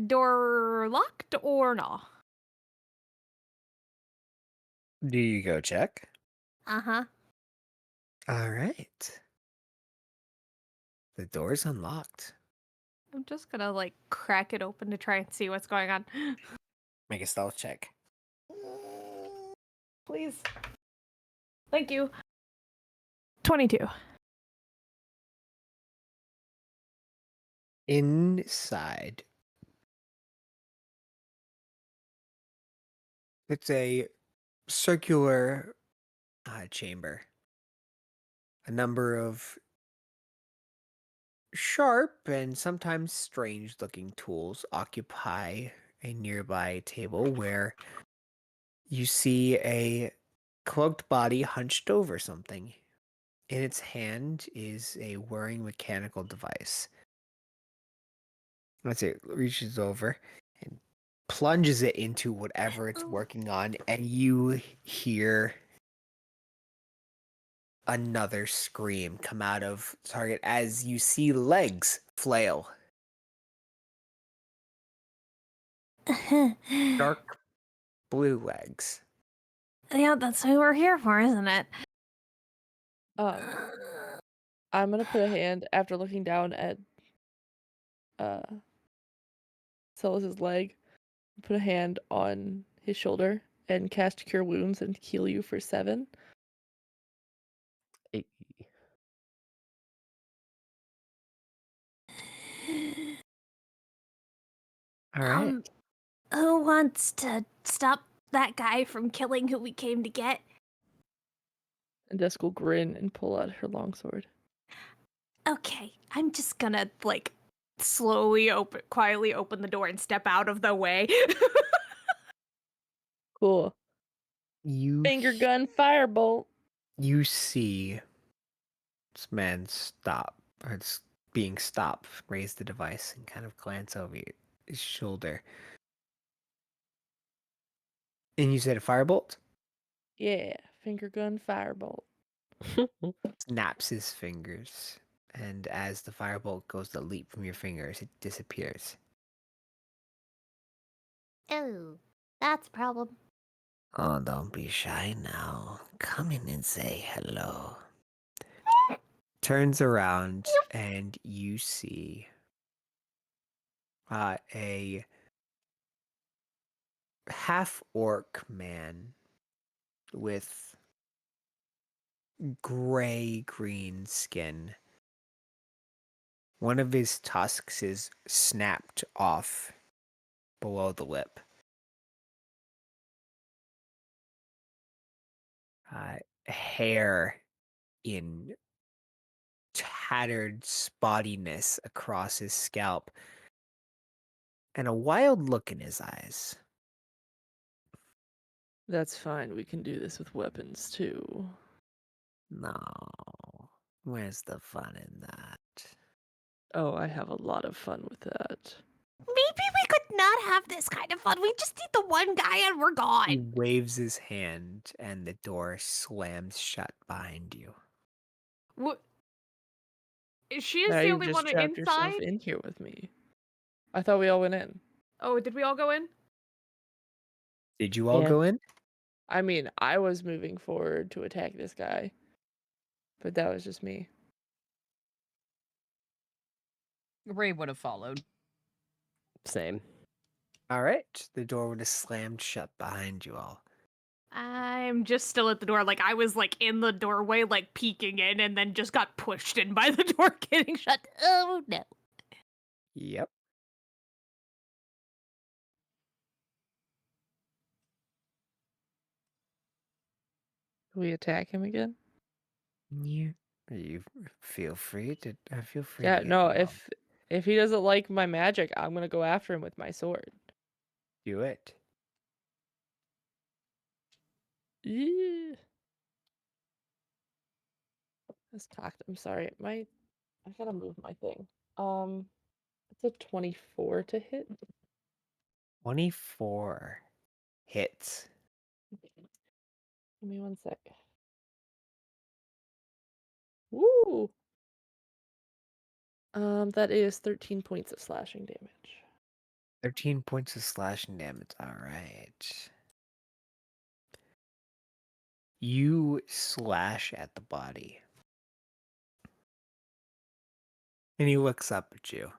Door locked or no? Do you go check? Uh-huh. All right. The door's unlocked. I'm just gonna like crack it open to try and see what's going on. Make a stealth check. Please. Thank you. 22. Inside, it's a circular chamber. A number of sharp and sometimes strange looking tools occupy a nearby table where you see a cloaked body hunched over something. In its hand is a whirring mechanical device. Let's say it reaches over and plunges it into whatever it's working on, and you hear another scream come out of target as you see legs flail. Dark blue legs. Yeah, that's what we're here for, isn't it? I'm gonna put a hand after looking down at Celis's leg, put a hand on his shoulder and cast Cure Wounds and heal you for 7. Eh, All right. Who wants to stop that guy from killing who we came to get? And Desk will grin and pull out her longsword. Okay, I'm just gonna like quietly open the door and step out of the way. Cool. You Finger gun firebolt. you see this man stop, or it's being stopped, raise the device and kind of glance over his shoulder. And you said a firebolt? Yeah, finger gun firebolt. Snaps his fingers, and as the firebolt goes to leap from your fingers, it disappears. Oh, that's a problem. Oh, don't be shy now. Come in and say hello. Turns around and you see a half-orc man with gray-green skin. One of his tusks is snapped off below the lip. Hair in tattered spottiness across his scalp, and a wild look in his eyes. That's fine. We can do this with weapons too. No, where's the fun in that? Oh, I have a lot of fun with that. Maybe we could not have this kind of fun. We just need the one guy and we're He gone. waves his hand, and the door slams shut behind you. What? She is Now the you only just one trapped yourself inside. in here with me. I thought we all went in. Oh, did we all go in? Did you all Yeah. go in? I mean, I was moving forward to attack this guy, but that was just me. Ray would have followed. Same. All right. The door would have slammed shut behind you all. I'm just still at the door. Like, I was, like, in the doorway, like, peeking in, and then just got pushed in by the door getting shut. Oh no. Yep. We attack him again? You feel free to. I feel free. Yeah, to get no, involved. if he doesn't like my magic, I'm gonna go after him with my sword. Do it. Yeah. That's cocked. I'm sorry. I gotta move my thing. It's a 24 to hit. 24 hits. Give me one sec. Woo! That is 13 points of slashing damage. 13 points of slashing damage. All right. You slash at the body. And he looks up at you.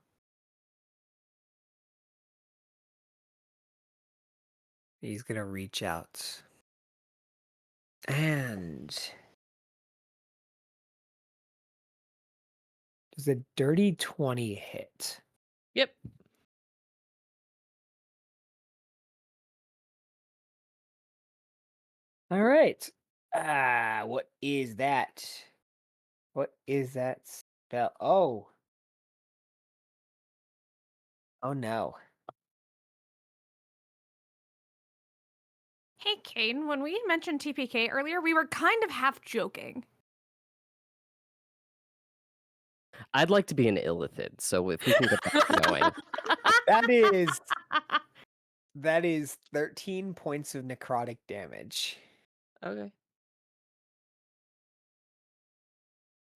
He's going to reach out. And does a dirty 20 hit? Yep. All right. What is that? What is that spell? Oh. Oh no. Hey, Kane, when we mentioned TPK earlier, we were kind of half joking. I'd like to be an illithid, so if we can get that going. That is 13 points of necrotic damage Okay.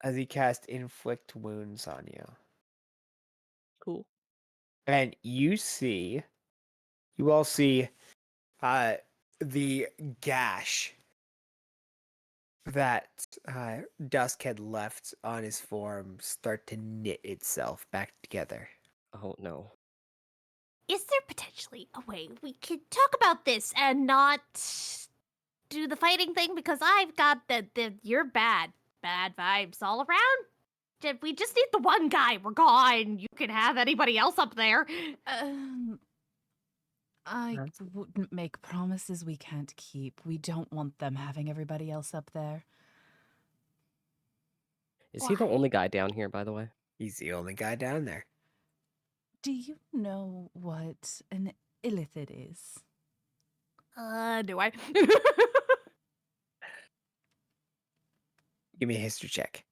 as he casts inflict wounds on you. Cool. And you all see the gash that Dusk had left on his form start to knit itself back together. Oh no. Is there potentially a way we could talk about this and not do the fighting thing? Because I've got you're bad vibes all around. We just need the one guy. We're gone. You can have anybody else up there. I That's- wouldn't make promises we can't keep. We don't want them having everybody else up there. Is he the Why? only guy down here, by the way? He's the only guy down there. Do you know what an illithid is? Do I? Give me a history check.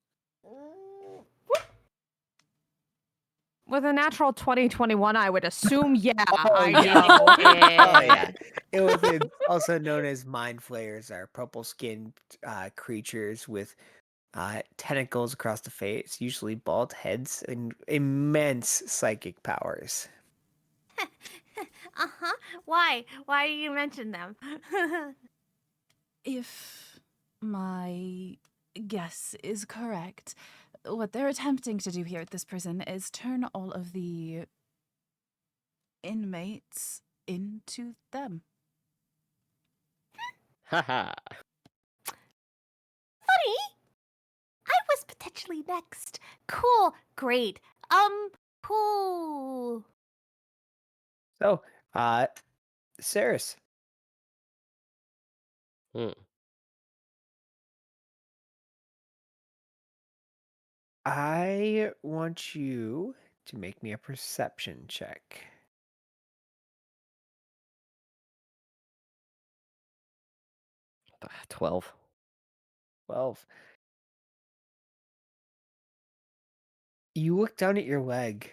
With a natural 2021, I would assume, yeah, Oh, I yeah. know. Oh yeah. Illithids, also known as mind flayers, are purple-skinned creatures with tentacles across the face, usually bald heads, and immense psychic powers. Uh-huh. Why? Why do you mention them? If my guess is correct, what they're attempting to do here at this prison is turn all of the inmates into them. Haha. Funny. I was potentially next. Cool. Great. Cool. So, Saris, Hmm. I want you to make me a perception check. 12. 12. You look down at your leg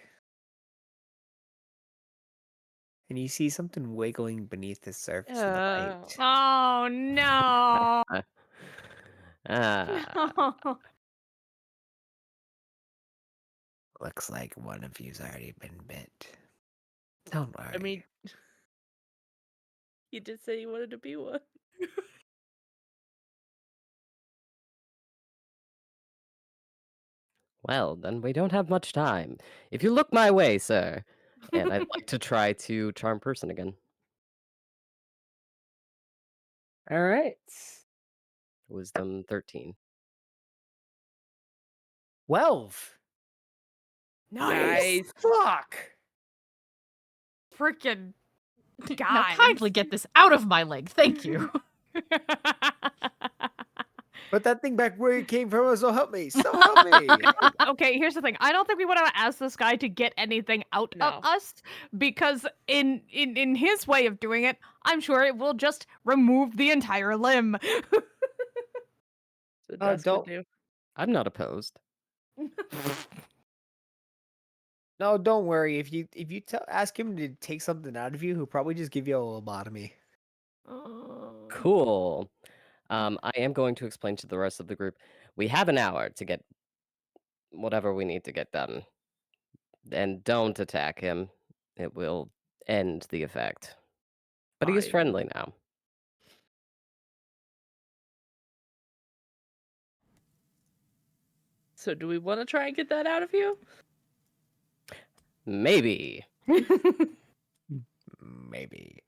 and you see something wiggling beneath the surface of the light. Oh, no. Ah. No. Looks like one of you's already been bit. Don't worry. I mean, you did say you wanted to be one. Well, then we don't have much time. If you look my way, sir, and I'd like to try to charm person again. All right. Wisdom 13. 12. Nice. Fuck. Freaking Now guys. kindly get this out of my leg. Thank you. Put that thing back where it came from, so help me. So help me. Okay, here's the thing. I don't think we want to ask this guy to get anything out No. of us because in his way of doing it, I'm sure it will just remove the entire limb. So Oh, Dusk would don't- do. I'm not opposed. No, don't worry. If you ask him to take something out of you, he'll probably just give you a lobotomy. Cool. I am going to explain to the rest of the group. We have an hour to get whatever we need to get done. And don't attack him. It will end the effect. But he is Fine. friendly now. So do we want to try and get that out of you? Maybe. Maybe.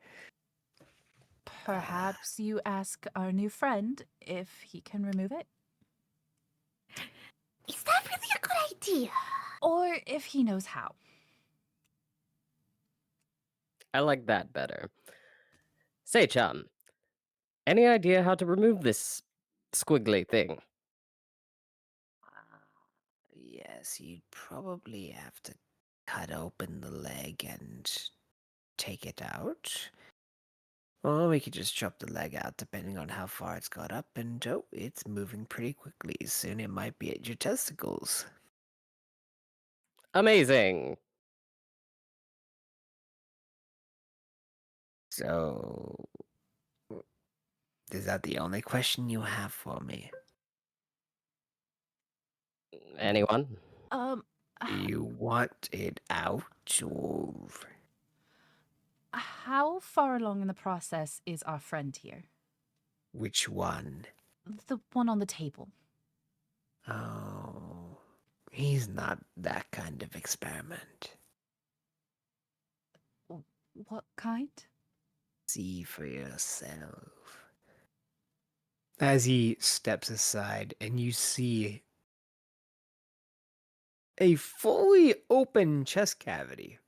Perhaps you ask our new friend if he can remove it, Is that really a good idea? or if he knows how. I like that better. Say, chum, any idea how to remove this squiggly thing? Yes, you'd probably have to cut open the leg and take it out. Or we could just chop the leg out depending on how far it's got up, and oh, it's moving pretty quickly. Soon it might be at your testicles. Amazing. So, is that the only question you have for me? Anyone? You want it out, or How far along in the process is our friend here? which one? The one on the table. Oh, he's not that kind of experiment. What kind? See for yourself. As he steps aside, and you see a fully open chest cavity.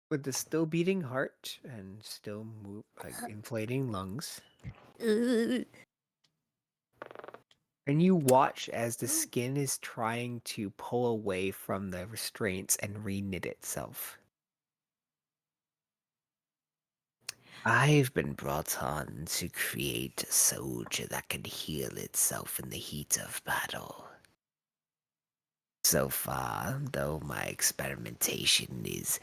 With the still beating heart and still inflating lungs. Ugh. And you watch as the skin is trying to pull away from the restraints and reknit itself. I've been brought on to create a soldier that can heal itself in the heat of battle. So far, though my experimentation is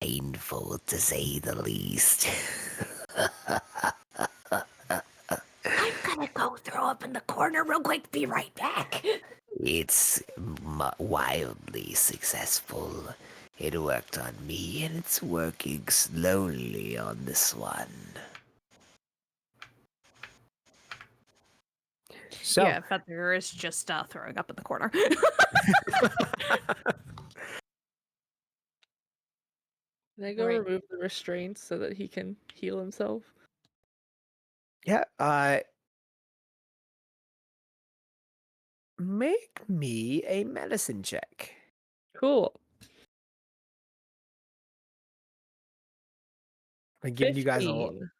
painful to say the least. I'm gonna go throw up in the corner real quick. Be right back. It's wildly successful. It worked on me, and it's working slowly on this one. So, Yeah, Feather is just throwing up in the corner. Can I go Right. remove the restraints so that he can heal himself? yeah, make me a medicine check. Cool. I'm giving you guys a 15.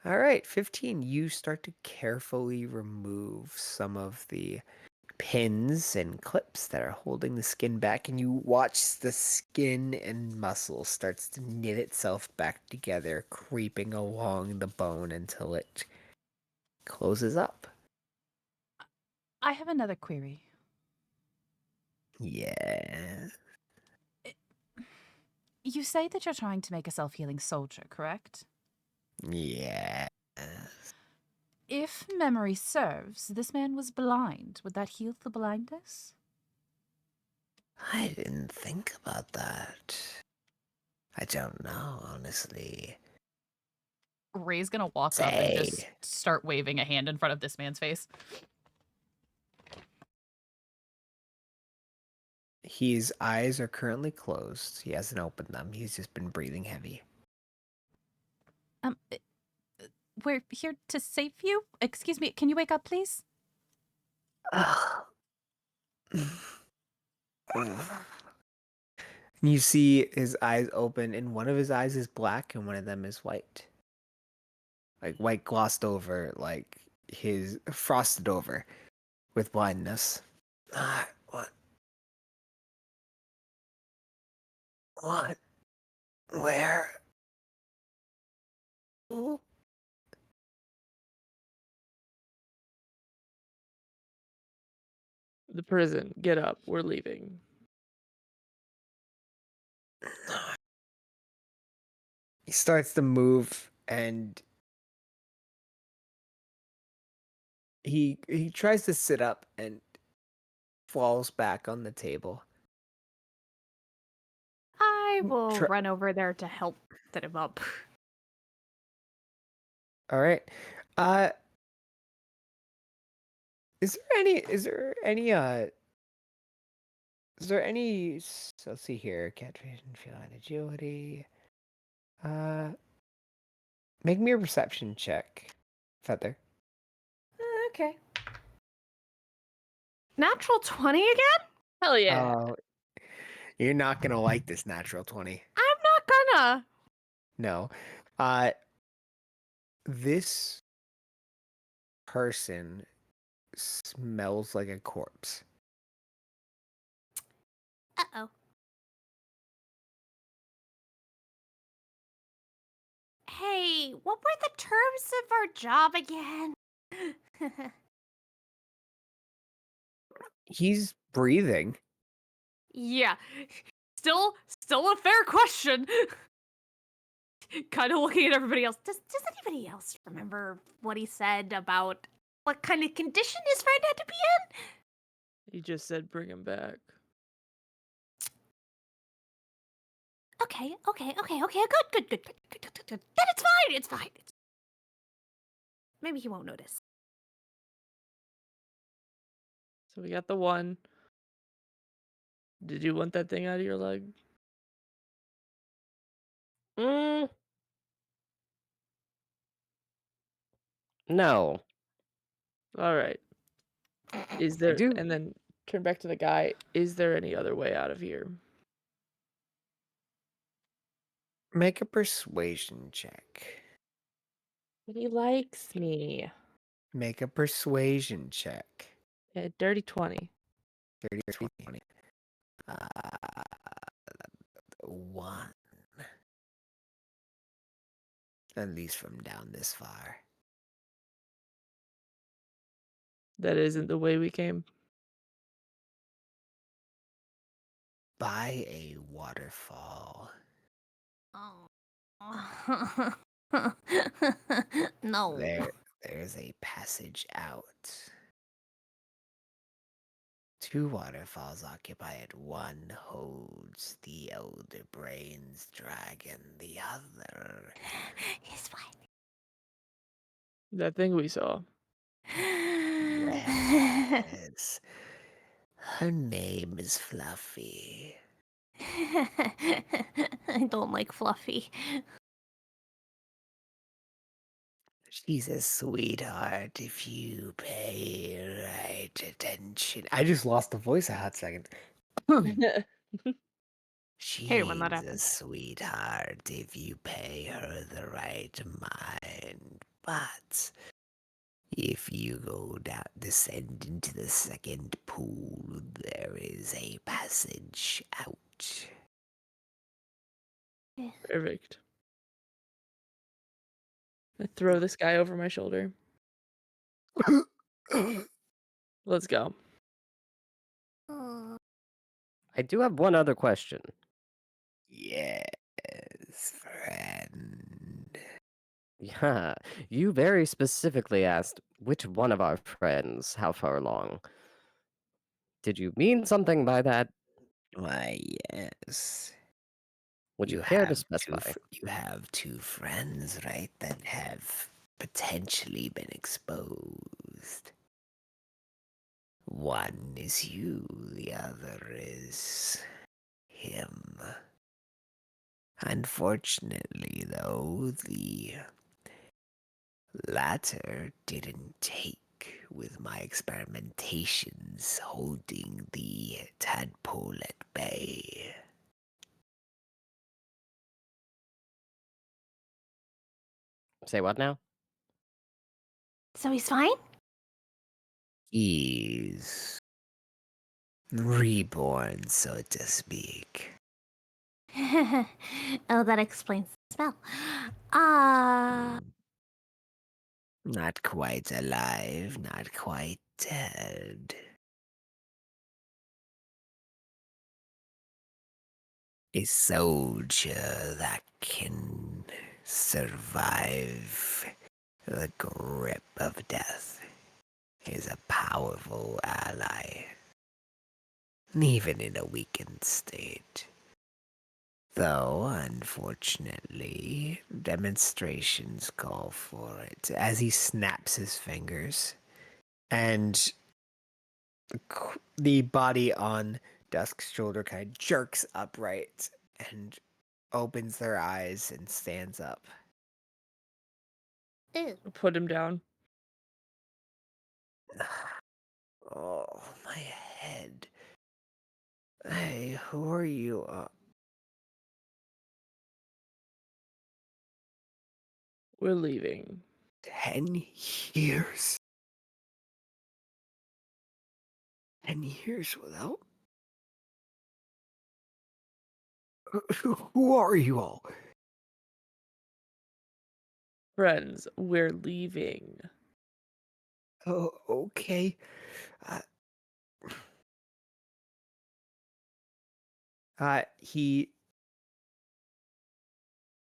All right, 15. You start to carefully remove some of the pins and clips that are holding the skin back, and you watch the skin and muscle starts to knit itself back together, creeping along the bone until it closes up. I have another query. Yeah. You say that you're trying to make a self-healing soldier, correct? Yeah. If memory serves, this man was blind. Would that heal the blindness? I didn't think about that. I don't know, honestly. Ray's gonna walk up and just Say. start waving a hand in front of this man's face. His eyes are currently closed. He hasn't opened them. He's just been breathing heavy. Uh, we're here to save you. Excuse me, can you wake up, please? You see his eyes open, and one of his eyes is black and one of them is white. Like white glossed over, like his frosted over with blindness. What? What? Where? Ooh. The prison. Get up. We're leaving. He starts to move and he tries to sit up and falls back on the table. I will Try- run over there to help set him up. All right. Is there any let's see here, catch vision, feline agility. Make me a perception check, Feather. Okay. Natural 20 again? Hell yeah. Oh, you're not gonna like this natural 20. I'm not gonna. No. This person smells like a corpse. Uh-oh. Hey, what were the terms of our job again? He's breathing. Yeah. Still a fair question. Kind of looking at everybody else. Does anybody else remember what he said about what kind of condition his friend had to be in? He just said bring him back. Okay, good. Then it's fine. Maybe he won't notice. So we got the one. Did you want that thing out of your leg? No. All right. Is there, do. and then turn back to the guy, is there any other way out of here? Make a persuasion check. But he likes me. Make a persuasion check. Yeah, dirty 20. 30 or 20. 1. At least from down this far. That isn't the way we came. By a waterfall. Oh. No. There's a passage out. 2 waterfalls occupy it. One holds the Elder Brains dragon, the other. His That thing we saw. wife. Yes. Her name is Fluffy. I don't like Fluffy. She's a sweetheart if you pay right attention. I just lost the voice a hot second. She's Hey, when that a happens. sweetheart if you pay her the right mind. But if you descend into the second pool, there is a passage out. Perfect. I throw this guy over my shoulder. Let's go. I do have one other question. Yes, friend. Yeah, you very specifically asked which one of our friends, how far along. Did you mean something by that? Why, yes. Would you care to Two specify? you have 2 friends, right, that have potentially been exposed. One is you, the other is him. Unfortunately, though, the latter didn't take with my experimentations holding the tadpole at bay. Say what now? So he's fine? He's reborn, so to speak. Oh, that explains the smell. Ah. Not quite alive, not quite dead. A soldier that can survive the grip of death is a powerful ally, even in a weakened state. Though, unfortunately, demonstrations call for it. As he snaps his fingers, and the body on Dusk's shoulder kind of jerks upright and opens their eyes and stands up. Ew. Put him down. Oh, my head. Hey, who are you? 'We're leaving. 10 years. 10 years without? Who are you all? Friends, we're leaving. Oh, okay. He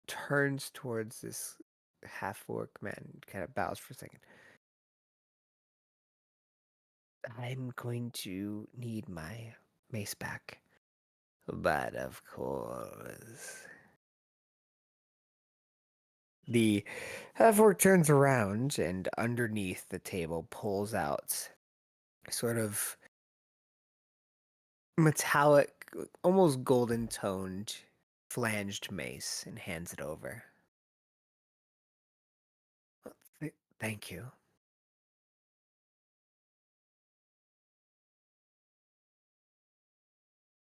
turns towards this half-orc man and kind of bows for a second. I'm going to need my mace back. But of course. The half-orc turns around and underneath the table pulls out sort of metallic, almost golden toned, flanged mace and hands it over. Thank you.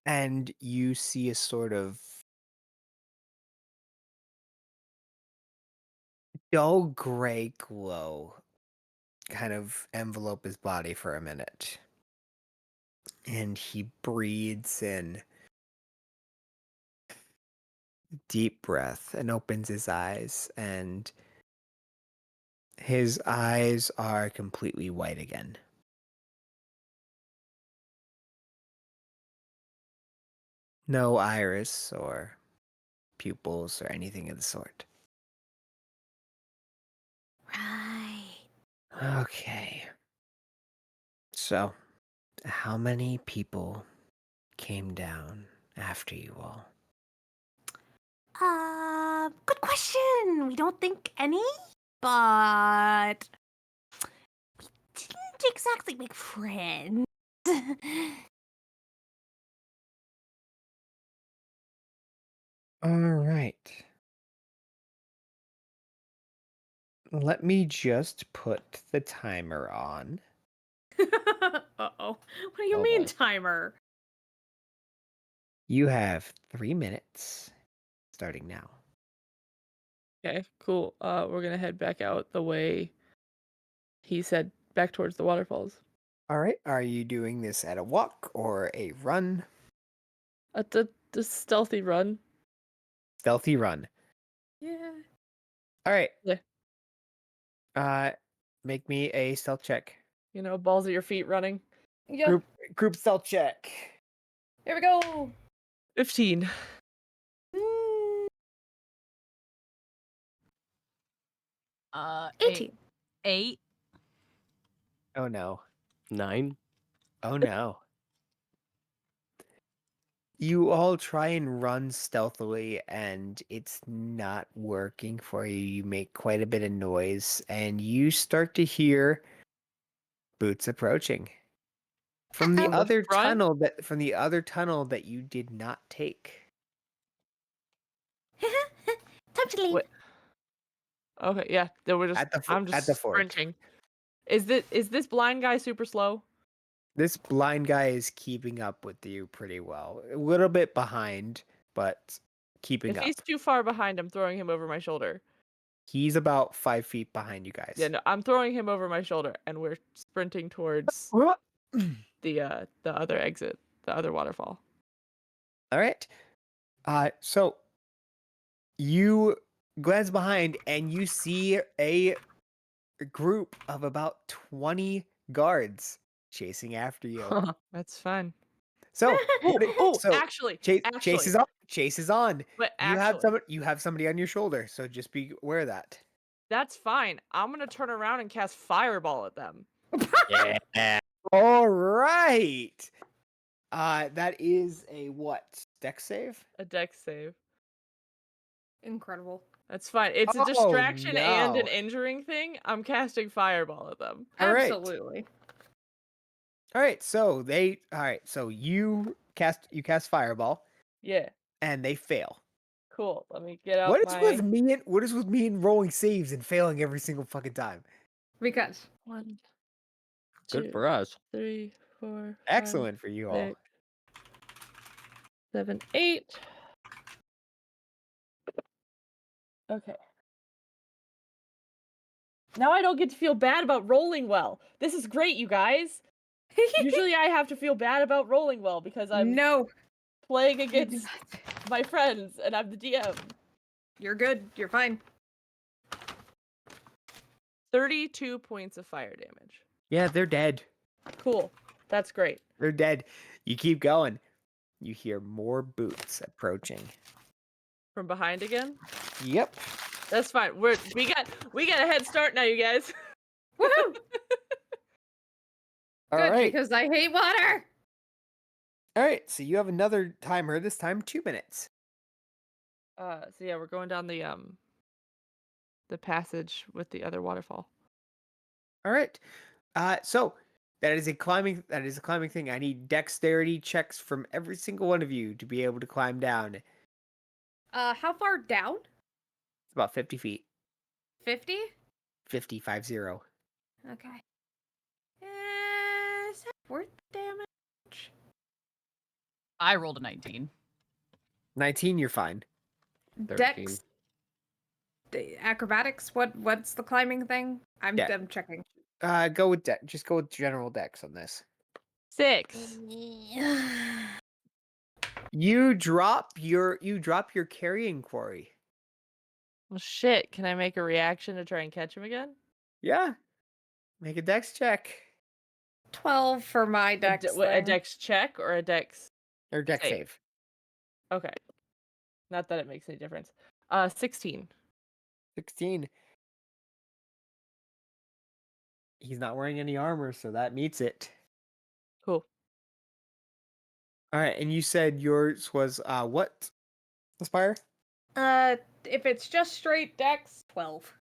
And you see a sort of dull gray glow kind of envelope his body for a minute. And he breathes in deep breath and opens his eyes, and his eyes are completely white again. No iris or pupils or anything of the sort. Right. Okay. So, how many people came down after you all? Good question. We don't think any, but we didn't exactly make friends. All right. Let me just put the timer on. Uh-oh. What do you Oh, mean boy. timer? You have 3 minutes starting now. Okay, cool. We're gonna head back out the way he said, back towards the waterfalls. All right. Are you doing this at a walk or a run? At the stealthy run. Stealthy run. Yeah. All right. Yeah. Make me a stealth check. You know, balls at your feet running. Yeah. Group stealth check. Here we go. 15. Mm, 18. 18. 8. Oh no. 9. Oh no. You all try and run stealthily, and it's not working for you. You make quite a bit of noise, and you start to hear boots approaching from the Uh-oh. other front? tunnel that you did not take. Time to leave. Wait. Okay, yeah. They were just. I'm At just the fort. sprinting. Is this blind guy super slow? This blind guy is keeping up with you pretty well. A little bit behind, but keeping If up. he's too far behind, I'm throwing him over my shoulder. He's about 5 feet behind you guys. Yeah, no, I'm throwing him over my shoulder, and we're sprinting towards All the other exit, the other waterfall. right. So you glance behind and you see a group of about 20 guards chasing after you. That's fine. So, Actually, chase is on. Chase is on. But You have somebody on your shoulder, so just be aware of that. that's fine. I'm gonna turn around and cast fireball at them. Yeah. All right. That is a what? Dex save? A dex save. Incredible. That's fine. It's a Oh, distraction and an no. injuring thing. I'm casting fireball at them. All right. Absolutely. All right. So you cast fireball Yeah. and they fail. Cool. Let me get out What is my with me and rolling saves and failing every single fucking time? Because 1, Good 2, for us. 3, 4, 5, Excellent for you all. 6, 7, 8. Okay. Now I don't get to feel bad about rolling well. This is great, you guys. Usually I have to feel bad about rolling well because I'm no, playing you do against not. my friends and I'm the DM. You're good. You're fine. 32 points of fire damage. Yeah, they're dead. Cool. That's great. They're dead. You keep going. You hear more boots approaching. From behind again? Yep. That's fine. We got a head start now, you guys. Woohoo! All Good, right. because I hate water. All right. So you have another timer. This time 2 minutes. So yeah, we're going down the passage with the other waterfall. All right. So that is a climbing thing. I need dexterity checks from every single one of you to be able to climb down. It's How far down? about 50 feet. 50? 50. Okay. Is that worth the damage? I rolled a 19. 19, you're fine. 13. Dex. Acrobatics. What's the climbing thing? I'm checking. Go with just go with general dex on this. 6. You drop your carrying quarry. Well, shit. Can I make a reaction to try and catch him again? Yeah. Make a dex check. 12 for my dex A thing. dex check or a dex Or dex save? save. Okay. Not that it makes any difference. 16. 16. He's not wearing any armor, so that meets it. Cool. All right, and you said yours was what? Aspire? If it's just straight dex, 12.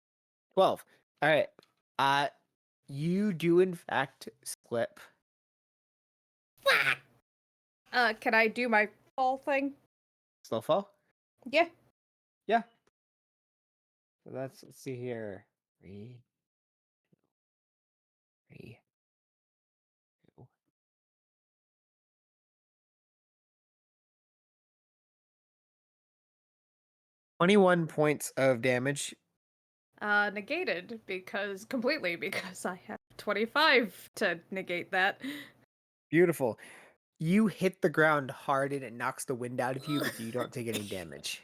12. All right. You do in fact slip. Can I do my fall thing? Slow fall? Yeah. Yeah. So let's see here. 3, 3, 2. 21 points of damage. Negated completely because I have 25 to negate that. Beautiful. You hit the ground hard and it knocks the wind out of you, but you don't take any damage.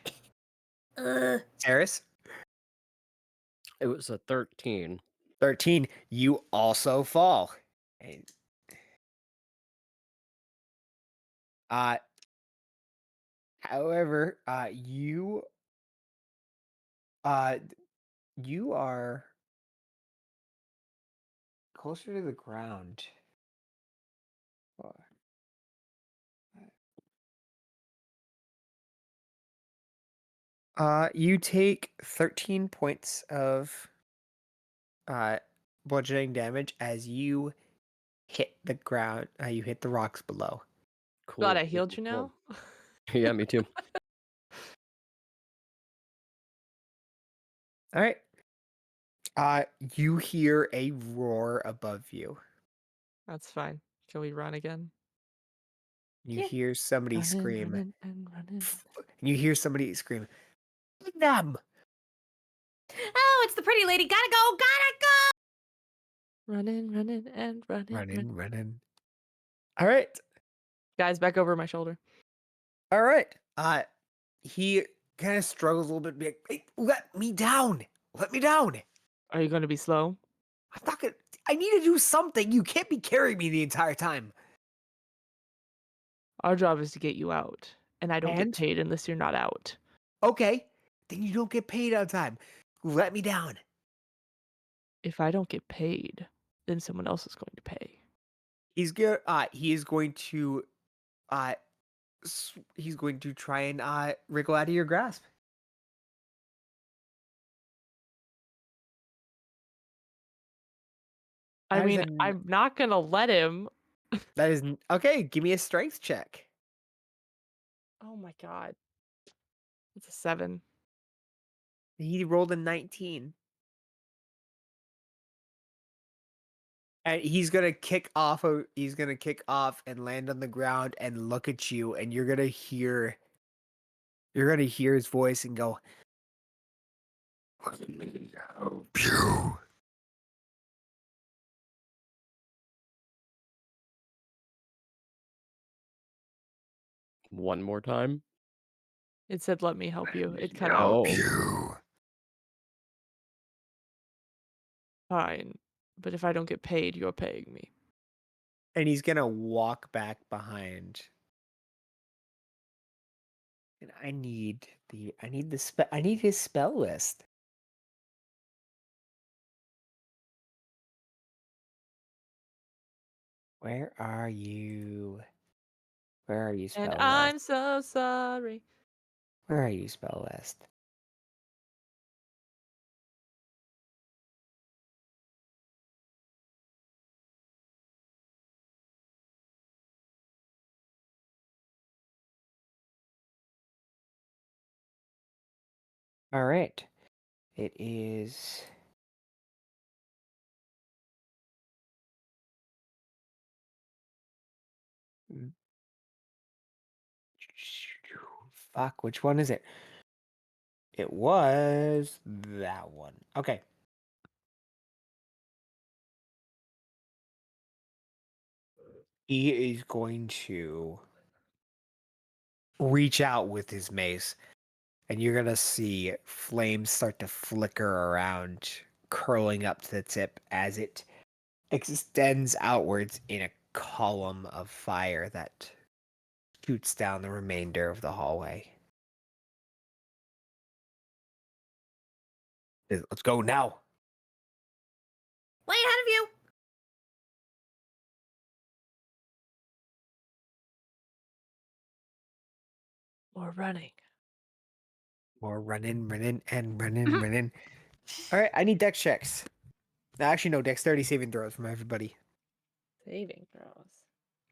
Saris? It was a 13. 13. You also fall. And, however, you are closer to the ground. You take 13 points of bludgeoning damage as you hit the ground. You hit the rocks below. Cool. God, I cool, healed cool, you now? cool. Yeah, me too. All right. You hear a roar above you. That's fine. Can we run again? You Yeah. hear somebody scream. Running and running. And you hear somebody scream, "Them!" Oh, it's the pretty lady. Gotta go, gotta go. Running and running. Running. All right. Guys, back over my shoulder. All right. He kind of struggles a little bit. Be like, "Hey, let me down. Let me down. Are you going to be slow? I'm not gonna. I need to do something. You can't be carrying me the entire time." Our job is to get you out, and I don't get And paid unless you're not out. okay, then you don't get paid on time. Let me down. If I don't get paid, then someone else is going to pay. He's good. He is going to. He's going to try and wriggle out of your grasp. I That is mean, a- I'm not going to let him. That is okay. Give me a strength check. Oh my god. It's a 7. He rolled a 19. And he's gonna kick off. He's gonna kick off and land on the ground and look at you, and you're gonna hear. You're gonna hear his voice and go, "Let me help you." One more time. It said, let me help you. It cut Help out. Oh. you. Fine. But if I don't get paid, you're paying me. And he's gonna walk back behind. And I need his spell list. Where are you? Where are you, And spell I'm list? so sorry. Where are you, spell list? All right. It is. Fuck, which one is it? It was that one. Okay. He is going to reach out with his mace, and you're gonna see flames start to flicker around, curling up to the tip as it extends outwards in a column of fire that shoots down the remainder of the hallway. Let's go now. Way ahead of you. Or running. More running, running. All right, I need dex checks. Actually, no, dexterity saving throws from everybody. Saving throws.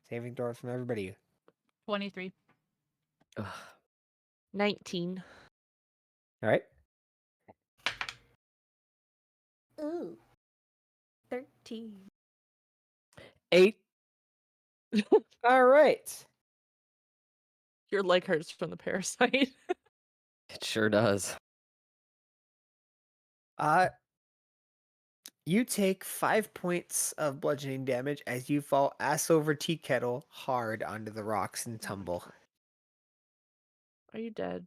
Saving throws from everybody. 23. Ugh. 19. All right. Ooh. 13. 8. All right. Your leg hurts from the parasite. It sure does. You take 5 points of bludgeoning damage as you fall ass over tea kettle hard onto the rocks and tumble. Are you dead?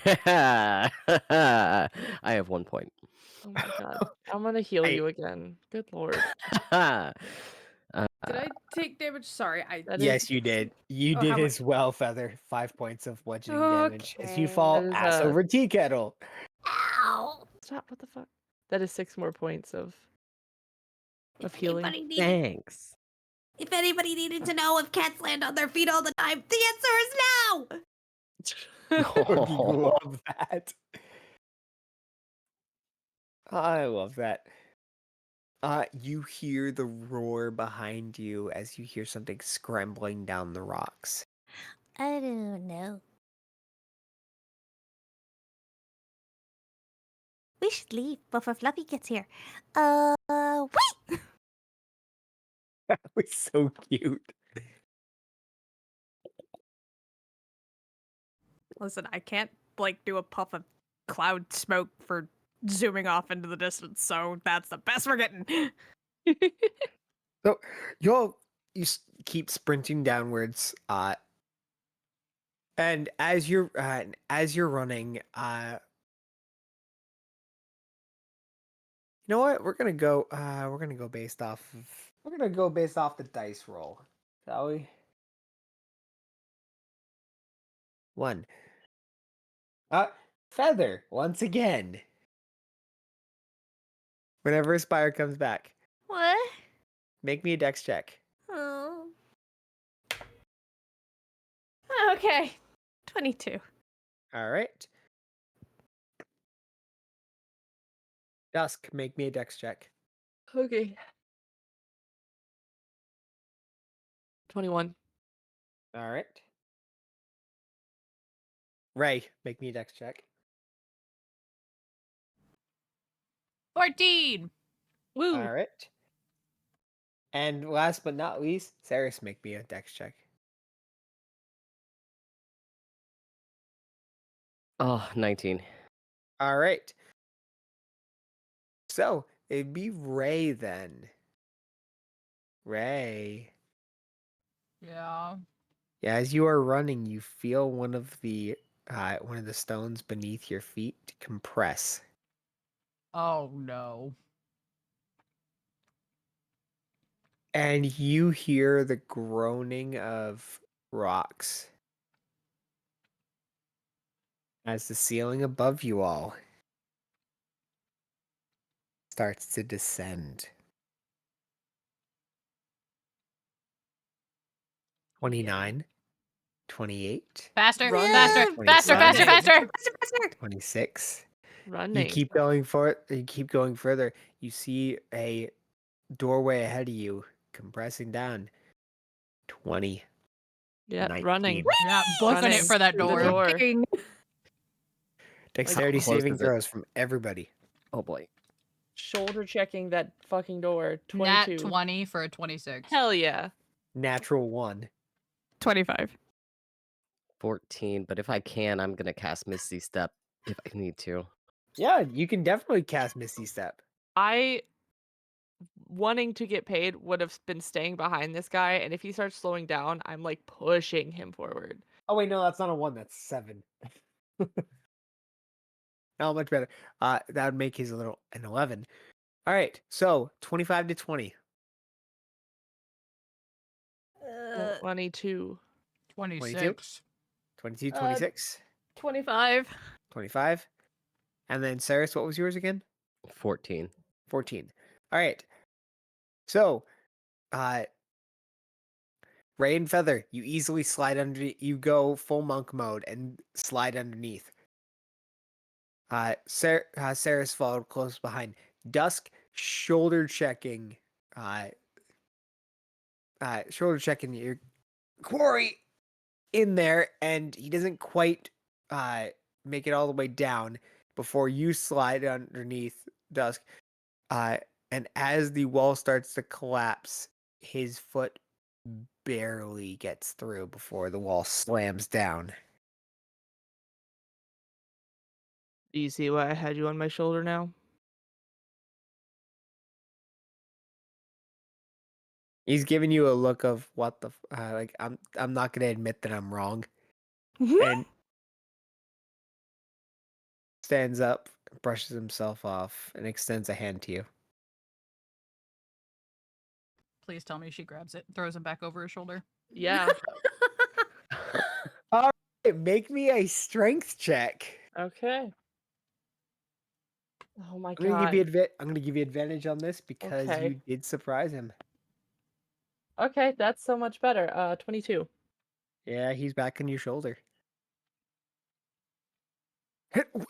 I have 1 point. Oh my god. I'm gonna heal I- you again. Good lord. Did I take damage? Sorry, I. That Yes, is you did. You Oh, did how much? as well, Feather. 5 points of bludgeoning damage as you Okay. fall That is, ass over tea kettle. Ow. stop, what the fuck? That is 6 more points of If healing. anybody needed, Thanks. if anybody needed to know if cats land on their feet all the time, the answer is no. Fucking love that. I love that. You hear the roar behind you as you hear something scrambling down the rocks. I don't know. We should leave before Fluffy gets here. Wait! That was so cute. Listen, I can't like do a puff of cloud smoke for zooming off into the distance, so that's the best we're getting. So keep sprinting downwards. And as you're running, you know what? We're gonna go based off the dice roll, shall we? 1. Feather once again. Whenever Aspire comes back, What? make me a dex check. Oh. Okay. 22. All right. Dusk, make me a dex check. Okay. 21. All right. Ray, make me a dex check. 14. Woo! All right. And last but not least, Saris, make me a dex check. Oh, 19. All right. So it'd be Ray then. Ray. Yeah. Yeah, as you are running, you feel one of the stones beneath your feet compress. Oh no. And you hear the groaning of rocks as the ceiling above you all starts to descend. 29, 28, Faster, Run. faster, faster, faster, Running. faster. 26. You Running. keep going for it. You keep going further. You see a doorway ahead of you compressing down. 20. Yeah, 19. running. Yeah, booking Running it for that through the door. door. Dang. Dexterity How close saving is it? throws from everybody. Oh boy. Shoulder checking that fucking door. Nat 22. 20 for a 26. Hell yeah. Natural 1. 25. 14, but if I can, I'm gonna cast Misty Step if I need to. Yeah, you can definitely cast Misty Step. I, wanting to get paid, would have been staying behind this guy, and if he starts slowing down, I'm like pushing him forward. Oh wait, no, that's not a 1. That's 7. Oh, much better. That would make his an 11. All right, so 25 to 20. 22. 26. 22, Uh, 26, 25. 25. And then Saris, what was yours again? 14. 14. All right. So, Ray and Feather, you easily slide under. You go full monk mode and slide underneath. Saris followed close behind. Dusk shoulder checking. Shoulder checking your quarry in there, and he doesn't quite make it all the way down before you slide underneath Dusk. And as the wall starts to collapse, his foot barely gets through before the wall slams down. Do you see why I had you on my shoulder now? He's giving you a look of what the like. I'm not gonna admit that I'm wrong, and stands up, brushes himself off, and extends a hand to you. Please tell me she grabs it, throws him back over her shoulder. Yeah. All right, make me a strength check. Okay. Oh my I'm gonna give god. you I'm gonna give you advantage on this because Okay. you did surprise him. Okay, that's so much better. 22. Yeah, he's back on your shoulder.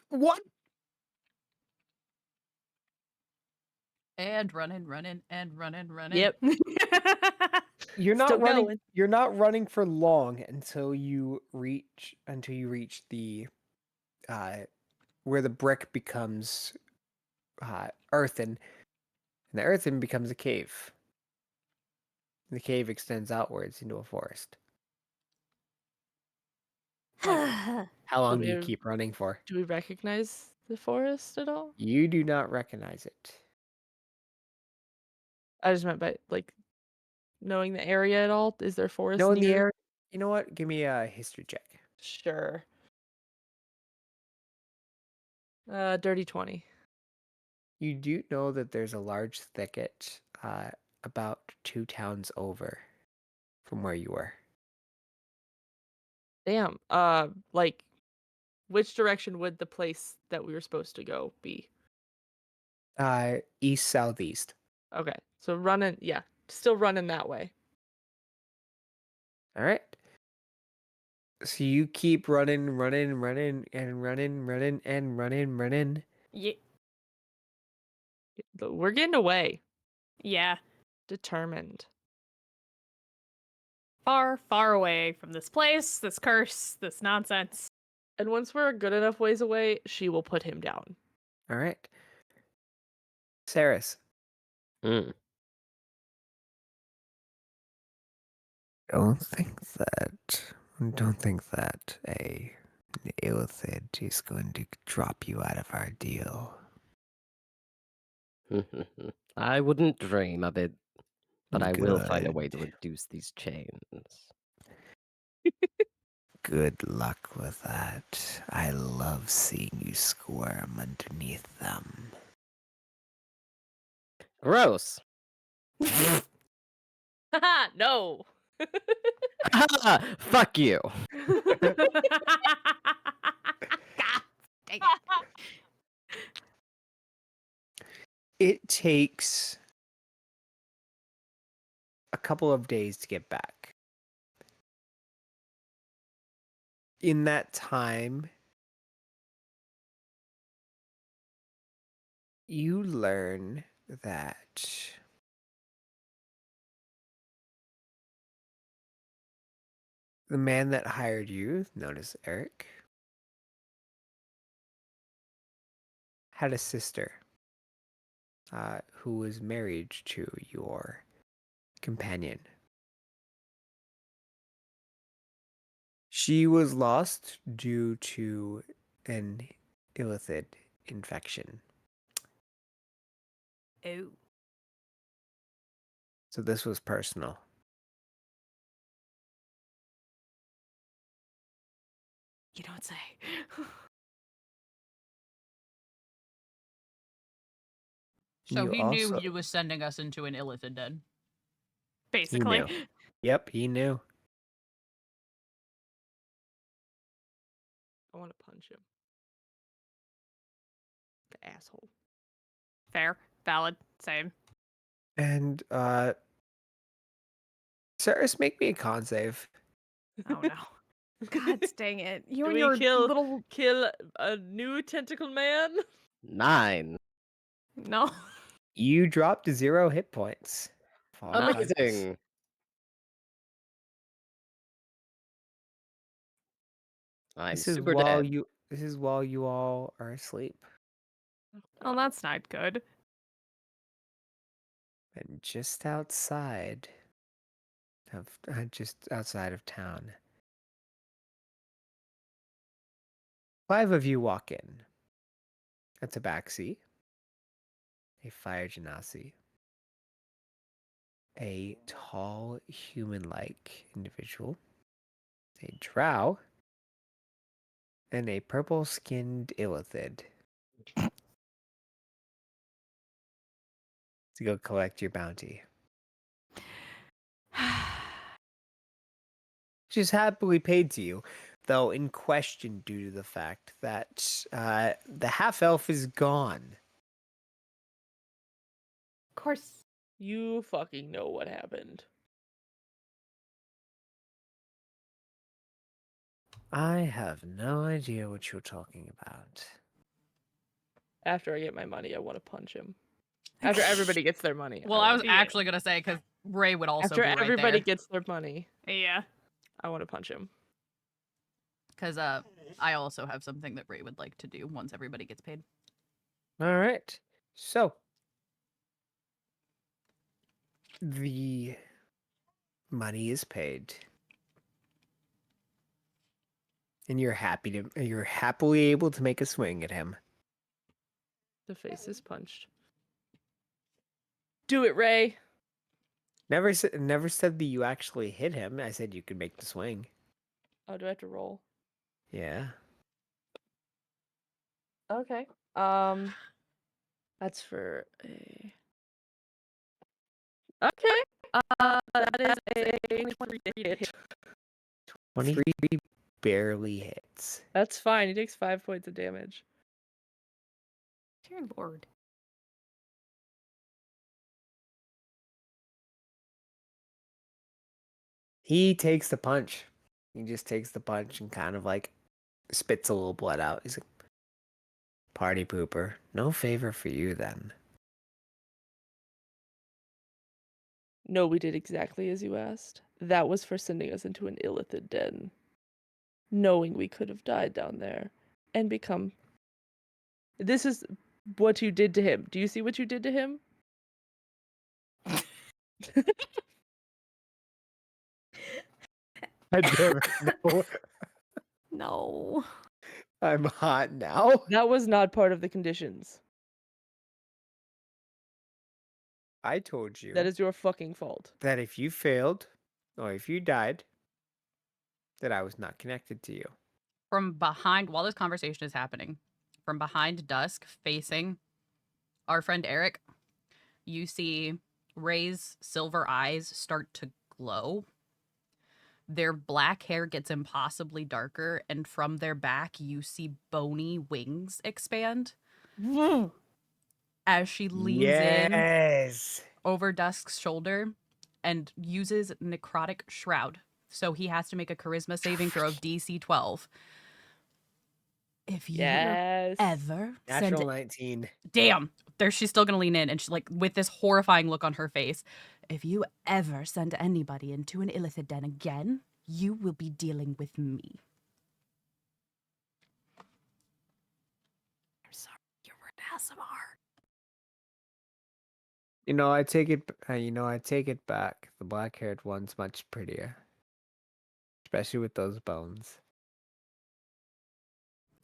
What? And running, and running. Yep. You're Still not running. going. You're not running for long until you reach the where the brick becomes earthen, and the earthen becomes a cave. The cave extends outwards into a forest. How long do you we- keep running for? Do we recognize the forest at all? You do not recognize it. I just meant by like knowing the area at all. Is there forest No, in the near? area. You know what? Give me a history check. Sure. Dirty 20. You do know that there's a large thicket about 2 towns over from where you were. Damn. Like, which direction would the place that we were supposed to go be? East southeast. Okay, so running. Yeah, still running that way. All right. So you keep running, and running. We're getting away. Yeah. Determined. Far, far away from this place, this curse, this nonsense. And once we're a good enough ways away, she will put him down. All right. Saris. Mm. Don't think that a illithid is going to drop you out of our deal. I wouldn't dream of it, but I will find a Good. way to reduce these chains. Good luck with that. I love seeing you squirm underneath them. Gross. Haha, no. Fuck you. God dang it. It takes a couple of days to get back. In that time, you learn that the man that hired you, known as Eric, had a sister who was married to your companion. She was lost due to an illithid infection. Oh. So, this was personal. You don't say. So You he knew also- he was sending us into an illicit den. Basically. knew. Yep, he knew. I want to punch him. The asshole. Fair. Valid. Same. And Cyrus, make me a con save. Oh no. God dang it. You Do and we your kill little a new tentacle man? 9. no. You dropped to 0 hit points. Fall unconscious. Amazing. I'm This is super while dead. you all are asleep. Oh, that's not good. And just outside of town. 5 of you walk in. A tabaxi, a fire genasi, a tall human-like individual, a drow, and a purple-skinned illithid. To go collect your bounty. Which is happily paid to you, though in question due to the fact that the half-elf is gone. Of course. You fucking know what happened. I have no idea what you're talking about. After I get my money, I want to punch him. After everybody gets their money. Well, I was Yeah. actually gonna say because Ray would also After be right everybody there. gets their money, Yeah. I want to punch him. Because I also have something that Ray would like to do once everybody gets paid. All right. So, the money is paid. And you're happily able to make a swing at him. The face is punched. Do it, Ray. Never said that you actually hit him. I said you could make the swing. Oh, do I have to roll? Yeah. Okay. That's for a. Okay. That is a 23 hit. 23 barely hits. That's fine. He takes 5 points of damage. Dear Lord. He takes the punch. He just takes the punch and kind of like spits a little blood out. He's like, party pooper. No favor for you then. No, we did exactly as you asked. That was for sending us into an illithid den. Knowing we could have died down there and become. This is what you did to him. Do you see what you did to him? I never know. No. I'm hot now. That was not part of the conditions. I told you That is your fucking fault. that if you failed or if you died, that I was not connected to you. From behind, while this conversation is happening, from behind Dusk, facing our friend Eric, you see Ray's silver eyes start to glow. Their black hair gets impossibly darker, and from their back, you see bony wings expand as she leans in Yes. over Dusk's shoulder and uses Necrotic Shroud. So he has to make a charisma saving throw of DC 12. If you Yes. ever Natural send 19. damn, there she's still gonna lean in and she's like with this horrifying look on her face. If you ever send anybody into an illicit den again, you will be dealing with me. I'm sorry. You were an ASMR. I take it back. The black-haired one's much prettier. Especially with those bones.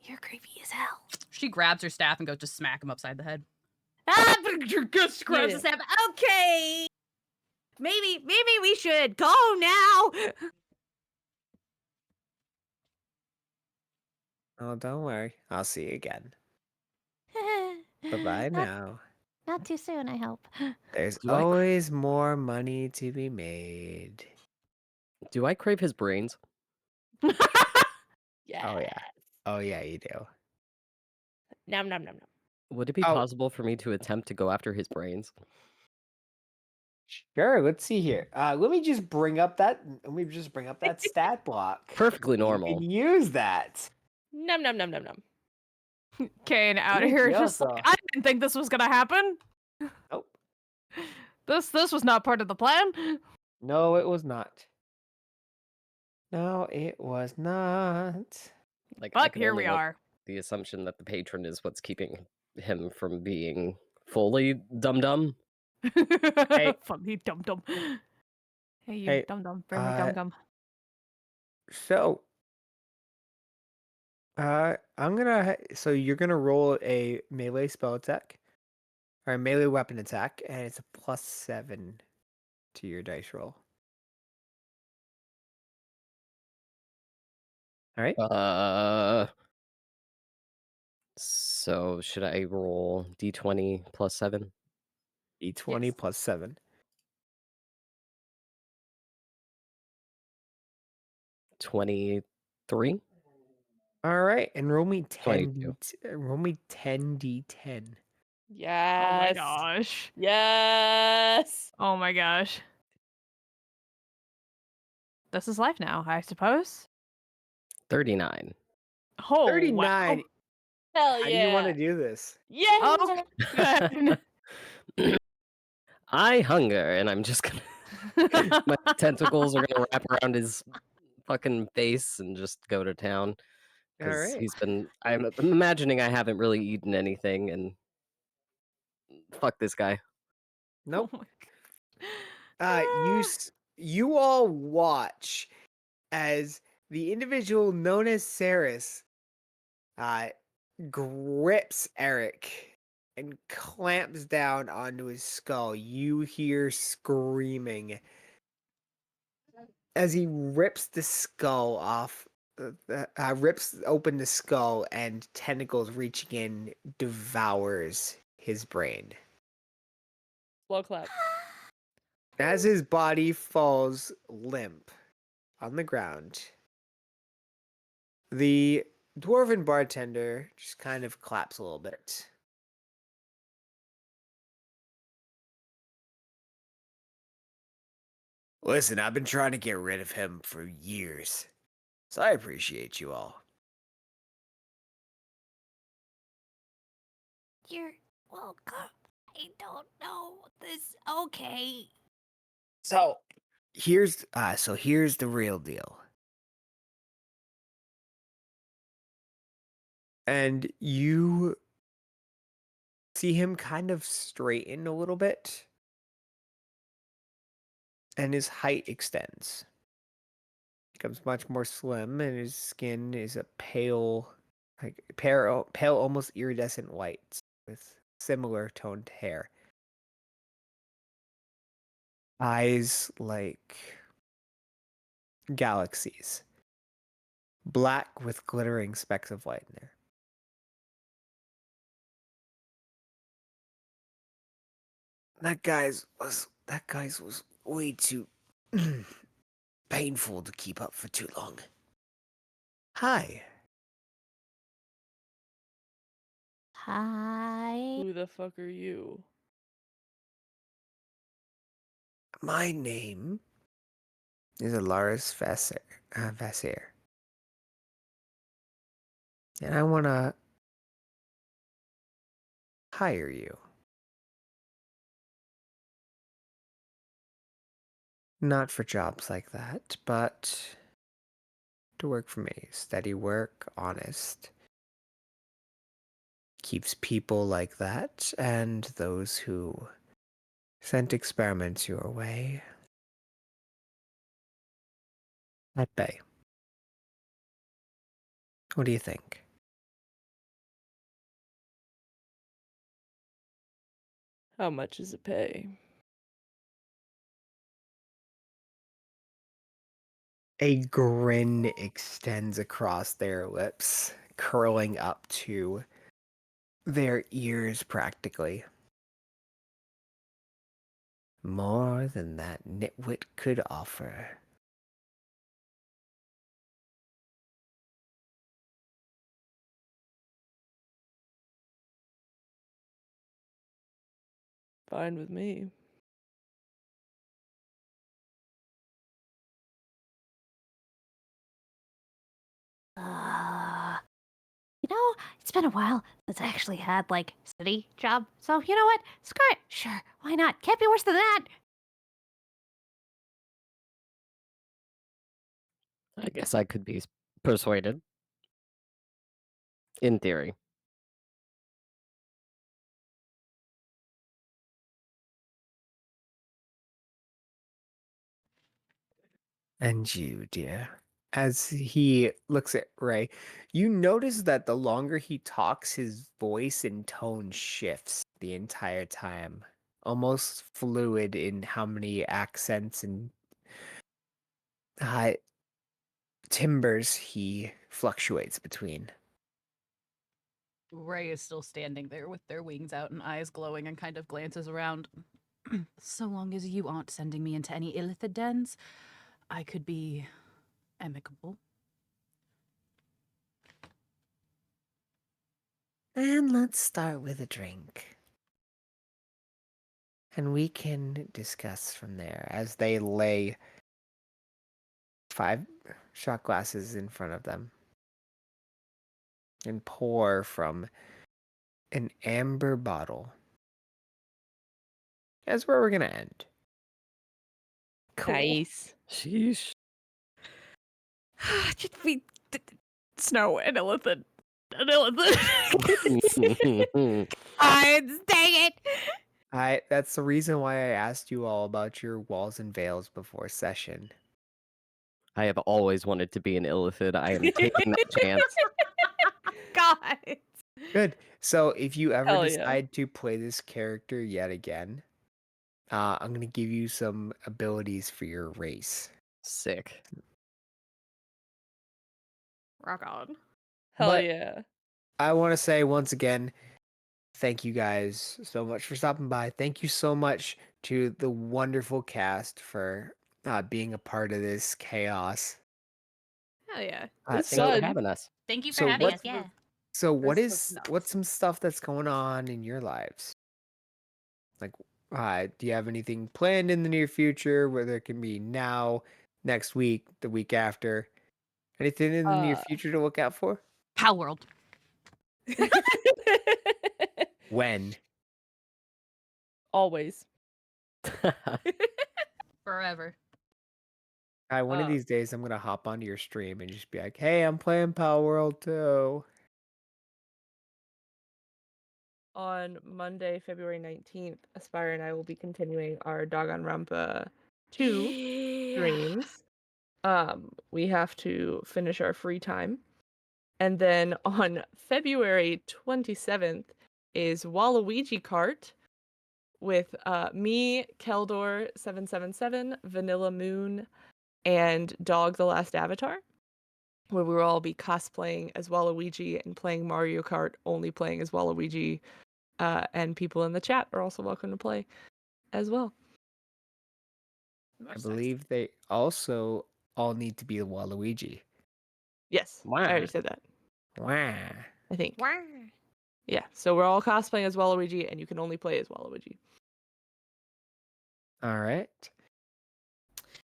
You're creepy as hell. She grabs her staff and goes to smack him upside the head. Ah, grabs Yeah. the staff. Okay. Maybe we should go now. Oh, don't worry. I'll see you again. Bye-bye not, now. not too soon, I hope. There's Do I- always more money to be made. Do I crave his brains? Yeah. Oh, yeah. Oh, yeah, you do. Nom nom nom nom. Would it be Oh. possible for me to attempt to go after his brains? Sure, let's see here. Let me just bring up that stat block. Perfectly You normal. can use that. Nom nom nom nom nom. Kane out Thank here you, just like, also. I didn't think this was gonna happen. Nope. This was not part of the plan. No, it was not. No, it was not. Like, I But can here only we make are. the assumption that the patron is what's keeping him from being fully dum-dum. Hey. Funny dum dum. Hey you Hey, dum dum, bring me gum gum. So, so you're gonna roll a melee spell attack or a melee weapon attack, and it's a +7 to your dice roll. All right. So should I roll d20 plus 7? D20 Yes. +7. 23? All right, and roll me 10. 22. Roll me 10d10. Yes. Oh my gosh. Yes. Oh my gosh. This is life now, I suppose. 39. Oh 39. wow. Hell How yeah. do you want to do this? Yeah. Oh, good. I hunger, and I'm just gonna. My tentacles are gonna wrap around his fucking face and just go to town. All Because right. he's been. I'm imagining I haven't really eaten anything, and fuck this guy. Nope. Oh my You all watch as the individual known as Saris grips Eric and clamps down onto his skull. You hear screaming as he rips the skull off. Rips open the skull, and tentacles reaching in devours his brain. Slow clap. As his body falls limp on the ground, the dwarven bartender just kind of claps a little bit. Listen, I've been trying to get rid of him for years, so I appreciate you all. You're welcome. I don't know this. Okay. So here's the real deal. And you see him kind of straighten a little bit, and his height extends. Becomes much more slim, and his skin is a pale, almost iridescent white with similar toned hair. Eyes like galaxies, black with glittering specks of light in there. That guy's was way too painful to keep up for too long. Hi. Hi. Who the fuck are you? My name is Alaris Vassir. And I want to hire you. Not for jobs like that, but to work for me. Steady work, honest. Keeps people like that and those who sent experiments your way at bay. What do you think? How much does it pay? A grin extends across their lips, curling up to their ears practically. More than that nitwit could offer. Fine with me. You know, it's been a while since I actually had, like, a steady job. So, you know what? Screw it. Sure, why not? Can't be worse than that. I guess I could be persuaded. In theory. And you, dear. As he looks at Ray, you notice that the longer he talks, his voice and tone shifts the entire time. Almost fluid in how many accents and timbers he fluctuates between. Ray is still standing there with their wings out and eyes glowing and kind of glances around. So long as you aren't sending me into any illithid dens, I could be amicable. And let's start with a drink. And we can discuss from there as they lay 5 shot glasses in front of them and pour from an amber bottle. That's where we're going to end. Nice. Sheesh. Snow and illithid. An illithid. Dang it. That's the reason why I asked you all about your walls and veils before session. I have always wanted to be an illithid. I am taking that chance. God. Good. So if you ever Hell yeah. decide to play this character yet again, I'm going to give you some abilities for your race. Sick. Rock on. Hell But- yeah. I want to say once again, thank you guys so much for stopping by. Thank you so much to the wonderful cast for being a part of this chaos. Hell yeah. It's Thanks for fun. having us. Thank you for So having what- us. Yeah. So This was what's nuts. some stuff that's going on in your lives? Like, do you have anything planned in the near future, whether it can be now, next week, the week after? Anything in the near future to look out for? Pow World. When? Always. Forever. One of these days I'm gonna hop onto your stream and just be like, "Hey, I'm playing Power World too." On Monday, February 19th, Aspire and I will be continuing our Danganronpa 2 streams. We have to finish our free time. And then on February 27th is Waluigi Kart with me, Keldor777, Vanilla Moon, and Dog the Last Avatar, where we will all be cosplaying as Waluigi and playing Mario Kart, only playing as Waluigi. And people in the chat are also welcome to play as well. I believe they also all need to be the Waluigi. Yes, Wow. I already said that. Wow. I think. Wow. Yeah, so we're all cosplaying as Waluigi, and you can only play as Waluigi. All right.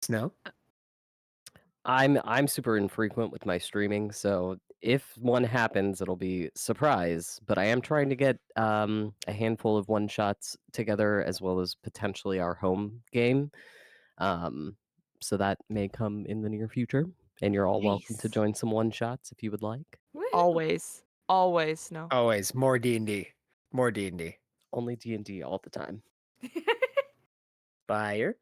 Snow. I'm super infrequent with my streaming, so if one happens, it'll be surprise. But I am trying to get a handful of one shots together, as well as potentially our home game. So that may come in the near future, and you're all welcome to Nice. join some one shots if you would like. Always, no. Always more D&D. More D&D. Only D&D all the time. Fire.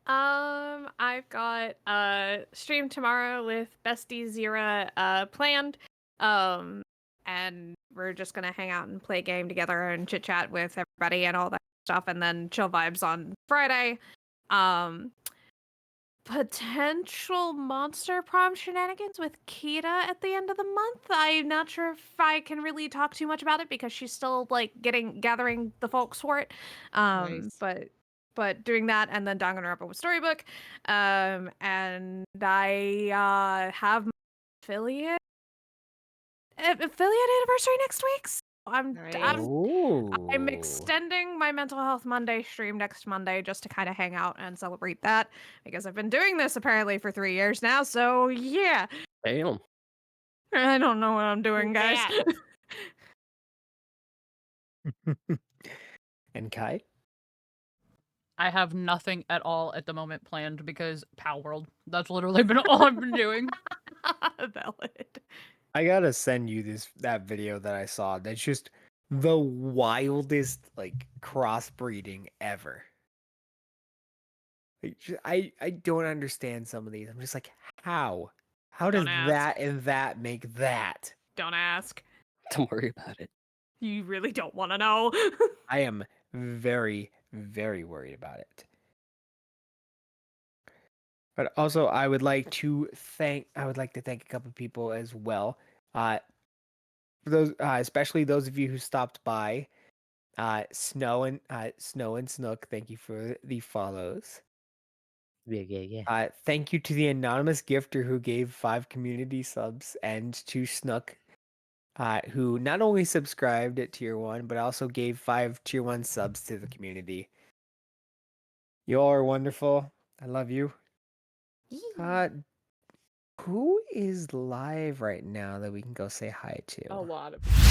I've got stream tomorrow with Bestie Zira planned. And we're just gonna hang out and play a game together and chit chat with everybody and all that stuff, and then chill vibes on Friday. potential monster prom shenanigans with Kita at the end of the month. I'm not sure if I can really talk too much about it because she's still like gathering the folks for it. Nice. But doing that and then Danganronpa with Storybook. And I have my affiliate anniversary next week. So I'm Nice. I'm extending my Mental Health Monday stream next Monday just to kind of hang out and celebrate that because I've been doing this apparently for 3 years now. So yeah, Damn. I don't know what I'm doing, guys. And Kai? I have nothing at all at the moment planned because Pal World. That's literally been all I've been doing. Valid. I gotta send you that video that I saw. That's just the wildest like crossbreeding ever. Like, I don't understand some of these. I'm just like, how? How does Don't ask. that and that make that? Don't ask. Don't worry about it. You really don't want to know. I am very, very worried about it. But also, I would like to thank a couple people as well. For those, especially those of you who stopped by. Snow and Snook, thank you for the follows. Yeah. Thank you to the anonymous gifter who gave 5 community subs, and to Snook, who not only subscribed at tier 1 but also gave 5 tier 1 subs to the community. You all are wonderful. I love you. Who is live right now that we can go say hi to? A lot of people.